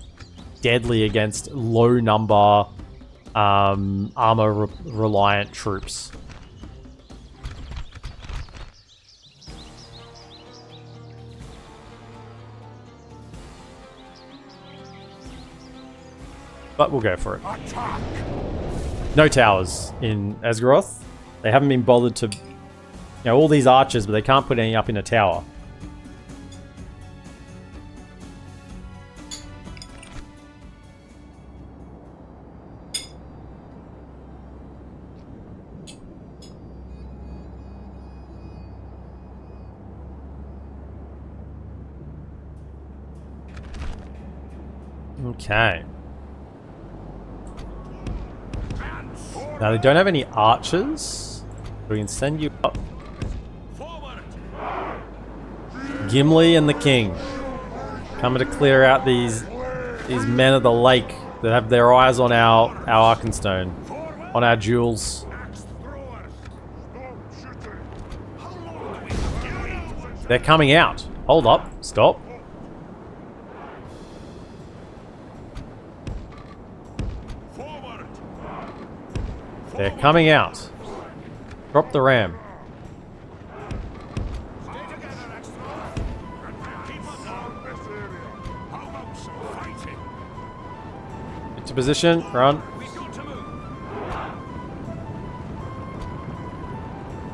deadly against low number armor reliant troops. But we'll go for it. No towers in Esgaroth. They haven't been bothered to... You know, all these archers, but they can't put any up in a tower. Okay. Now they don't have any archers. We can send you up. Gimli and the King coming to clear out these men of the lake that have their eyes on our Arkenstone, on our jewels. They're coming out. Hold up. Stop. They're coming out. Drop the ram. Get to position. Run.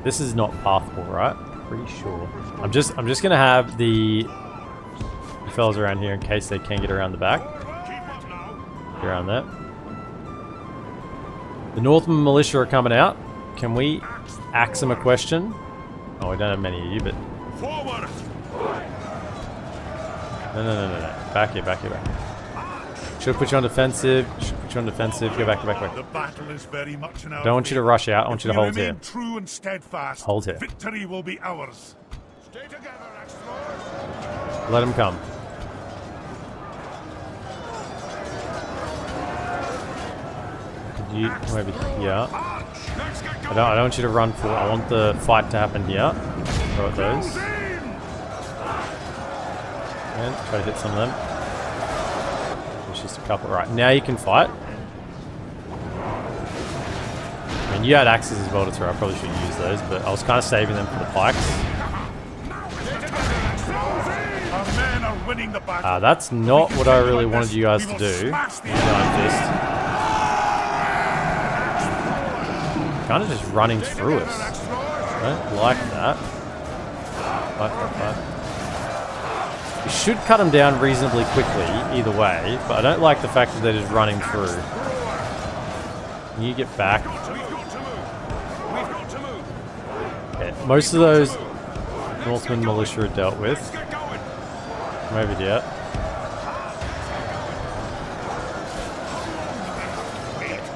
This is not pathful, right? Pretty sure. I'm just gonna have the fellas around here in case they can get around the back. Get around that. The Northman Militia are coming out. Can we ask them a question? Oh, we don't have many of you, but... No. Back here. Should put you on defensive. Go back. The battle is very much in our Don't want you to rush out. I want you to hold here. True and steadfast, Hold here. victory will be ours. Stay together, Axethrowers. Let them come. You maybe here. I don't want you to run for it. I want the fight to happen here. Throw at those. And try to hit some of them. There's just a couple. Right, now you can fight. I mean, you had axes as well to throw. I probably should use those, but I was kind of saving them for the pikes. That's not what I really wanted you guys to do. Kind of just running through us. I don't like that. Fight. You should cut them down reasonably quickly, either way, but I don't like the fact that they're just running through. Can you get back? Okay, most of those Northman Militia are dealt with. Come over here.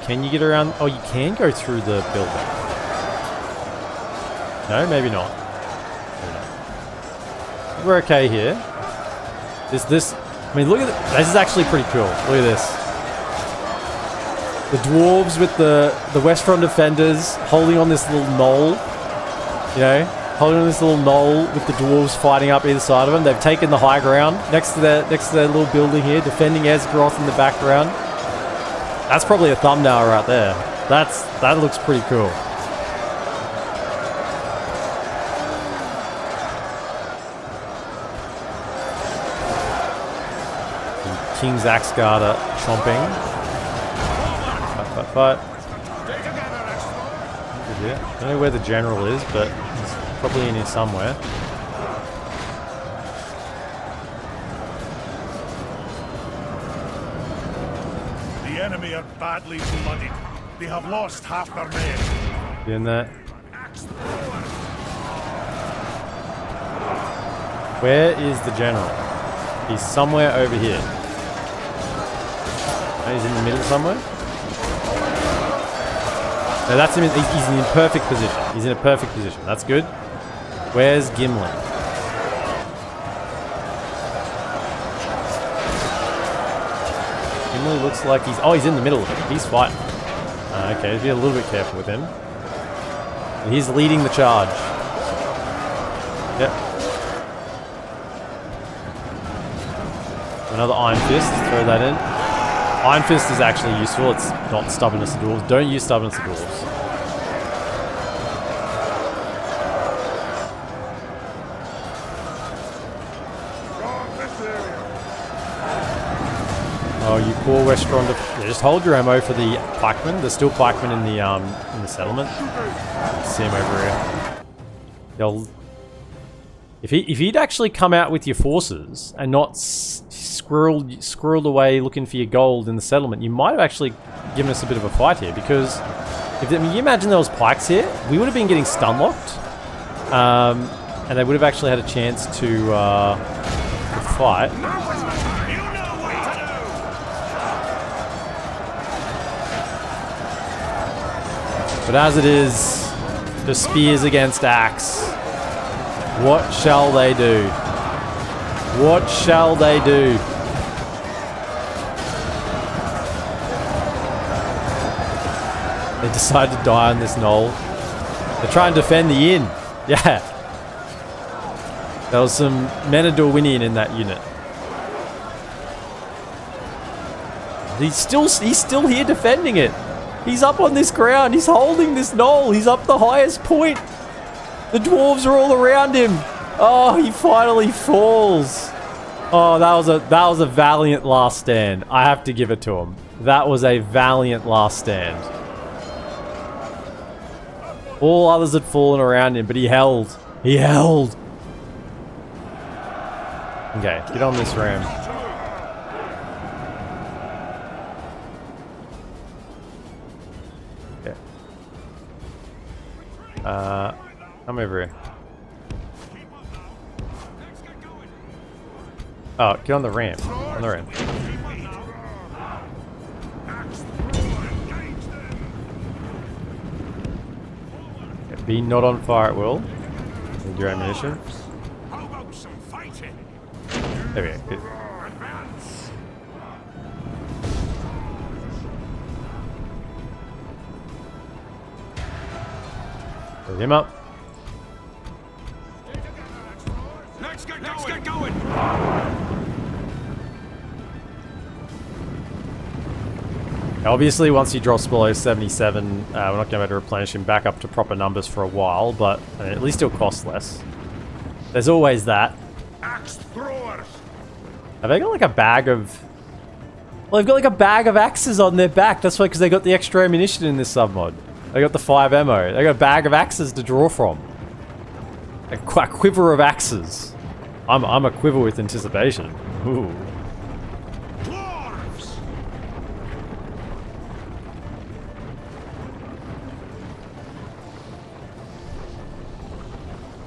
Can you get around? Oh, you can go through the building. No, maybe not. We're okay here. I mean, look at this is actually pretty cool. Look at this. The dwarves with the West Front defenders holding on this little knoll. You know, holding on this little knoll with the dwarves fighting up either side of them. They've taken the high ground next to their little building here, defending Esgaroth in the background. That's probably a thumbnail right there. That looks pretty cool. Kings Axeguard are chomping. Fight. I don't know where the general is, but he's probably in here somewhere. The enemy are badly blooded. They have lost half their men. In there. Where is the general? He's somewhere over here. Oh, he's in the middle somewhere? No, that's him. He's in a perfect position. He's in a perfect position. That's good. Where's Gimli? Gimli looks like he's... Oh, he's in the middle of it. He's fighting. Okay, be a little bit careful with him. He's leading the charge. Yep. Another Iron Fist. Throw that in. Iron Fist is actually useful. It's not Stubbornness of Dwarves. Don't use Stubbornness of Dwarves. Oh, you poor Westron. Yeah, just hold your ammo for the pikemen. There's still pikemen in the settlement. See him over here. They'll... If he'd actually come out with your forces and not squirreled away looking for your gold in the settlement, you might have actually given us a bit of a fight here. Because if you imagine there was pikes here, we would have been getting stun locked, and they would have actually had a chance to fight. But as it is, the spears against axe. What shall they do? What shall they do? They decide to die on this knoll. They're trying to defend the inn. Yeah. There was some Menador-Winian in that unit. He's still here defending it. He's up on this ground. He's holding this knoll. He's up the highest point. The dwarves are all around him. Oh, he finally falls. Oh, that was a valiant last stand. I have to give it to him. That was a valiant last stand. All others had fallen around him, but he held. He held. Okay, get on this ram. Come over here. Oh, get on the ramp. On the ramp. Okay, be not on fire at will. Need your ammunition. There we go. Good. Put him up. Let's get going. Obviously, once he drops below 77, we're not going to be able to replenish him back up to proper numbers for a while, but at least he'll cost less. There's always that. Axethrowers. Have they got like a bag of... Well, they've got like a bag of axes on their back. That's why, because they got the extra ammunition in this submod. They got the 5 ammo. They got a bag of axes to draw from. A quiver of axes. I'm a quiver with anticipation. Ooh. Dwarves.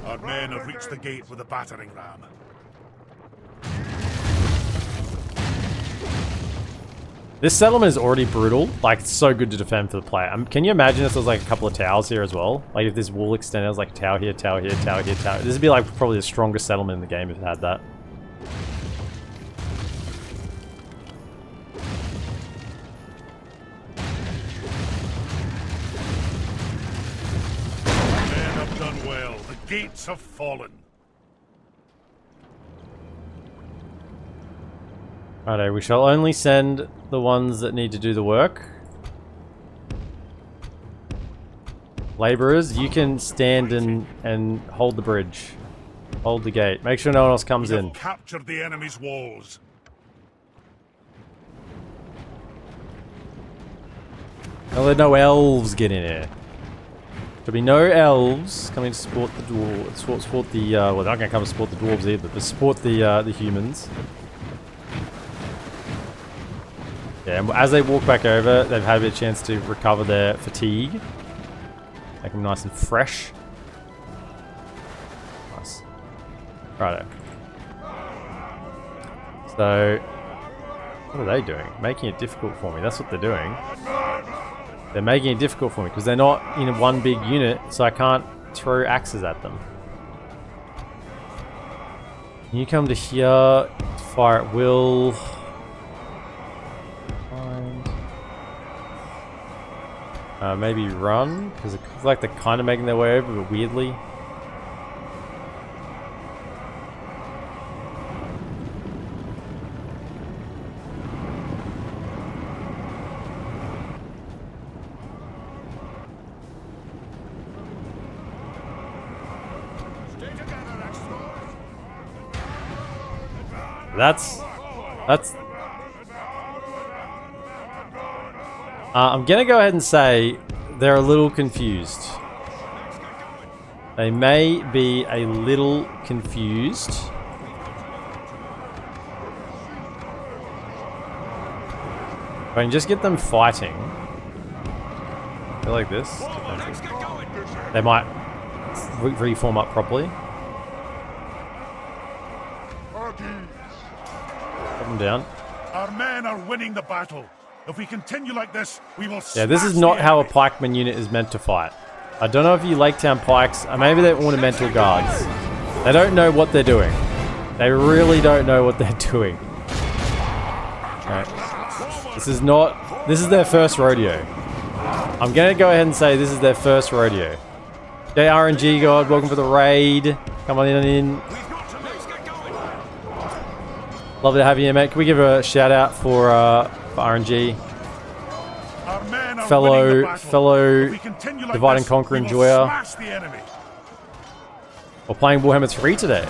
Our men have reached the gate with the battering ram. This settlement is already brutal. Like, it's so good to defend for the player. Can you imagine if there was like a couple of towers here as well? Like if this wall extended, was like tower here, tower here, tower here, tower. This would be like probably the strongest settlement in the game if it had that. Men have done well. The gates have fallen. Righto, we shall only send the ones that need to do the work. Laborers, you can stand and hold the bridge. Hold the gate. Make sure no one else comes in. Captured the enemy's walls. Don't let no elves get in here. There'll be no elves coming to support the dwarves. Support the well, they're not going to come to support the dwarves either, but support the humans. Yeah, and as they walk back over, they've had a bit of chance to recover their fatigue. Make them nice and fresh. Nice. Righto. So, what are they doing? Making it difficult for me. That's what they're doing. They're making it difficult for me because they're not in one big unit, so I can't throw axes at them. You come to here, fire at will. Maybe run, because it looks like they're kind of making their way over, but weirdly. That's I'm gonna go ahead and say they're a little confused. They may be a little confused. If I can just get them fighting. I feel like this. They might reform up properly. Put them down. Our men are winning the battle. If we continue like this, we will. Yeah, this is not how a pikeman unit is meant to fight. I don't know if you Lake Town pikes, or maybe they're ornamental guards. They don't know what they're doing. They really don't know what they're doing. Right. This is their first rodeo. I'm gonna go ahead and say this is their first rodeo. RNG God, welcome for the raid. Come on in. Lovely to have you here, mate. Can we give a shout out for RNG? Fellow Divide and Conquer enjoyer. We're playing Warhammer 3 today.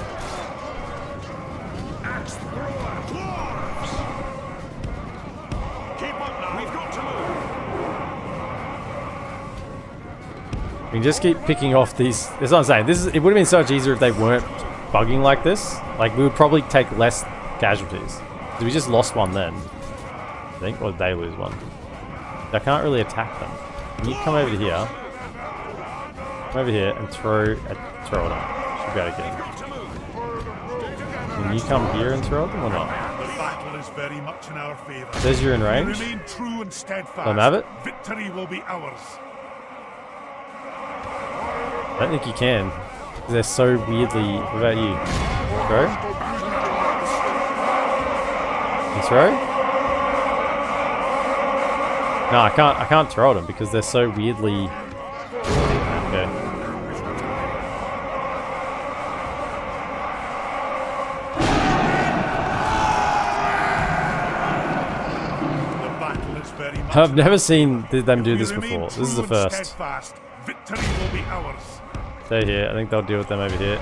We can just keep picking off these. That's what I'm saying. It would have been so much easier if they weren't bugging like this. Like, we would probably take less casualties. We just lost one then, I think, or did they lose one? I can't really attack them. Can you come over to here? Come over here and throw it on. Should be able to get him. Can you come here and throw at them or not? The battle is very much in our favor. Says you're in range. Remain true and steadfast. Let him have it. Victory will be ours. I don't think you can. They're so weirdly. What about you? Throw? You throw? No, I can't throw at them because they're so weirdly. Okay. I've never seen them do this before. This is the first. Victory will be ours. Stay here. I think they'll deal with them over here.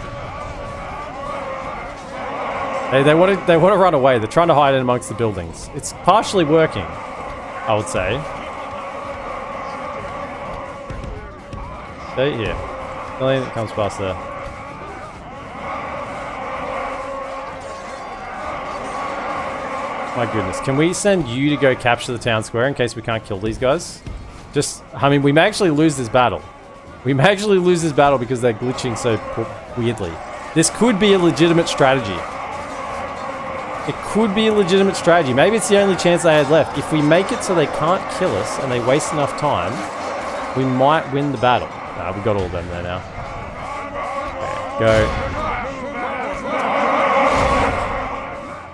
They want to run away. They're trying to hide in amongst the buildings. It's partially working, I would say. Stay here. Nothing that comes past there. My goodness. Can we send you to go capture the town square in case we can't kill these guys? I mean, we may actually lose this battle. We may actually lose this battle because they're glitching so weirdly. This could be a legitimate strategy. It could be a legitimate strategy. Maybe it's the only chance they had left. If we make it so they can't kill us and they waste enough time, we might win the battle. Nah, we got all of them there now. Okay, go.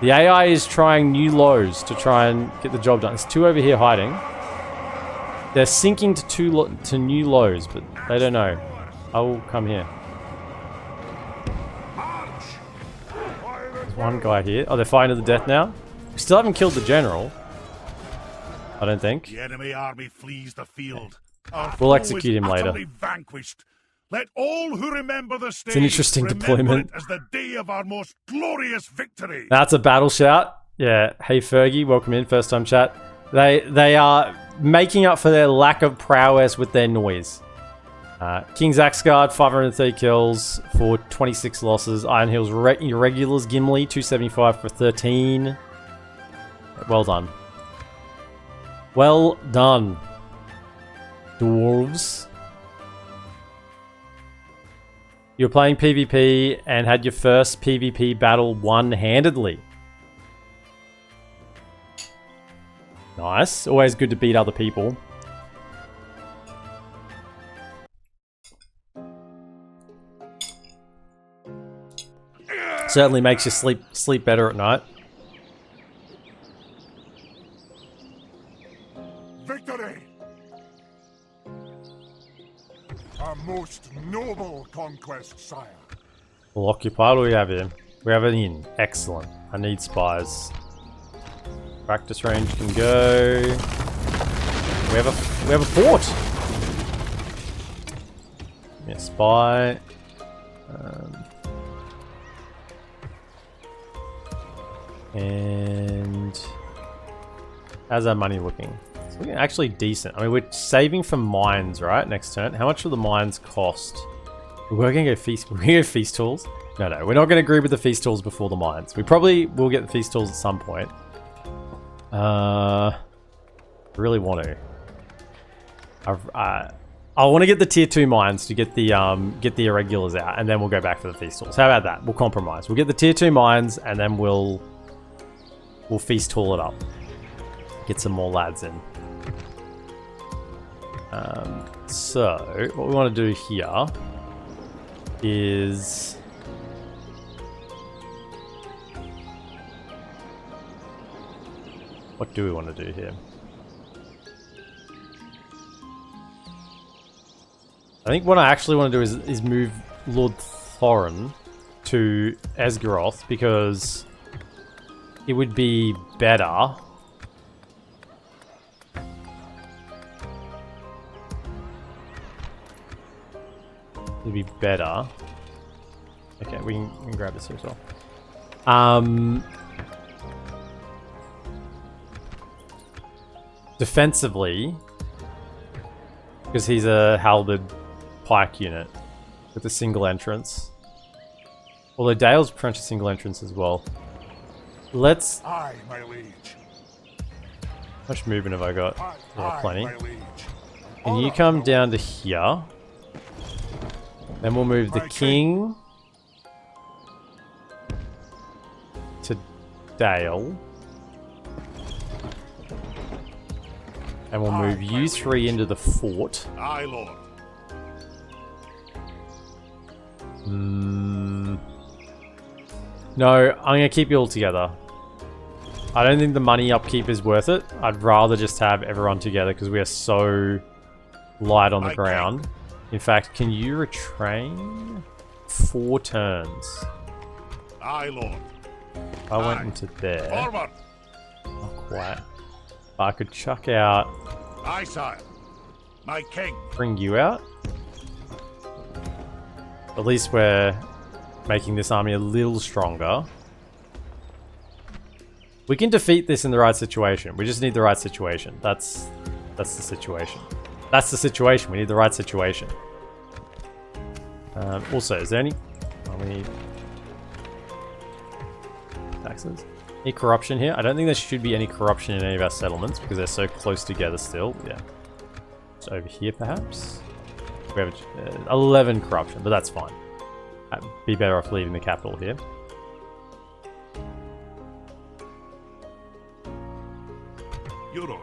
The AI is trying new lows to try and get the job done. There's two over here hiding. They're sinking to new lows, but they don't know. I will come here. There's one guy here. Oh, they're fighting to the death now? We still haven't killed the general. I don't think. The enemy army flees the field. We'll execute him later. Vanquished. Let all who remember the stage it's an interesting deployment. It as the day of our most glorious victory. That's a battle shout. Yeah. Hey Fergie, welcome in. First time chat. They are making up for their lack of prowess with their noise. Kings Axeguard, 530 kills for 26 losses. Iron Hills Irregulars, Gimli, 275 for 13. Well done. Well done. Dwarves. You're playing PvP and had your first PvP battle one-handedly. Nice. Always good to beat other people. Certainly makes you sleep better at night. Victory! A most noble conquest, sire. We'll occupy. What do we have here? We have an inn. Excellent. I need spies. Practice range can go. We have a fort. Yeah, spy. And how's our money looking? It's looking actually decent. I mean, we're saving for mines, right? Next turn. How much will the mines cost? We're gonna go feast. We're gonna go feast tools. No, we're not gonna agree with the feast tools before the mines. We probably will get the feast tools at some point. Really want to. I want to get the tier 2 mines to get the irregulars out, and then we'll go back for the feast tools. How about that? We'll compromise. We'll get the tier 2 mines, and then we'll feast tool it up. Get some more lads in. So what we want to do here is what do we want to do here? I think what I actually want to do is move Lord Thorin to Esgaroth, because it would be better. It'd be better. Okay, we can grab this here as well. Defensively, because he's a halberd pike unit with a single entrance. Although Dale's pretty much a single entrance as well. Let's... Aye, my liege. How much movement have I got? Yeah, plenty. My liege. And you come down to here. Then we'll move the king to Dale. And we'll move you three into the fort. Aye, lord. No, I'm going to keep you all together. I don't think the money upkeep is worth it. I'd rather just have everyone together because we are so light on the ground. In fact, can you retrain 4 turns? Aye, lord. I went into there. Forward. Not quite. But I could chuck out. Aye, sire. My king. Bring you out. At least we're making this army a little stronger. We can defeat this in the right situation. We just need the right situation. That's the situation. That's the situation. We need the right situation. Also, is there any... Oh, we need... taxes. Any corruption here? I don't think there should be any corruption in any of our settlements because they're so close together still. Yeah. It's over here, perhaps? We have 11 corruption, but that's fine. I'd be better off leaving the capital here. Your honor.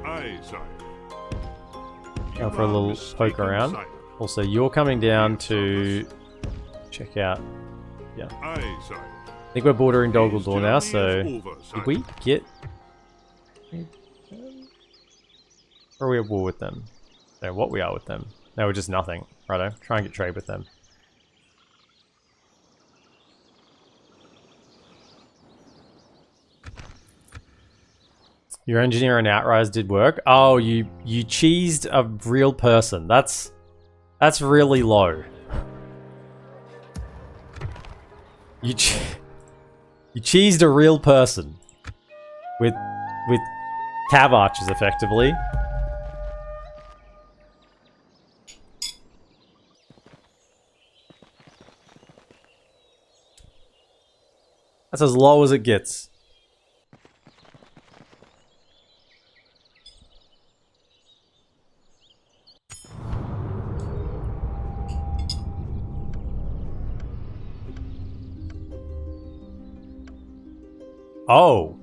Aye, sire. Go for a little poke around. Also, you're coming down to check out. Yeah. Aye, sire. I think we're bordering Dol now, so did we get... Or are we at war with them? No, what we are with them. No, we're just nothing. Righto, try and get trade with them. Your engineer and outrise did work. Oh, you cheesed a real person. That's really low. You cheesed a real person with cav archers, effectively. That's as low as it gets. Oh.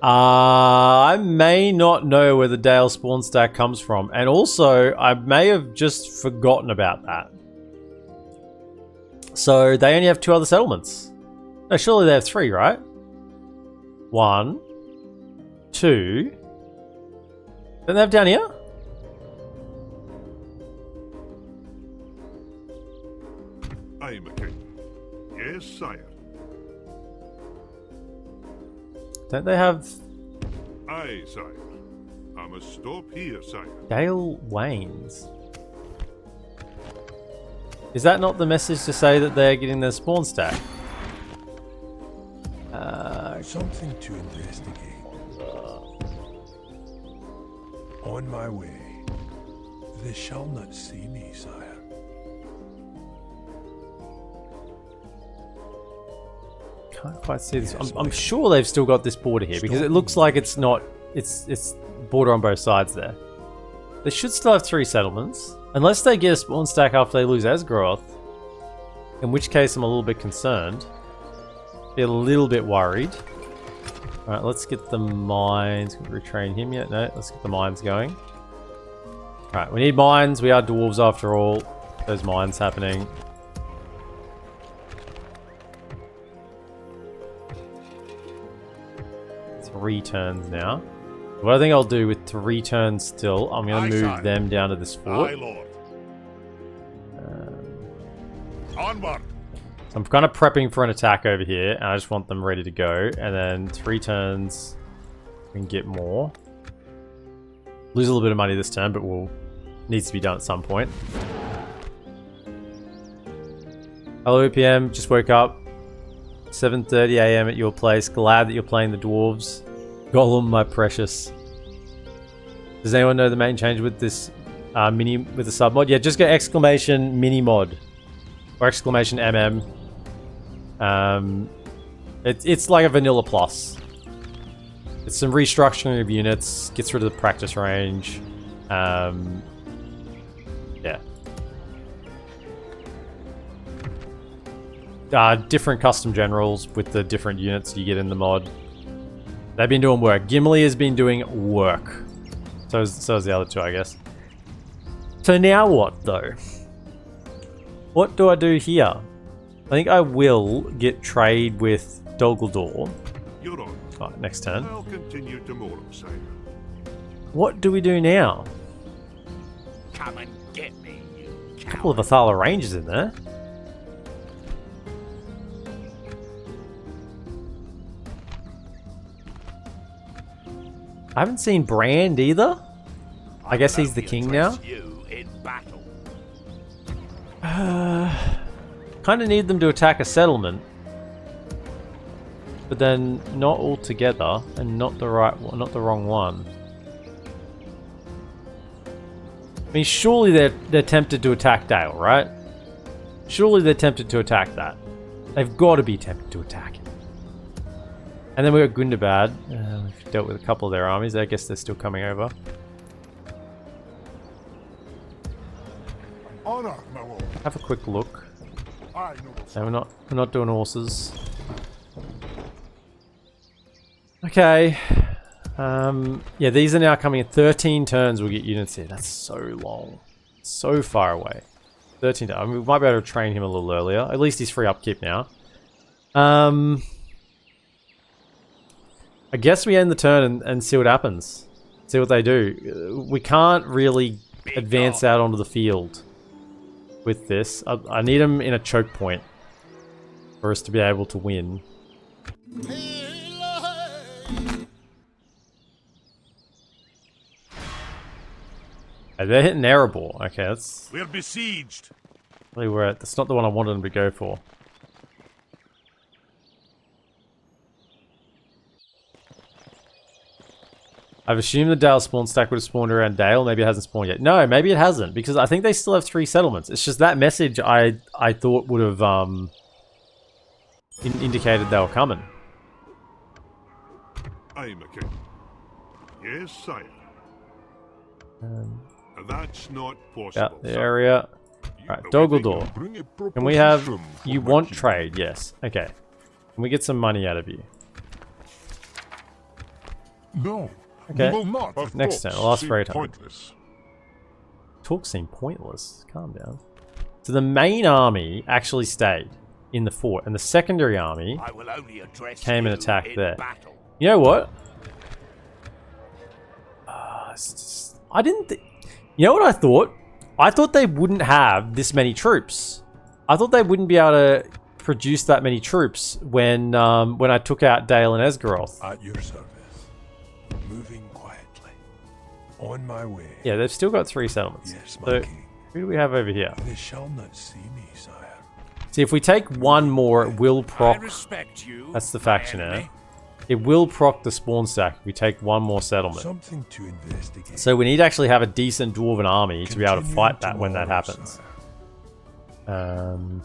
I may not know where the Dale spawn stack comes from, and also I may have just forgotten about that. So they only have 2 other settlements. No, surely they have 3, right? 1, 2. Don't they have down here? Aye, my king. Yes, sire. Don't they have Aye, sire. I must stop here, sire. Gale Wains? Is that not the message to say that they're getting their spawn stack? Something to investigate. On my way. They shall not see me, sire. Can't quite see this. I'm sure they've still got this border here because it looks like it's not. It's border on both sides there. They should still have 3 settlements, unless they get a spawn stack after they lose Asgaroth. In which case, I'm a little bit concerned. Be a little bit worried. All right, let's get the mines. Can we retrain him yet? No, let's get the mines going. All right, we need mines. We are dwarves after all. Those mines happening. Three turns now. What I think I'll do with 3 turns still, I'm going to move them down to this fort. Aye, lord. Onward. So I'm kind of prepping for an attack over here, and I just want them ready to go. And then 3 turns, we can get more. Lose a little bit of money this turn, but needs to be done at some point. Hello, PM. Just woke up. 7:30 AM at your place. Glad that you're playing the dwarves. Gollum, my precious. Does anyone know the main change with this with the sub mod? Yeah, just go exclamation mini mod or exclamation MM. It's like a vanilla plus. It's some restructuring of units, gets rid of the practice range. Yeah. Different custom generals with the different units you get in the mod. They've been doing work. Gimli has been doing work. So is the other 2, I guess. So now what, though? What do I do here? I think I will get trade with Dolguldur. You're on. Oh, next turn. I'll continue tomorrow, sire. What do we do now? Come and get me, you A couple of Athala Rangers in there. I haven't seen Brand either. I guess he's the king now. You in battle. Kind of need them to attack a settlement, but then not all together and not the right one, not the wrong one. I mean, surely they're tempted to attack Dale, right? Surely they're tempted to attack that. They've got to be tempted to attack it. And then we got Gundabad. We've dealt with a couple of their armies. I guess they're still coming over. Honor, my lord. Have a quick look. Aye, noble. No, we're not doing horses. Okay. Yeah, these are now coming in 13 turns. We'll get units here. That's so long, so far away. 13. I mean, we might be able to train him a little earlier. At least he's free upkeep now. I guess we end the turn and see what happens. See what they do. We can't really advance out onto the field with this. I need them in a choke point for us to be able to win. Oh, they're hitting Erebor. Okay, that's We're besieged. really where that's not the one I wanted them to go for. I've assumed the Dale spawn stack would have spawned around Dale. Maybe it hasn't spawned yet. No, maybe it hasn't, because I think they still have 3 settlements. It's just that message I thought would have indicated they were coming. Aye, my king. Yes, sire. That's not possible. Yeah, the area. Alright, Dolguldur. Can we have... You want trade? Yes. Okay. Can we get some money out of you? No. Okay. We will not. Next turn. I'll ask for 800. Pointless. Talk seem pointless. Calm down. So the main army actually stayed in the fort, and the secondary army I will only address came and you attacked in there. battle. You know what? I didn't. You know what I thought? I thought they wouldn't have this many troops. I thought they wouldn't be able to produce that many troops when I took out Dale and Esgaroth. At your service. Moving quietly. On my way. Yeah, they've still got 3 settlements. Yes, my So king. who do we have over here? They shall not see me, sire. See, if we take one more, it will I proc. respect you. That's the my faction enemy. here. It will proc the spawn stack if we take one more settlement. Something to investigate. So we need to actually have a decent dwarven army to be able to Continue fight that when that tomorrow, happens. sire.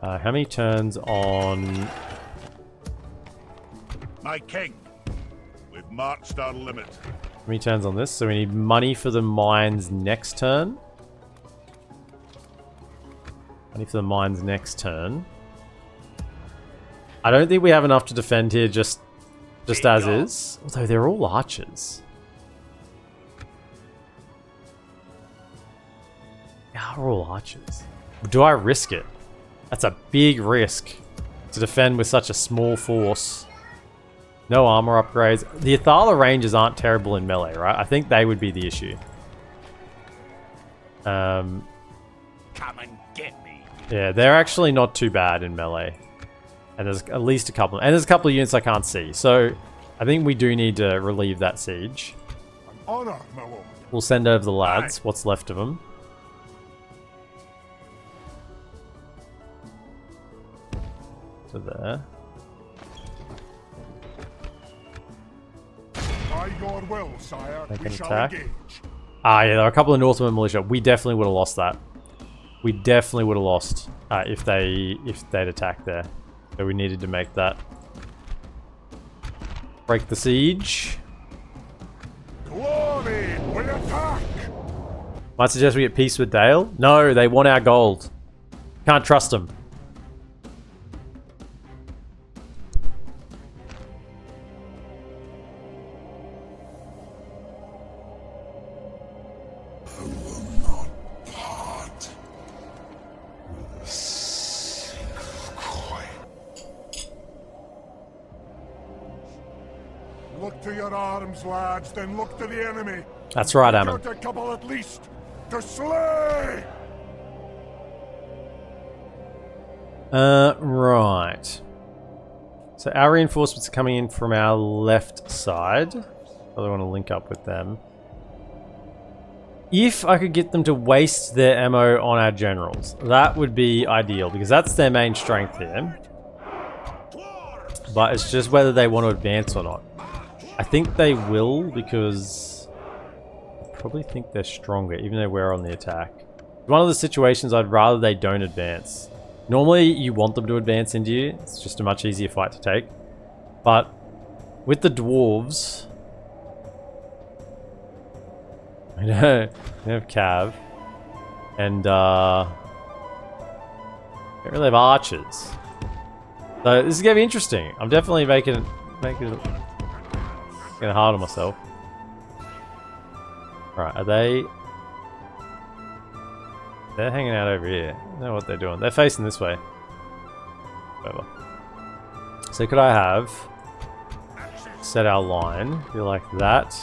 How many turns on... My king, we've marched our limit. How many turns on this? So we need money for the mines next turn. Money for the mines next turn. I don't think we have enough to defend here just as is. Although they're all archers. They are all archers. Do I risk it? That's a big risk to defend with such a small force. No armor upgrades. The Athala Rangers aren't terrible in melee, right? I think they would be the issue. Come and get me. Yeah, they're actually not too bad in melee. And there's at least a couple. And there's a couple of units I can't see. So I think we do need to relieve that siege. An honor, my lord. We'll send over the lads, what's left of them. To there. By your will, sire, Make we an shall attack. engage. Ah, yeah, there are a couple of Northern militia. We definitely would have lost that. We definitely would have lost if they'd attacked there. So we needed to make that. Break the siege. Glory, we attack! Might suggest we get peace with Dale. No, they want our gold. Can't trust them. Look to your arms, lads, then look to the enemy. That's right, Pick Ammon. out a couple at least to slay! Right. So our reinforcements are coming in from our left side. I want to link up with them. If I could get them to waste their ammo on our generals, that would be ideal, because that's their main strength here. But it's just whether they want to advance or not. I think they will, because I probably think they're stronger, even though we're on the attack. One of the situations I'd rather they don't advance. Normally you want them to advance into you. It's just a much easier fight to take. But with the dwarves, I know we have Cav, and don't really have archers. So this is gonna be interesting. I'm definitely making it hard on myself. Right, are they? They're hanging out over here. I don't know what they're doing. They're facing this way. Whatever. So could I have set our line? Be like that.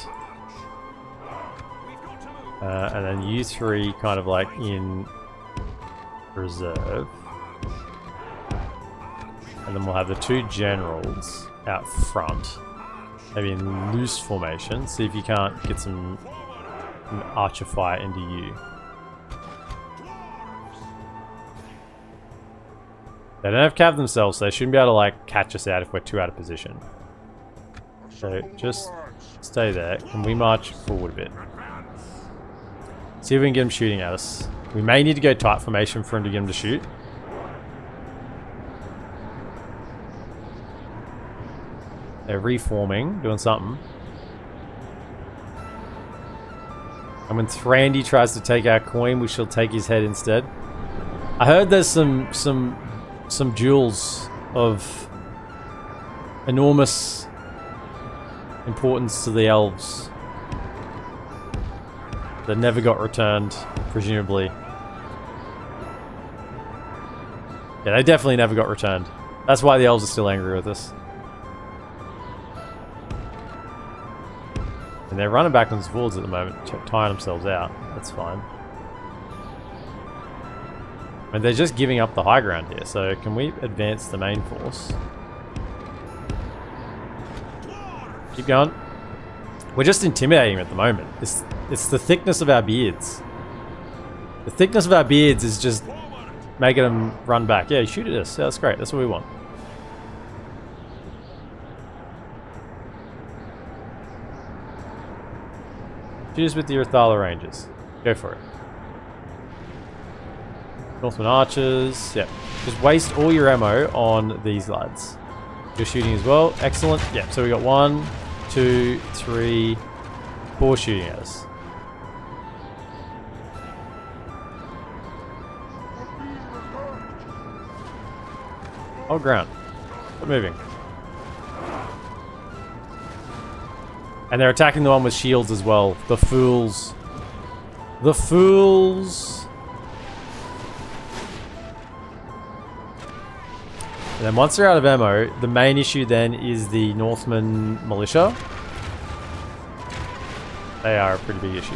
And then you three kind of like in reserve. And then we'll have the two generals out front. Maybe in loose formation. See if you can't get some archer fire into you. They don't have cav themselves, so they shouldn't be able to like catch us out if we're too out of position. So just stay there. Can we march forward a bit? See if we can get him shooting at us. We may need to go tight formation for him to get him to shoot. They're reforming, doing something. And when Thrandy tries to take our coin, we shall take his head instead. I heard there's some jewels of enormous importance to the elves that never got returned, presumably. Yeah, they definitely never got returned. That's why the elves are still angry with us. And they're running back on towards at the moment, tiring themselves out. That's fine. And they're just giving up the high ground here, so can we advance the main force? Keep going. We're just intimidating at the moment. It's the thickness of our beards. The thickness of our beards is just making them run back. Yeah, shoot at us. Yeah, that's great. That's what we want. Shoot us with your Thala Rangers. Go for it. Northman Archers. Yep. Just waste all your ammo on these lads. You're shooting as well. Excellent. Yep. So we got 1, 2, 3, 4 shooting at us. Hold ground. Stop moving. And they're attacking the one with shields as well. The fools. The fools. And then once they're out of ammo, the main issue then is the Northman Militia. They are a pretty big issue.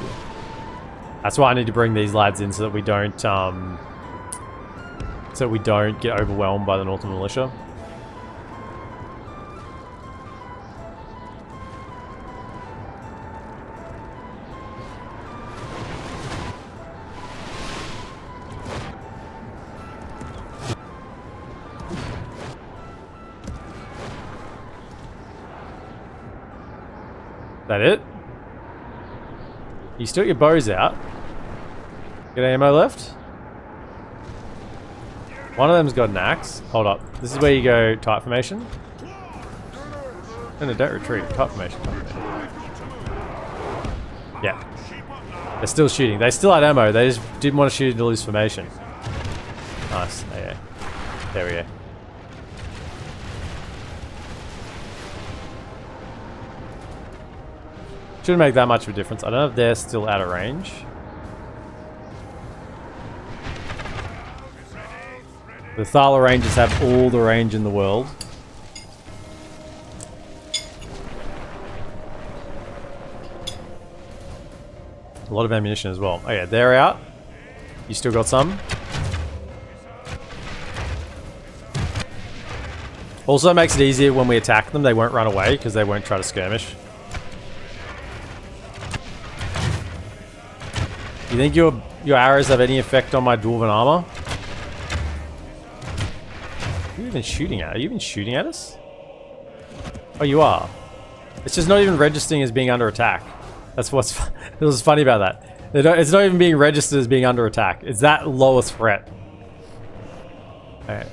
That's why I need to bring these lads in so that we don't get overwhelmed by the Northman Militia. That it? You still got your bows out. Got ammo left? One of them's got an axe. Hold up. This is where you go tight formation. No, don't retreat. Tight formation. Yeah. They're still shooting. They still had ammo. They just didn't want to shoot into loose formation. Nice. Okay. There we go. Shouldn't make that much of a difference. I don't know if they're still out of range. The Thala Rangers have all the range in the world. A lot of ammunition as well. Oh yeah, they're out. You still got some. Also makes it easier when we attack them. They won't run away because they won't try to skirmish. You think your arrows have any effect on my dwarven armor? Who are you even shooting at? Are you even shooting at us? Oh, you are. It's just not even registering as being under attack. That's what's funny about that. It's not even being registered as being under attack. It's that low a threat. Alright.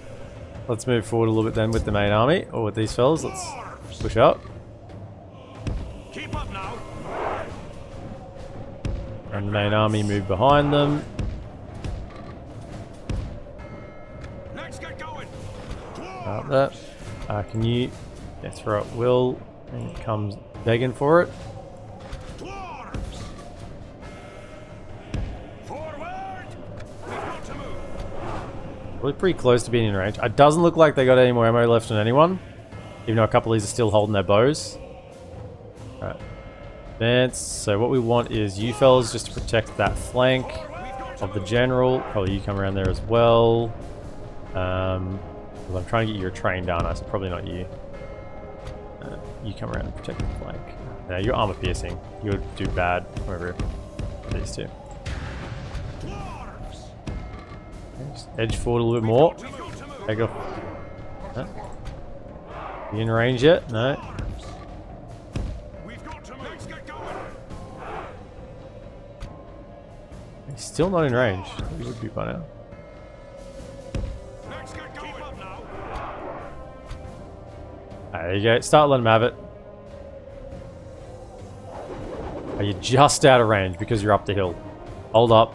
Let's move forward a little bit then with the main army. Or with these fellas. Let's push up. Keep up now. And the main army move behind them. Let's get going. Up that. Can you... Yeah, throw it Will. And it comes begging for it. Dwarves. Forward. We've got to move. We're pretty close to being in range. It doesn't look like they got any more ammo left on anyone. Even though a couple of these are still holding their bows. Alright. Advance. So what we want is you fellas just to protect that flank of the general. Probably you come around there as well. I'm trying to get your train down, so probably not you. You come around and protect the flank. Now you're armor piercing. You'll do bad wherever these two. Just edge forward a little bit more. Take off. Huh? You in range yet? No. He's still not in range. He would be by now. There you go. Start letting him have it. Are you just out of range because you're up the hill? Hold up.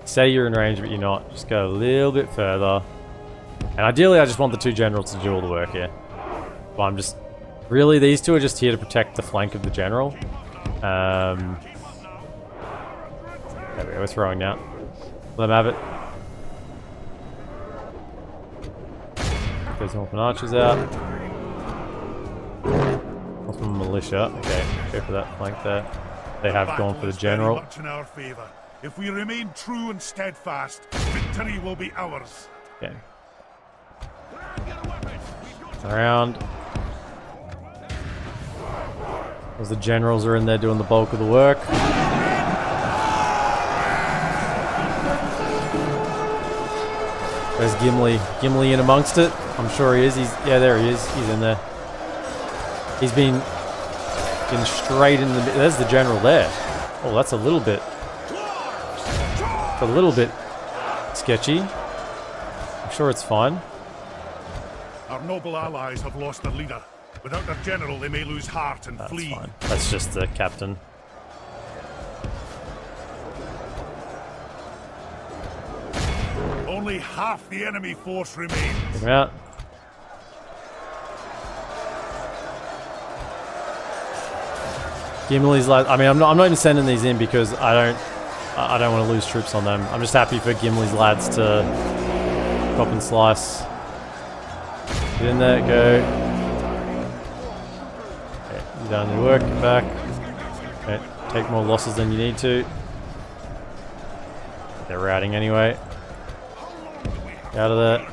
Say you're in range, but you're not. Just go a little bit further. And ideally, I just want the two generals to do all the work here. But I'm just... Really, these two are just here to protect the flank of the general. There we go, we're throwing now. Let them have it. There's Northern Archers out. Northern Militia. Okay, go for that flank there. They have gone for the general. Much in our favor. If we remain true and steadfast, victory will be ours. Okay. Around. As the generals are in there doing the bulk of the work. Where's Gimli? Gimli in amongst it? I'm sure he is. Yeah, there he is. He's in there. He's been getting straight in the... There's the general there. Oh, that's a little bit... It's a little bit sketchy. I'm sure it's fine. Our noble allies have lost their leader. Without their general, they may lose heart and flee. Fine. That's just the captain. Only half the enemy force remains. Get him out. Gimli's like, I mean, I'm not even sending these in because I don't want to lose troops on them. I'm just happy for Gimli's lads to pop and slice. Get in there, go. Okay, you done your work, get back. Okay, take more losses than you need to. They're routing anyway. Get out of there.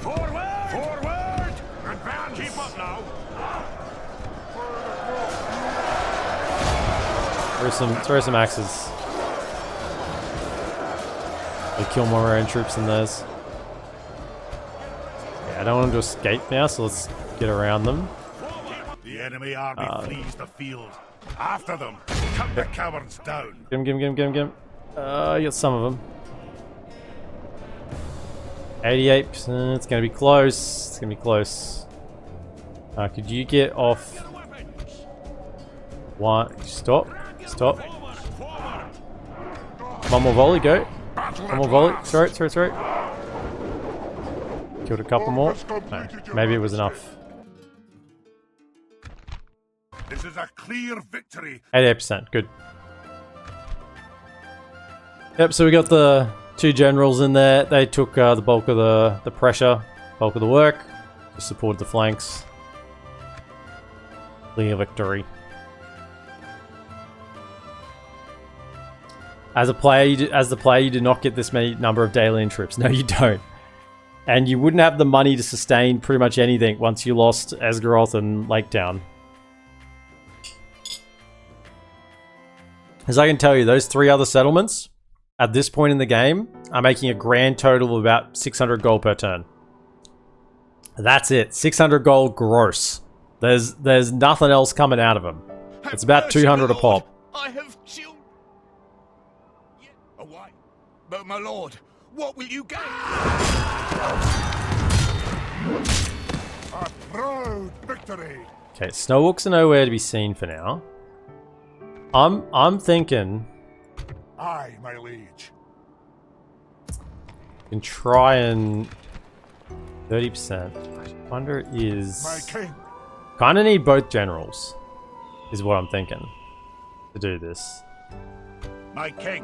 Forward! Forward! Advance! Keep up now! Throw some axes. They kill more of our own troops than theirs. Yeah, I don't want them to escape now, so let's get around them. The enemy army flees the field. After them! Cut the cowards down! Get him. You got some of them. 88%. It's going to be close. It's going to be close. Could you get off? One. Stop. One more volley. Go. One more volley. Throw it. Killed a couple more. No, maybe it was enough. This is a clear victory. 88%. Good. Yep. So we got the two generals in there. They took the bulk of the pressure, bulk of the work. Just supported the flanks. Clear victory. As the player, you do not get this many number of daily troops. No, you don't. And you wouldn't have the money to sustain pretty much anything once you lost Esgaroth and Lake Town. As I can tell you, those three other settlements at this point in the game are making a grand total of about 600 gold per turn. That's it. 600 gold gross. There's nothing else coming out of them. It's about 200 a pop. I have children. Away. But my lord, what will you gain? A proud victory. Okay, snowwalks are nowhere to be seen for now. I'm thinking Aye, my liege. we can try and 30%. I wonder is My king. kind of need both generals is what I'm thinking to do this. My king.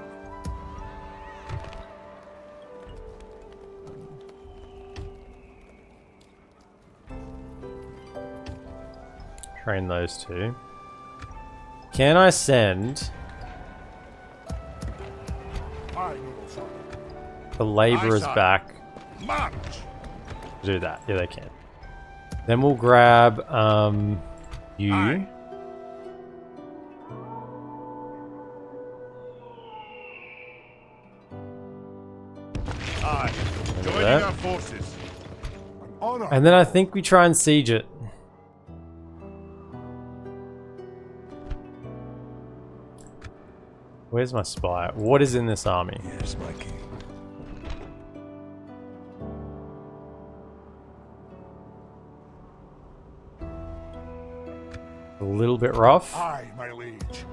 Train those two. Can I send Aye, noble son. the laborers Aye, sir. back March. to do that? Yeah, they can. Then we'll grab you. Aye. Aye. Joining that. our forces. An honor. And then I think we try and siege it. Where's my spy? What is in this army? Yes, my king. A little bit rough. I Aye, my liege.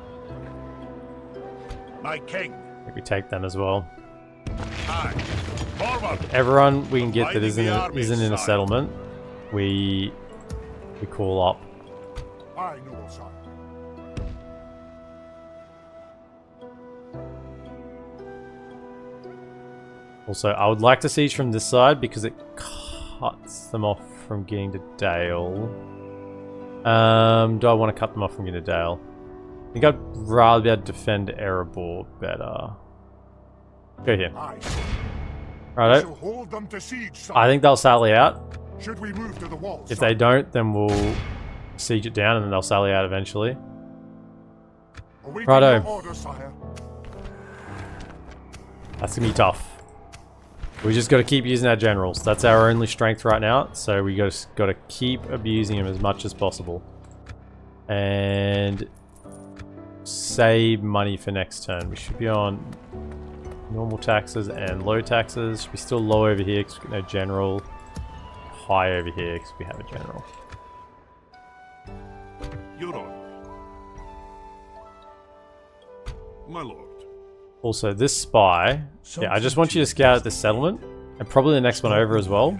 My king. think we take them as well. Aye. Forward. Everyone we can get that Dividing isn't the in armies, a sire. settlement, we call up. Aye, noble son. Also, I would like to siege from this side because it cuts them off from getting to Dale. Do I want to cut them off from getting to Dale? I think I'd rather be able to defend Erebor better. Go here. Aye. We Righto. shall hold them to siege, sire. I think they'll sally out. Should we move to the walls? If they don't, then we'll siege it down and then they'll sally out eventually. Awaiting Righto. your order, sire. That's gonna be tough. We just got to keep using our generals. That's our only strength right now. So we got to keep abusing them as much as possible, and save money for next turn. We should be on normal taxes and low taxes. Should be still low over here because we've got no general. High over here because we have a general. Your Honor. My lord. Also, this spy. Yeah, I just want you to scout out this settlement, and probably the next one over as well.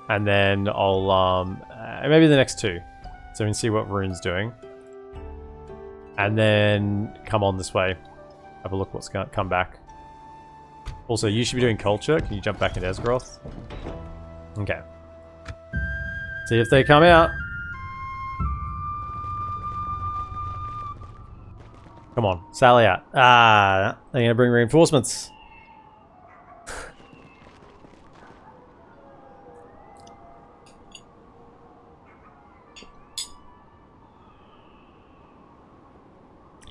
And then I'll maybe the next two, so we can see what Rune's doing. And then come on this way, have a look what's going to come back. Also, you should be doing culture. Can you jump back into Esgaroth? Okay. See if they come out. Come on, sally out. Ah, they're gonna bring reinforcements.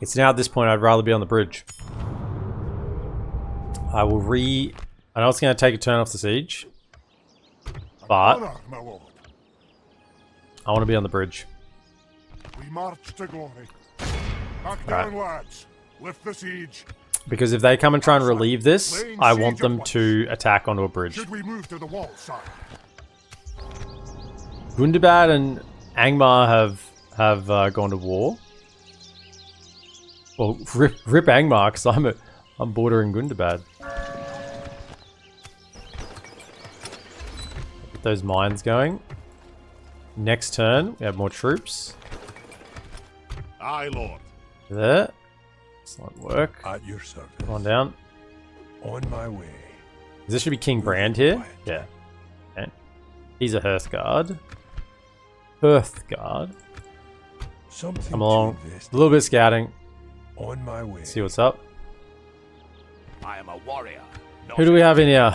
It's now at this point I'd rather be on the bridge. I know it's gonna take a turn off the siege, but Honor, my lord. I want to be on the bridge. We march to glory. Back down, lads. Lift the siege. Because if they come and try and relieve this, I want them to attack onto a bridge. Should we move to the wall, sire? Gundabad and Angmar have gone to war. Well, rip Angmar, because I'm bordering Gundabad. Get those mines going. Next turn, we have more troops. Aye, lord. There. Excellent work. At your service. Come on down. On my way. This should be King Brand here. Yeah. Okay. He's a Hearthguard. Hearthguard. Something Come along. to invest A little bit of scouting. on my way. See what's up. I am a warrior. Who do we have in here?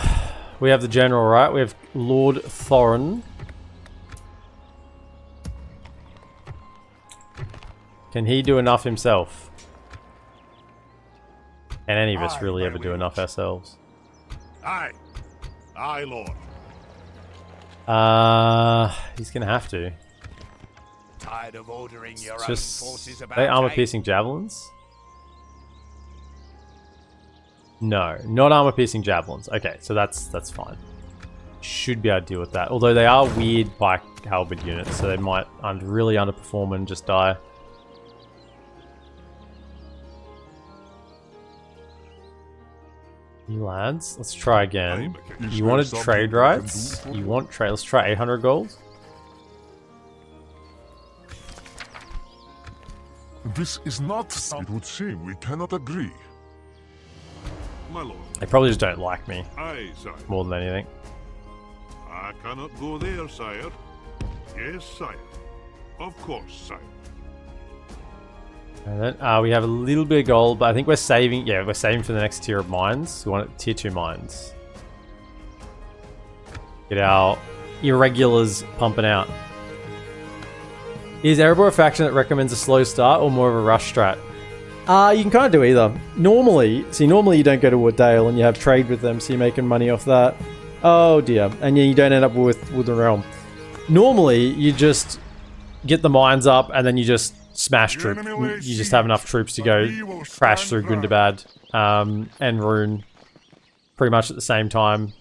We have the general, right? We have Lord Thorin. Can he do enough himself? Can any of us really ever do enough ourselves? Aye. Aye, lord. He's gonna have to. Tired of ordering your own Just forces about. they armor-piercing javelins. No, not armor-piercing javelins. Okay, so that's fine. Should be able to deal with that. Although they are weird bike halberd units, so they might really underperform and just die. You lads, let's try again. You wanted trade rights? You want trade? Let's try 800 gold. This is not something. It would seem we cannot agree. My lord. They probably just don't like me Aye, sire. more than anything. I cannot go there, sire. Yes, sire. Of course, sire. And then we have a little bit of gold, but I think we're saving. Yeah, we're saving for the next tier of mines. We want tier 2 mines. Get our irregulars pumping out. Is Erebor a faction that recommends a slow start or more of a rush strat? You can kind of do either. Normally you don't go to Woodale and you have trade with them, so you're making money off that. Oh dear, and you don't end up with the realm. Normally, you just get the mines up and then you just smash troops. You just have enough troops to go crash through Gundabad and Rune pretty much at the same time.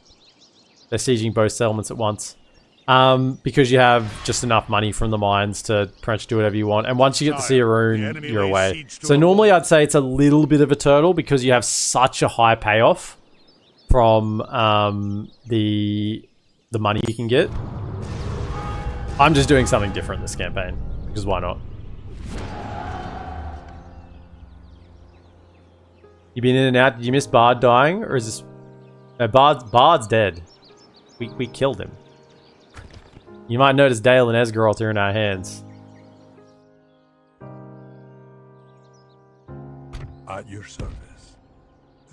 They're sieging both settlements at once. Because you have just enough money from the mines to pretty much do whatever you want. And once you get to see a rune, you're away. So normally I'd say it's a little bit of a turtle because you have such a high payoff from the money you can get. I'm just doing something different this campaign because why not? You been in and out? Did you miss Bard dying, or is this? No, Bard's dead. We killed him. You might notice Dale and Esgaroth are in our hands. At your service.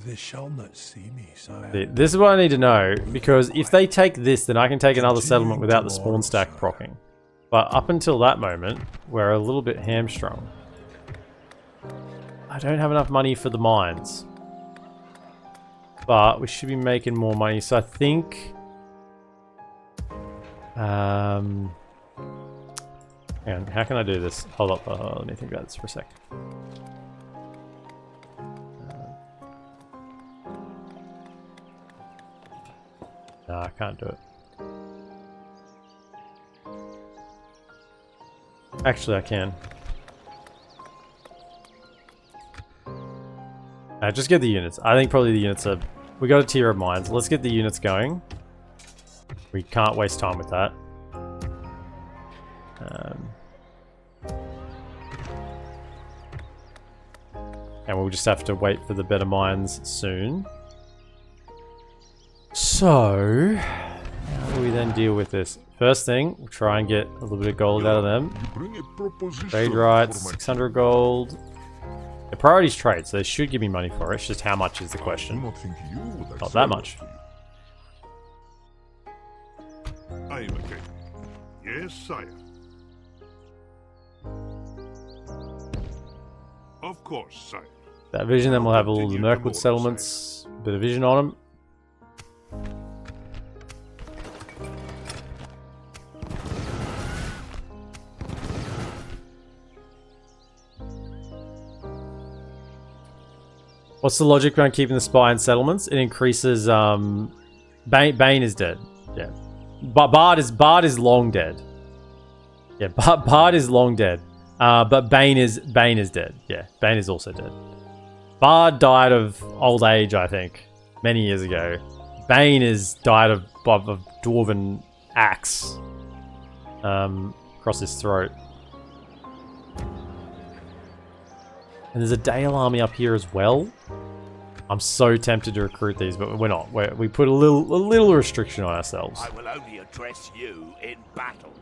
They shall not see me, sire. This is what I need to know, because if they take this, then I can take another settlement without the spawn stack proccing. But up until that moment, we're a little bit hamstrung. I don't have enough money for the mines. But we should be making more money, so I think... hang on, how can I do this? Hold up, let me think about this for a sec. No, I can't do it. Actually, I can. Just get the units. I think probably the units are... We got a tier of mines. Let's get the units going. We can't waste time with that. And we'll just have to wait for the better mines soon. So, how do we then deal with this? First thing, we'll try and get a little bit of gold out of them. Trade rights, 600 gold. The priority's trade, so they should give me money for it. It's just how much is the question. Not that much. I am a king. Yes, sire. Of course, sire. That vision, then we'll have all the Mirkwood settlements. A bit of vision on them. What's the logic behind keeping the spy in settlements? It increases. Bane is dead. Yeah, but Bard is long dead. Yeah, Bard is long dead. But Bane is dead. Yeah, Bane is also dead. Bard died of old age, I think, many years ago. Bane is died of dwarven axe across his throat. And there's a Dale army up here as well. I'm so tempted to recruit these, but we're not. We put a little restriction on ourselves. I will only address you in battle.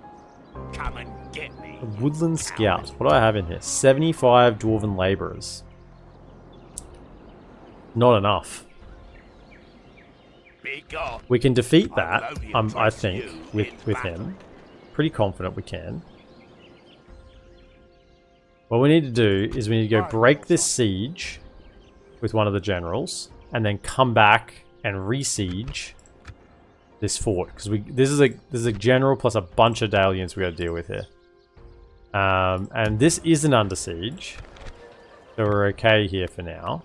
Come and get me. A woodland scout. What do I have in here? 75 dwarven laborers. Not enough. Be gone. We can defeat that, I think, with him. Pretty confident we can. What we need to do is we need to go break this siege with one of the generals, and then come back and re-siege this fort, because this is a general plus a bunch of Dale units we got to deal with here. And this isn't under siege, so we're okay here for now.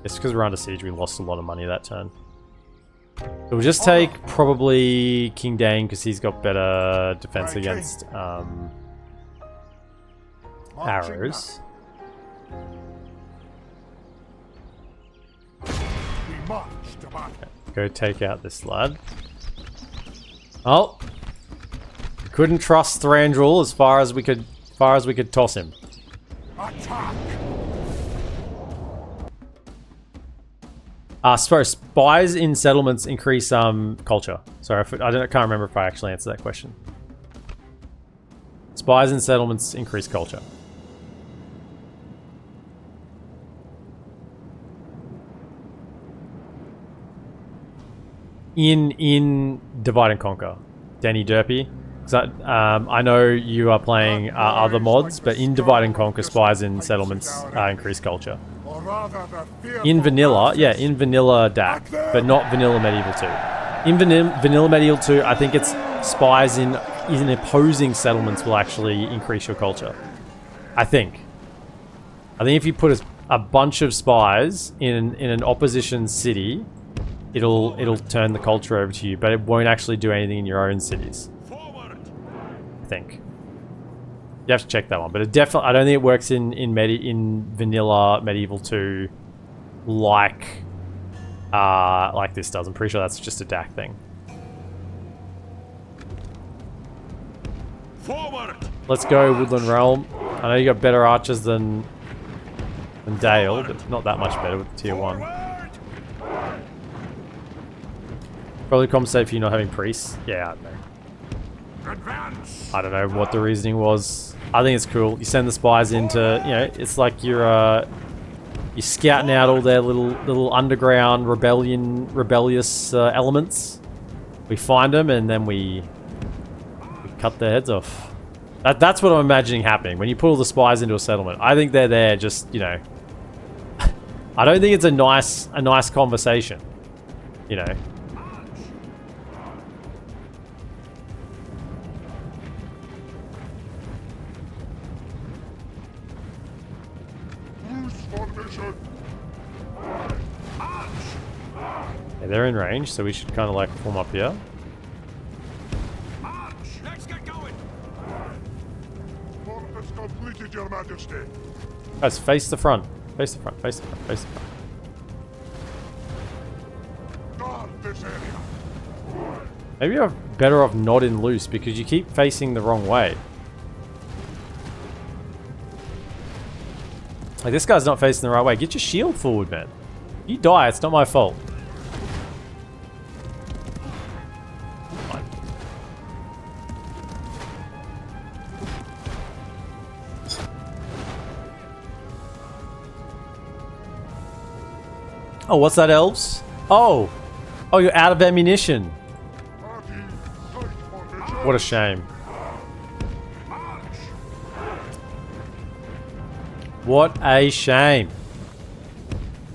It's because we're under siege, we lost a lot of money that turn. So we'll just take probably King Dane, because he's got better defense against arrows. Go take out this lad. Oh, we couldn't trust Thranduil as far as we could toss him. So spies in settlements increase culture. Sorry, I can't remember if I actually answered that question. Spies in settlements increase culture. In Divide and Conquer, Danny Derpy. I know you are playing other mods, but in Divide and Conquer, spies in settlements increase culture. In vanilla, yeah, in vanilla DaC, but not vanilla Medieval 2. In vanilla Medieval 2, I think it's spies in opposing settlements will actually increase your culture. I think if you put a bunch of spies in an opposition city, it'll turn the culture over to you, but it won't actually do anything in your own cities. I think. You have to check that one, but it definitely. I don't think it works in vanilla Medieval 2 like this does. I'm pretty sure that's just a DaC thing. Forward. Let's go Woodland Realm. I know you got better archers than than Dale, but not that much better with the tier 1. Probably compensate for you not having priests. Yeah, I don't know. Advance! I don't know what the reasoning was. I think it's cool. You send the spies into, you know, it's like you're scouting out all their little underground rebellious elements. We find them and then we cut their heads off. That's what I'm imagining happening when you put all the spies into a settlement. I think they're there just, you know. I don't think it's a nice conversation, you know. Loose formation! Yeah, they're in range, so we should kind of like form up here. March! Let's get going! Fortress completed, Your Majesty. Guys, face the front. Face the front, face the front, face the front. Guard this area. Maybe you're better off not in loose because you keep facing the wrong way. Like, this guy's not facing the right way. Get your shield forward, man. You die, it's not my fault. Fine. Oh, what's that, elves? Oh! Oh, you're out of ammunition. Party, tight formation. What a shame. What a shame.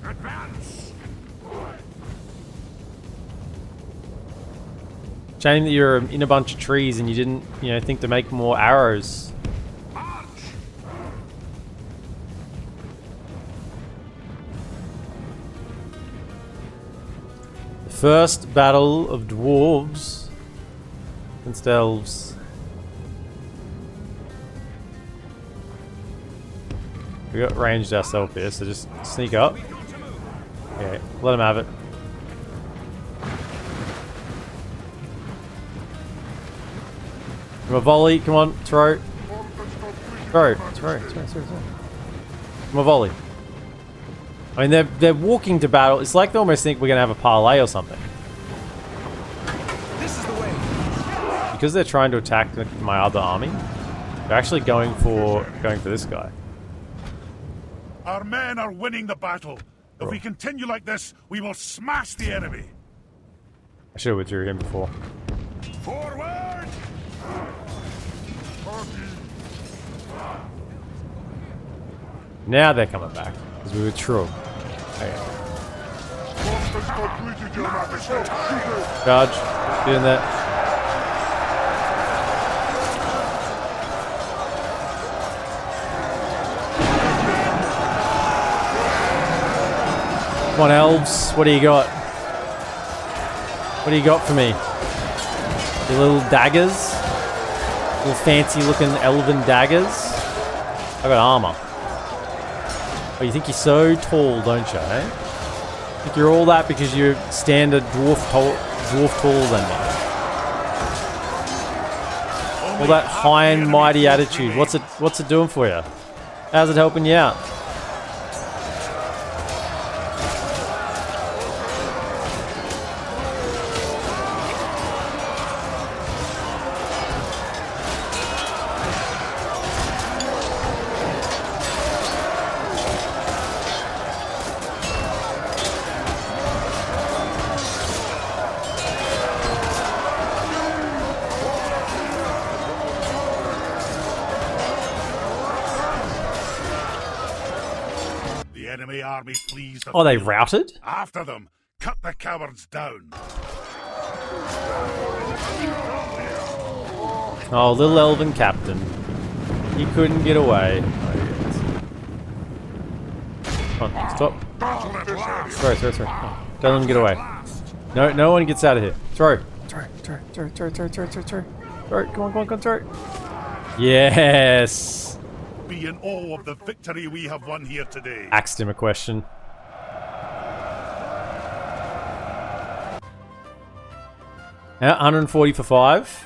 Advance! Shame that you're in a bunch of trees and you didn't, you know, think to make more arrows. March! The first battle of dwarves against elves. We got ranged ourselves here, so just sneak up. Okay, let him have it. Come on, volley, come on, throw. Throw. Come on, volley. I mean, they're walking to battle. It's like they almost think we're gonna have a parlay or something. This is the way! Because they're trying to attack my other army, they're actually going for this guy. Our men are winning the battle. If we continue like this, we will smash the enemy. I should have withdrew him before. Forward! Party, Now they're coming back because we withdrew. Okay. fortress completed, Your Majesty. Charge. Get in there. Come on, elves. What do you got? What do you got for me? Your little daggers? Little fancy looking elven daggers? I got armor. Oh, you think you're so tall, don't you, eh? Think you're all that because you're standard dwarf taller than me. All that high and mighty attitude. What's it doing for you? How's it helping you out? Enemy army flees the Oh, they field. routed? After them, cut the cowards down. Oh, little elven captain. He couldn't get away. Come on, stop. Battle at last. Throw. Oh, don't let him get away. No one gets out of here. Throw. Throw. Come on, throw. Yes. Be in awe of the victory we have won here today. Asked him a question. Yeah, 140 for 5.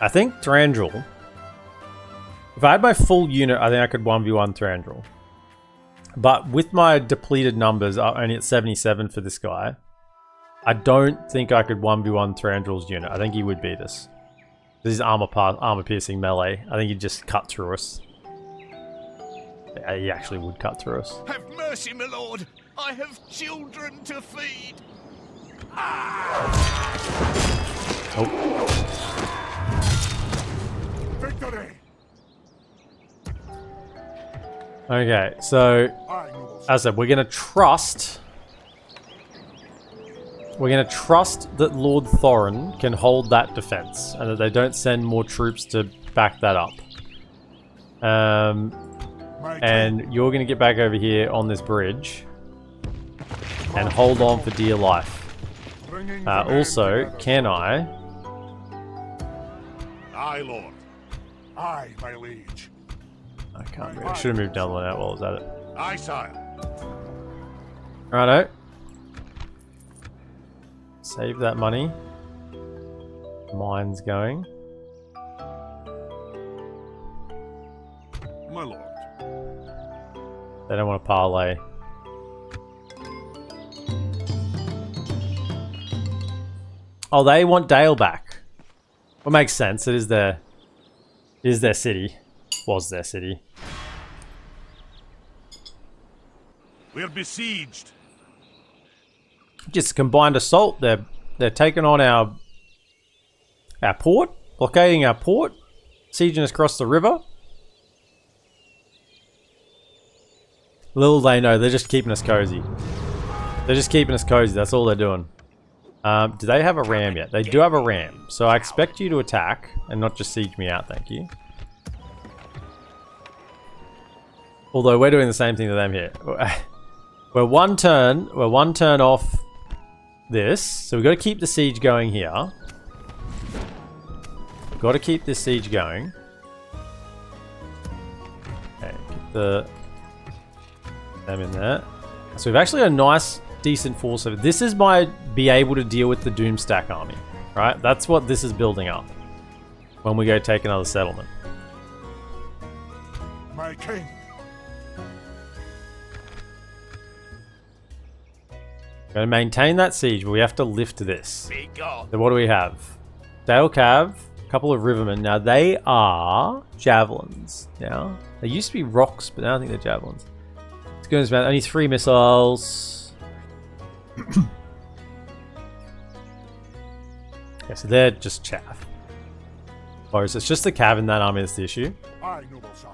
I think Thranduil. If I had my full unit, I think I could 1v1 Thranduil. But with my depleted numbers, only at 77 for this guy, I don't think I could 1v1 Thranduil's unit. I think he would beat us. This is armor piercing melee. I think he'd just cut through us. Yeah, he actually would cut through us. Have mercy, my lord. I have children to feed. Oh. Victory! Okay, so Aye, noble as I said, we're gonna trust. We're gonna trust that Lord Thorin can hold that defense, and that they don't send more troops to back that up. My And you're gonna get back over here on this bridge and hold on for dear life. bringing the men Also, together. can I? Aye, lord. Aye, my liege. I can't move. I should have moved down the that while I was at it. Aye, sire. Righto. Save that money. Mine's going. My lord. They don't want to parlay. Oh, they want Dale back. Well, makes sense. It is their city. Was their city. We're besieged. Just combined assault. They're taking on our port, blockading our port, sieging us across the river. Little they know, they're just keeping us cozy. They're just keeping us cozy. That's all they're doing. Do they have a ram yet? They do have a ram. So I expect you to attack and not just siege me out. Thank you. Although we're doing the same thing to them here. We're one turn off this. So we've got to keep the siege going here. We've got to keep this siege going. Okay, keep them in there. So we've actually got a nice, decent force over. This is my be able to deal with the Doomstack army, right? That's what this is building up when we go take another settlement. My king. Going to maintain that siege, but we have to lift this. Be gone. So what do we have? Dale Cav, a couple of Rivermen. Now they are javelins. Now they used to be rocks, but now I think they're javelins. It's going to be only 3 missiles. Okay, so they're just chaff. Or is it just the Cav in that army that's the issue? Aye, noble sire.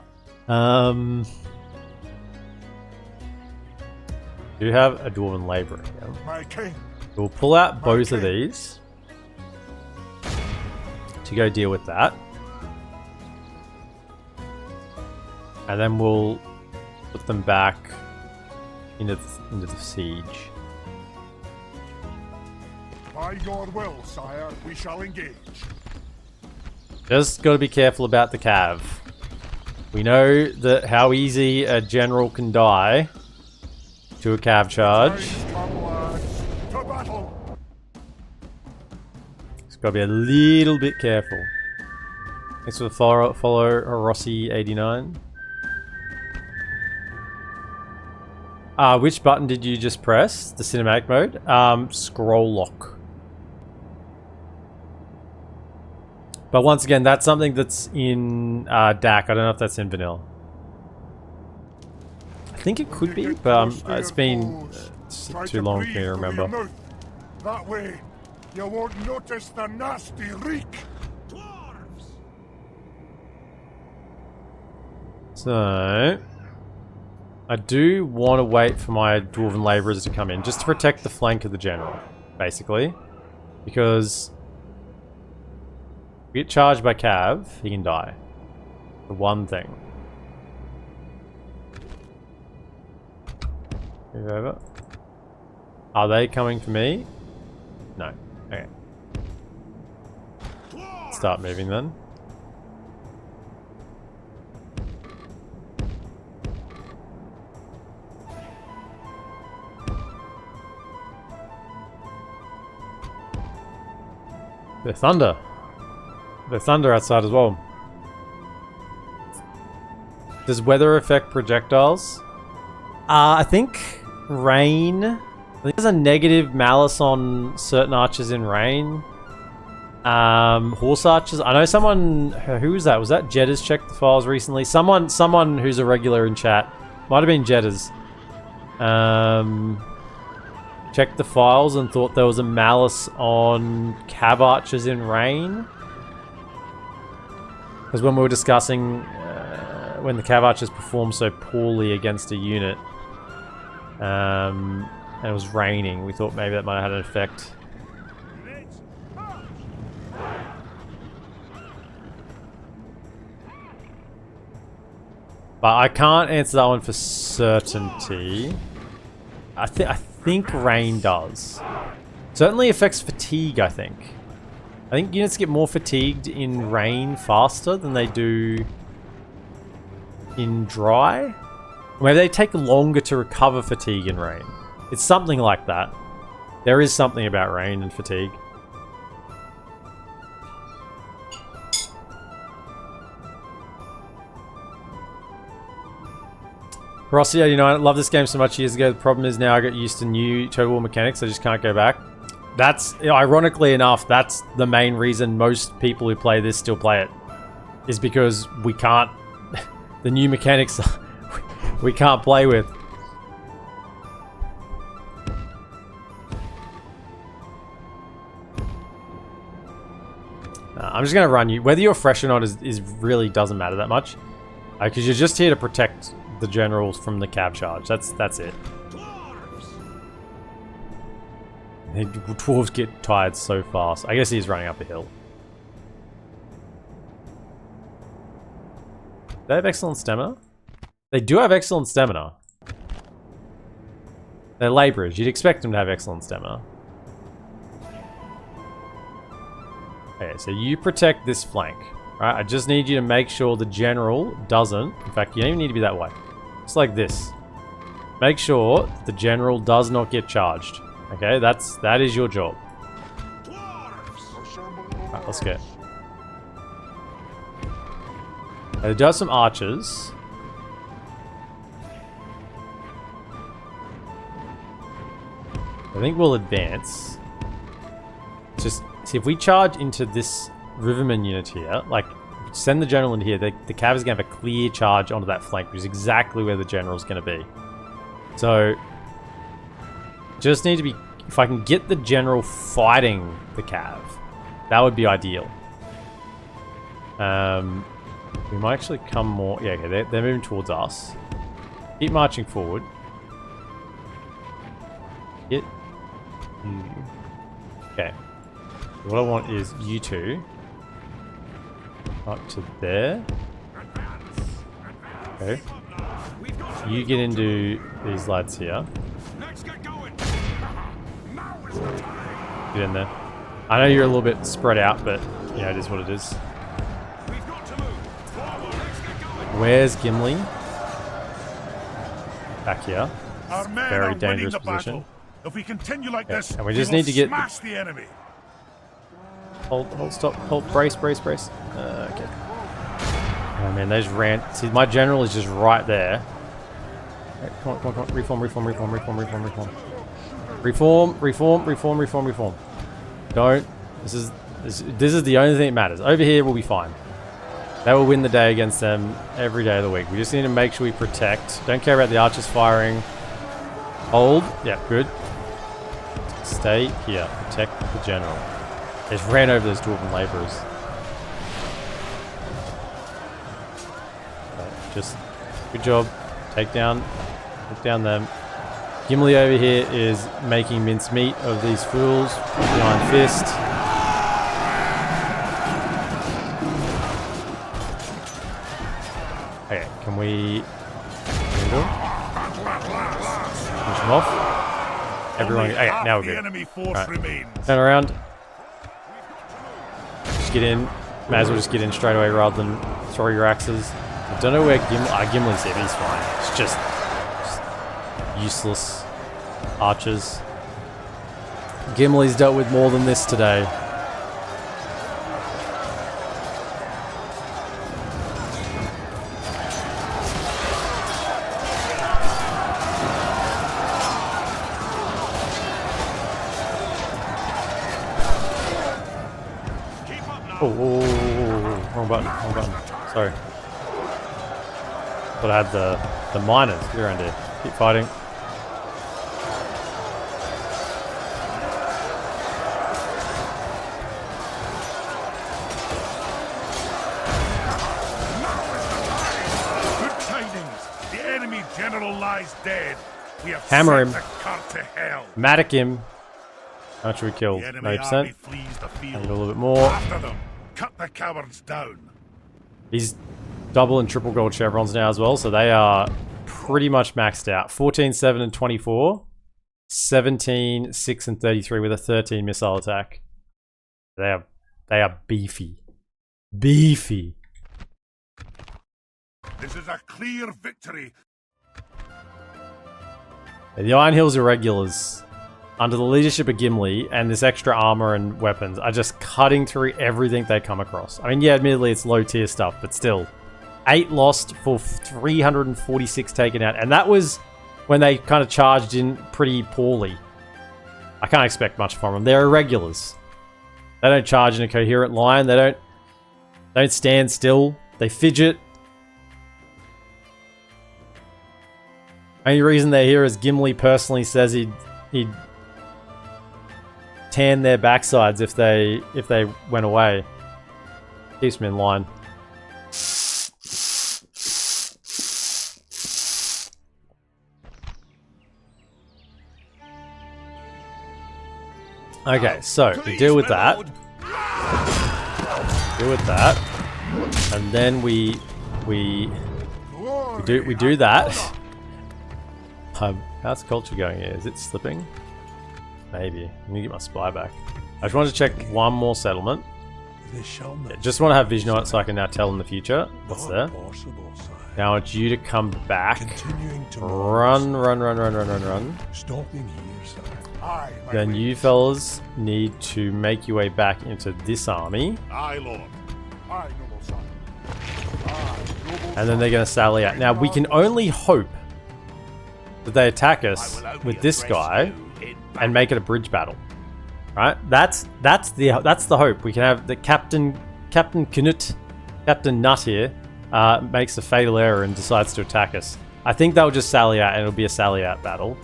Do you have a Dwarven Labourer here? My king. We'll pull out both of Okay. these to go deal with that. And then we'll put them back into the siege. By your will, sire, we shall engage. Just got to be careful about the Cav. We know that how easy a general can die to a Cav charge. Time, comrades, to battle. It's got to be a little bit careful. Thanks for the follow Rossi 89. Which button did you just press? The cinematic mode? Scroll lock. But once again, that's something that's in DaC. I don't know if that's in vanilla. I think it could be, but it's been Try too long for breathe me to through remember. your mouth. That way, you won't notice the nasty reek. Dwarves. So, I do want to wait for my Dwarven Labourers to come in, just to protect the flank of the general, basically. Because if we get charged by Cav, he can die. For one thing. Move over. Are they coming for me? No. Okay. Start moving then. The thunder. There's thunder outside as well. Does weather affect projectiles? I think rain. I think there's a negative malus on certain archers in rain. Horse archers. I know someone. Who was that? Was that Jedders checked the files recently? Someone who's a regular in chat. Might have been Jedders. Checked the files and thought there was a malus on cab archers in rain. Because when we were discussing when the cav archers performed so poorly against a unit, and it was raining, we thought maybe that might have had an effect. But I can't answer that one for certainty. I think rain does. Certainly affects fatigue, I think. I think units get more fatigued in rain faster than they do in dry. Or maybe they take longer to recover fatigue in rain. It's something like that. There is something about rain and fatigue. Rossi, you know, I love this game so much years ago. The problem is now I got used to new Total War mechanics. I just can't go back. That's, ironically enough, that's the main reason most people who play this still play it. Is because we can't... the new mechanics we can't play with. I'm just going to run you. Whether you're fresh or not is really doesn't matter that much. Because you're just here to protect the generals from the cab charge. That's it. The dwarves get tired so fast. I guess he's running up a hill. They have excellent stamina? They do have excellent stamina. They're laborers. You'd expect them to have excellent stamina. Okay, so you protect this flank. Right? I just need you to make sure the general doesn't... In fact, you don't even need to be that way. Just like this. Make sure the general does not get charged. Okay, that is your job. Alright, let's go. They do have some archers. I think we'll advance. Just see if we charge into this Riverman unit here, like send the general in here, the cav is going to have a clear charge onto that flank, which is exactly where the general's going to be. So, just need to be, if I can get the general fighting the cav, that would be ideal. We might actually come more, yeah, okay, they're moving towards us. Keep marching forward. Get you. Okay. What I want is you two up to there. Okay. You get into these lads here. Get in there. I know you're a little bit spread out, but yeah, it is what it is. Where's Gimli? Back here. Our men Very are dangerous winning the position. battle. If we continue like this, and we just need to get smash the enemy. Hold, stop, hold, brace. Okay. Oh man, they just ran. See, my general is just right there. Okay, come on. Reform. Don't. This is the only thing that matters. Over here, we'll be fine. They will win the day against them every day of the week. We just need to make sure we protect. Don't care about the archers firing. Hold. Yeah, good. Stay here. Protect the general. They just ran over those dwarven laborers. Okay, just good job. Take down them. Gimli over here is making mincemeat of these fools with the Iron Fist. Okay, can we finish them off? Everyone, okay, now we're good. Right. Turn around. Just get in. May as well just get in straight away rather than throw your axes. I don't know where Gimli's here, but he's fine. It's just useless archers. Gimli's dealt with more than this today. Wrong button, wrong button. Sorry. But I had the miners. Get around here. Keep fighting. Good tidings. The enemy general lies dead. We have Hammer sent him. the cart to hell. Mattock him. How much we killed? The enemy 90%. army flees the field. Maybe a little bit more. After them. Cut the cowards down. He's double and triple gold chevrons now as well, so they are pretty much maxed out. 14, 7, and 24. 17, 6, and 33 with a 13 missile attack. They are beefy. Beefy. This is a clear victory. The Iron Hills Irregulars, under the leadership of Gimli and this extra armor and weapons, are just cutting through everything they come across. I mean, yeah, admittedly it's low tier stuff, but still. 8 lost for 346 taken out, and that was when they kind of charged in pretty poorly. I can't expect much from them. They're irregulars. They don't charge in a coherent line. They don't stand still. They fidget. Only reason they're here is Gimli personally says he'd tan their backsides if they went away. Keeps them in line. Okay, so we deal with that. Deal with that, and then we do that. How's culture going here? Is it slipping? Maybe. Let me get my spy back. I just wanted to check one more settlement. Yeah, just want to have vision on it so I can now tell in the future what's there. Now I want you to come back. Run. Stopping here, sir. Aye, my Then liege. you fellas need to make your way back into this army. Aye, Lord. Aye, noble son. Aye, noble And then they're going to sally out. Now we can only hope that they attack I us will only with this address guy you in and make it a bridge battle. Right? That's the hope. We can have the Captain Nut here makes a fatal error and decides to attack us. I think they'll just sally out and it'll be a sally out battle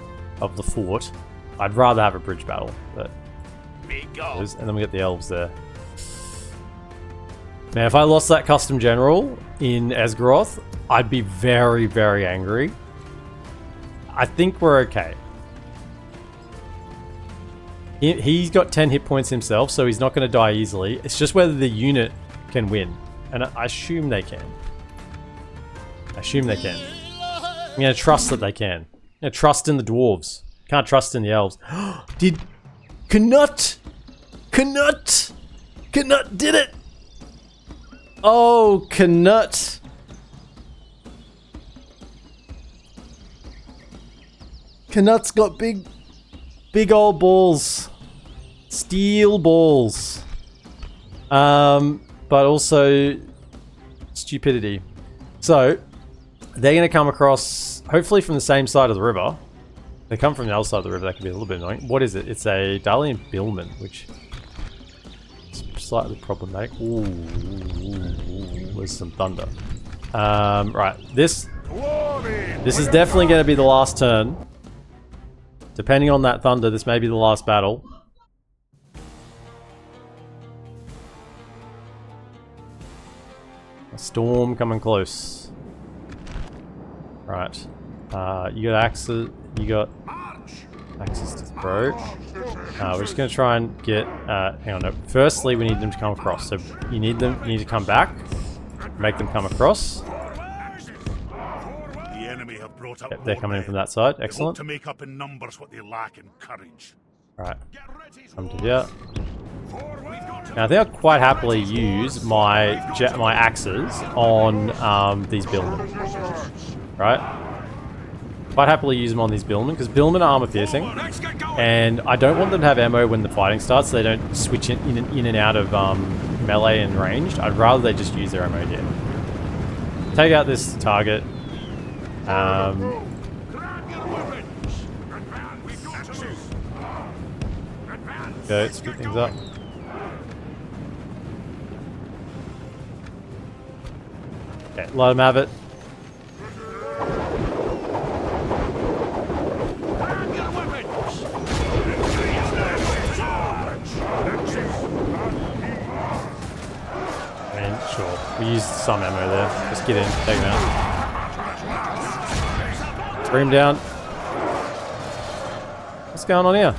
of the fort. I'd rather have a bridge battle, but Be gone. and then we get the elves there. Now, if I lost that custom general in Esgaroth, I'd be very, very angry. I think we're okay. He's got 10 hit points himself, so he's not going to die easily. It's just whether the unit can win, and I assume they can. I'm going to trust that they can. I'm going to trust in the dwarves. Can't trust in the elves. Did Knut did it! Oh, Knut. Knut's got big old balls. Steel balls. But also stupidity. So, they're going to come across, hopefully from the same side of the river. If they come from the other side of the river, that could be a little bit annoying. What is it? It's a Dalian Billman, which is slightly problematic. Ooh, there's some thunder. Right, this is definitely going to be the last turn. Depending on that thunder, this may be the last battle. A storm coming close. Right. You got axes. You got axes to throw. We're just going to try and get... hang on, no. Firstly, we need them to come across. So you need to come back. Make them come across. The enemy have brought up Yep, they're coming in from that side. They hope Excellent. to make up in numbers what they lack in courage. Right. Come to here. Now, I think I'll quite happily use my axes on these billmen. Right? Quite happily use them on these billmen, because billmen are armor piercing. And I don't want them to have ammo when the fighting starts, so they don't switch in and out of melee and ranged. I'd rather they just use their ammo here. Take out this target. Go, split things up. Okay, let him have it. I mean, sure. We used some ammo there. Just get in, take him out. Bring him down. What's going on here?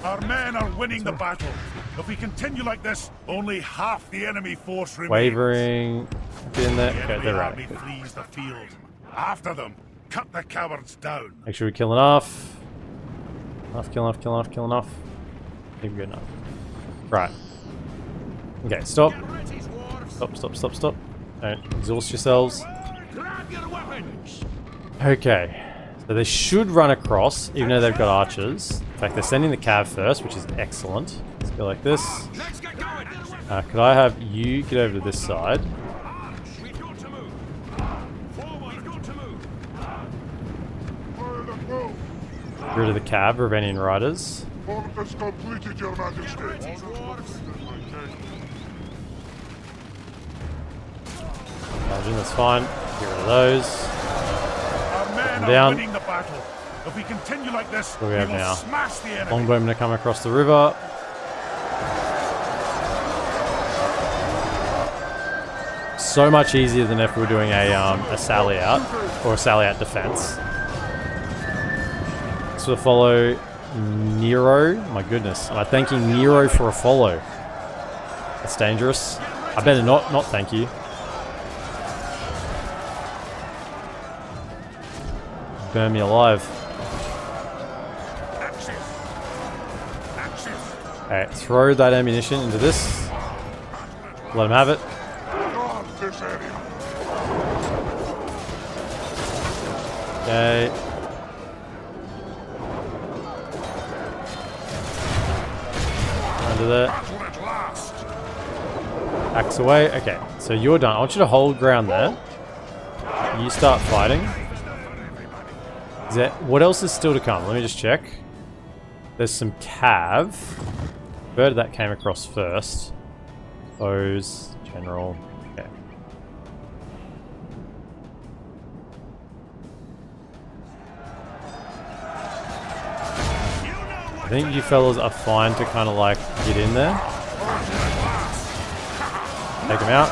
Our men are winning the battle. If we continue like this, only half the enemy force remains. Wavering. Get in there. The Okay, enemy they're army right. flees the field. After them, cut the cowards down. Make sure we kill enough. Kill enough. I think we're good enough. Right. Okay, stop. Stop. Don't exhaust yourselves. Okay. So they should run across, even though they've got archers. In fact, they're sending the cav first, which is excellent. Let's go like this. Could I have you get over to this side? Get rid of the cav, Ravenian riders. Order is completed, Your Majesty. Imagine, that's fine. Get rid of those. Our men are Down. winning the battle. If we continue like this, What do we we have will now? smash the enemy. Longbowmen are coming across the river. So much easier than if we were doing a sally out or a sally out defense. So to follow Nero. My goodness, am I thanking Nero for a follow? That's dangerous. I better not thank you. Burn me alive. Alright, throw that ammunition into this. Let him have it. Guard this area. Okay. Under there. Battle at last. Axe away. Okay, so you're done. I want you to hold ground there. You start fighting. Is that, what else is still to come? Let me just check. There's some cav. Bird that came across first. Foes, general. Okay. I think you fellas are fine to kind of like get in there. Take them out.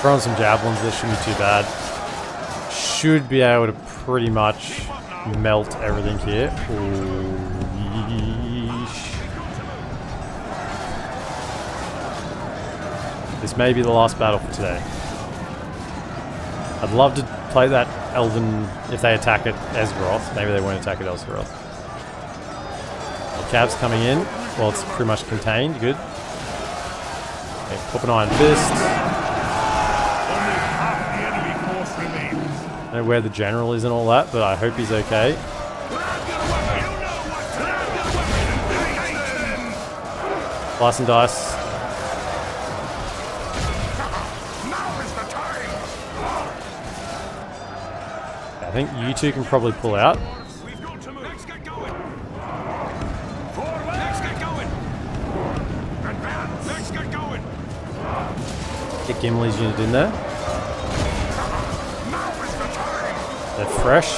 Throw on some javelins, this shouldn't be too bad. Should be able to pretty much melt everything here. Ooh, yeesh. This may be the last battle for today. I'd love to play that Elven if they attack at Esgaroth. Maybe they won't attack at Esgaroth. The cav's coming in. Well, it's pretty much contained. Good. Okay, pop an Iron Fist. Only half the enemy force remains. I don't know where the general is and all that, but I hope he's okay. Slice and dice. Now is the time. I think you two can probably pull out. We've got to move. Let's get going. Forward. Let's get going. Advance. Let's get going. Get Gimli's unit in there. Now is the time. They're fresh.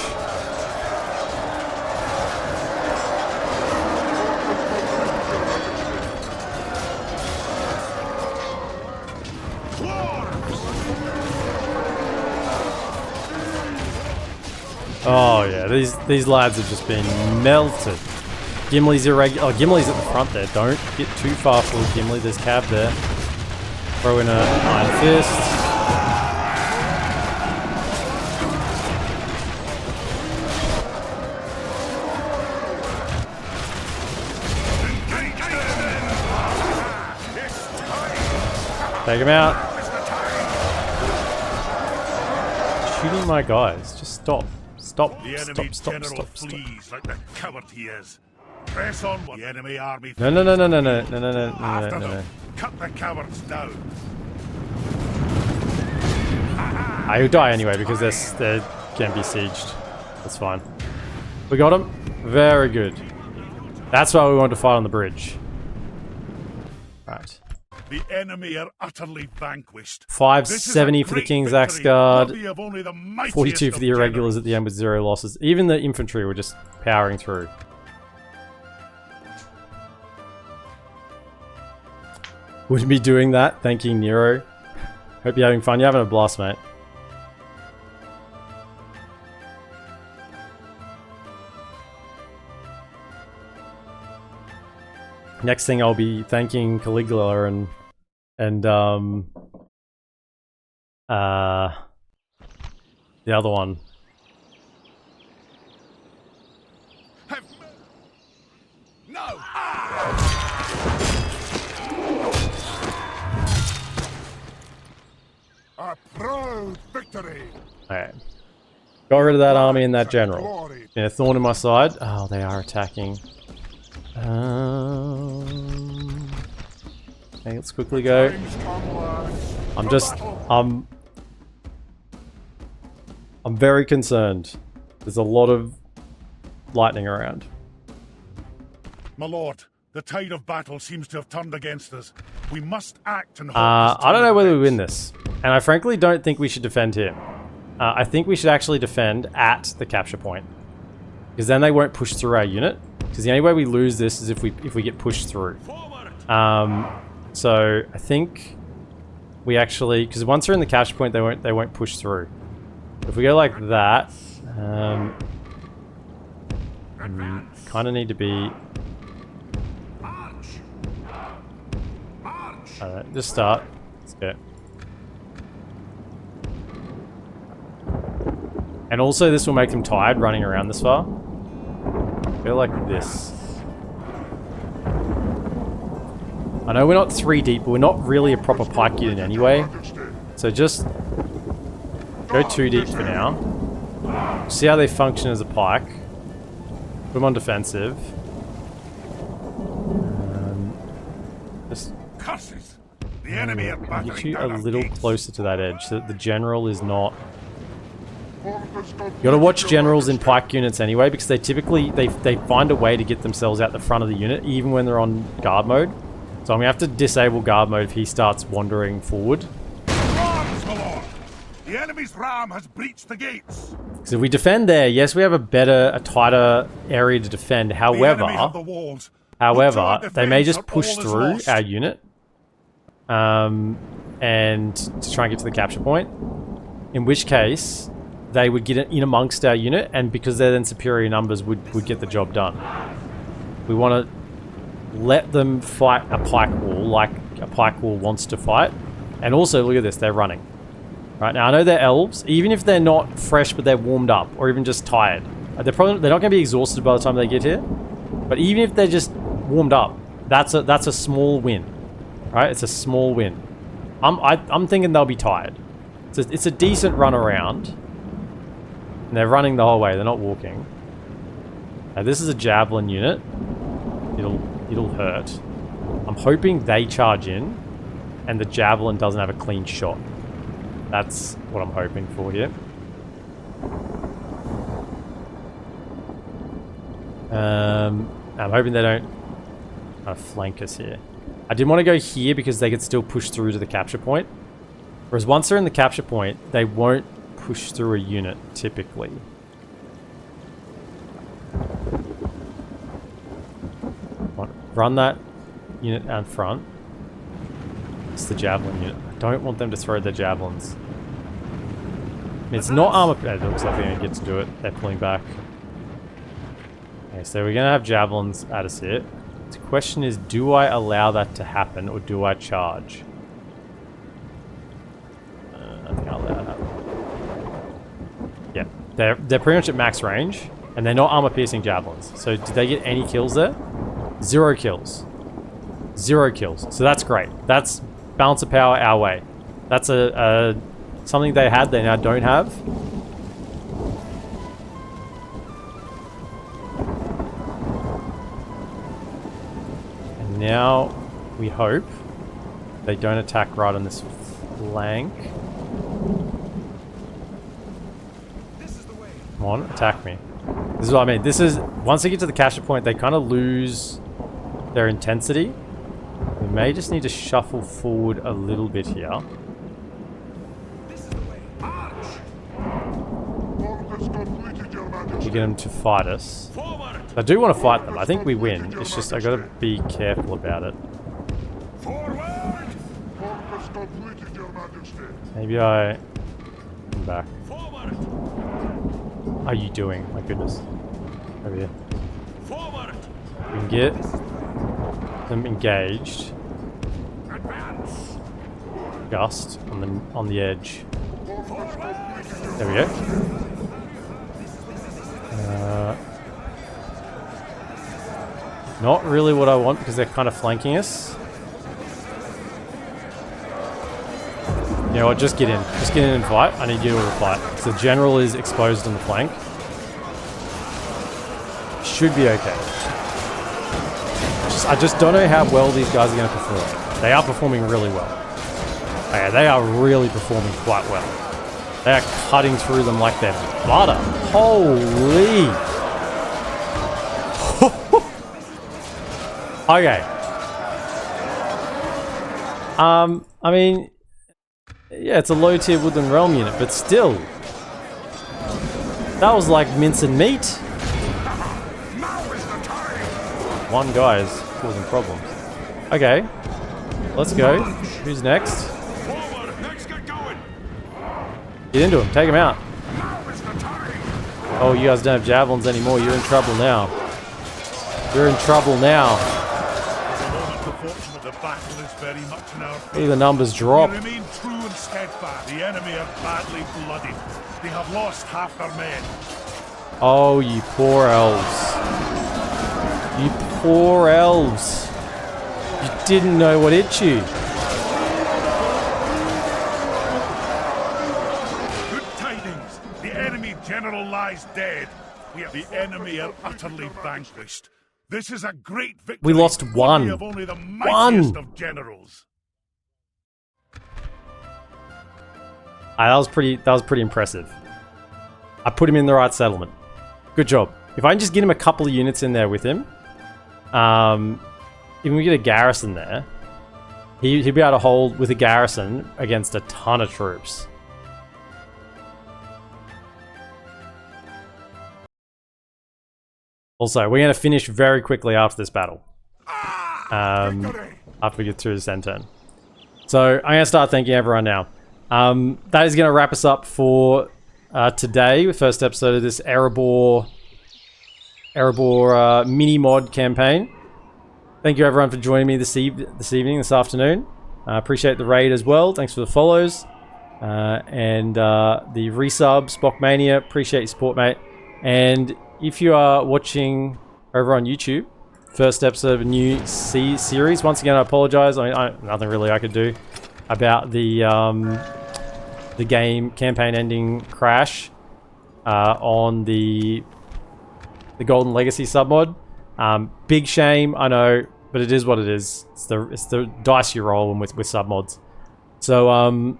Oh yeah, these lads have just been melted. Gimli's irregular. Oh, Gimli's at the front there. Don't get too far forward, Gimli. There's cav there. Throw in a Iron Fist. Take him out. Shooting my guys. Just stop. Stop. The enemy Stop. general flees like the coward he is. Press on while the enemy army No. After them, cut the cowards down. I'll die anyway because they can be sieged. That's fine. We got him. Very good. That's why we wanted to fight on the bridge. Right. The enemy are utterly vanquished. 570 for the Kings Axeguard. 42 42 for the irregulars at the end with 0 losses. Even the infantry were just powering through. Wouldn't be doing that. Thanking Nero. Hope you're having fun. You're having a blast, mate. Next thing I'll be thanking Caligula and the other one. No! A proud victory! Alright. Got rid of that army and that general. And a thorn in my side. Oh, they are attacking. Okay, let's quickly go. I'm very concerned. There's a lot of lightning around. My lord, the tide of battle seems to have turned against us. We must act and I don't know whether we win this. And I frankly don't think we should defend here. I think we should actually defend at the capture point. Because then they won't push through our unit. Because the only way we lose this is if we get pushed through. So I think we actually, because once they're in the capture point, they won't push through. If we go like that, kind of need to be. Alright, just start. Let's go. And also, this will make them tired running around this far. Go like this. I know we're not 3 deep, but we're not really a proper pike unit anyway. So just go 2 deep for now. See how they function as a pike. Put them on defensive. Just the enemy are get you a little closer to that edge so that the general is not. You gotta watch generals in pike units anyway, because they typically they find a way to get themselves out the front of the unit even when they're on guard mode. So I'm gonna have to disable guard mode if he starts wandering forward. The enemy's ram has breached the gates. Because if we defend there, yes, we have a tighter area to defend. However, they may just push through our unit, and to try and get to the capture point. In which case, they would get in amongst our unit, and because they're then superior numbers, would get the job done. We want to let them fight a pike wall like a pike wall wants to fight. And also, look at this, they're running. Right now, I know they're elves. Even if they're not fresh, but they're warmed up, or even just tired, they're not going to be exhausted by the time they get here. But even if they're just warmed up, that's a small win, right? It's a small win. I'm thinking they'll be tired. It's a decent run around, and they're running the whole way. They're not walking. Now, this is a javelin unit. It'll hurt. I'm hoping they charge in, and the javelin doesn't have a clean shot. That's what I'm hoping for here. I'm hoping they don't kind of flank us here. I didn't want to go here because they could still push through to the capture point. Whereas once they're in the capture point, they won't push through a unit, typically. Run that unit out front. It's the javelin unit. I don't want them to throw their javelins. It's not armor. It looks like they're going to get to do it. They're pulling back. Okay, so we're going to have javelins at us here. The question is, do I allow that to happen, or do I charge? I think I'll allow that. Yeah, they're pretty much at max range, and they're not armor-piercing javelins. So did they get any kills there? 0 kills. 0 kills. So that's great. That's balance of power our way. That's something they had, they now don't have. And now we hope they don't attack right on this flank. Come on, attack me. This is what I mean. This is, once they get to the capture point, they kind of lose their intensity. We may just need to shuffle forward a little bit here. Orders completed, Your Majesty. To get them to fight us. I do want to fight them. I think we win. It's just I gotta be careful about it. Forward! Orders completed, Your Majesty. Maybe I come back. Forward! How are you doing? My goodness. Over here. Forward! We can get them engaged. Advance! Gust on the edge. Forward! There we go. Not really what I want because they're kind of flanking us. You know what? Just get in. Just get in and fight. I need you to fight. So the general is exposed on the flank. Should be okay. I just don't know how well these guys are going to perform. They are performing really well. Okay, they are really performing quite well. They are cutting through them like they're butter. Holy! Okay. I mean, yeah, it's a low-tier Woodland Realm unit, but still. That was like mincing meat. One guy is causing problems. Okay. Let's go. Who's next? Forward! Next, get going! Get into him. Take him out. Oh, you guys don't have javelins anymore. You're in trouble now. You're in trouble now. The fortune of the battle is very much in our Look at favor. the numbers drop. We remain true and steadfast. The enemy are badly blooded. They have lost half their men. Oh, you poor elves. You poor elves. You didn't know what hit you. Good tidings. The enemy general lies dead. The enemy are utterly vanquished. This is a great victory. We lost one. Worthy of only the mightiest of generals. That was pretty impressive. I put him in the right settlement. Good job. If I can just get him a couple of units in there with him, even we get a garrison there, he'd be able to hold with a garrison against a ton of troops. Also, we're going to finish very quickly after this battle. After we get through this end turn. So, I'm going to start thanking everyone now. That is going to wrap us up for today, the first episode of this Erebor mini mod campaign. Thank you everyone for joining me this afternoon. I appreciate the raid as well. Thanks for the follows. And the resub, Spockmania. Appreciate your support, mate. And if you are watching over on YouTube, first episode of a new series. Once again, I apologize. Nothing really I could do about the game campaign ending crash on the Golden Legacy submod. Big shame, I know, but it is what it is. It's the dice you roll with submods. So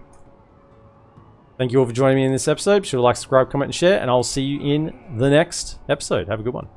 thank you all for joining me in this episode. Be sure to like, subscribe, comment, and share, and I'll see you in the next episode. Have a good one.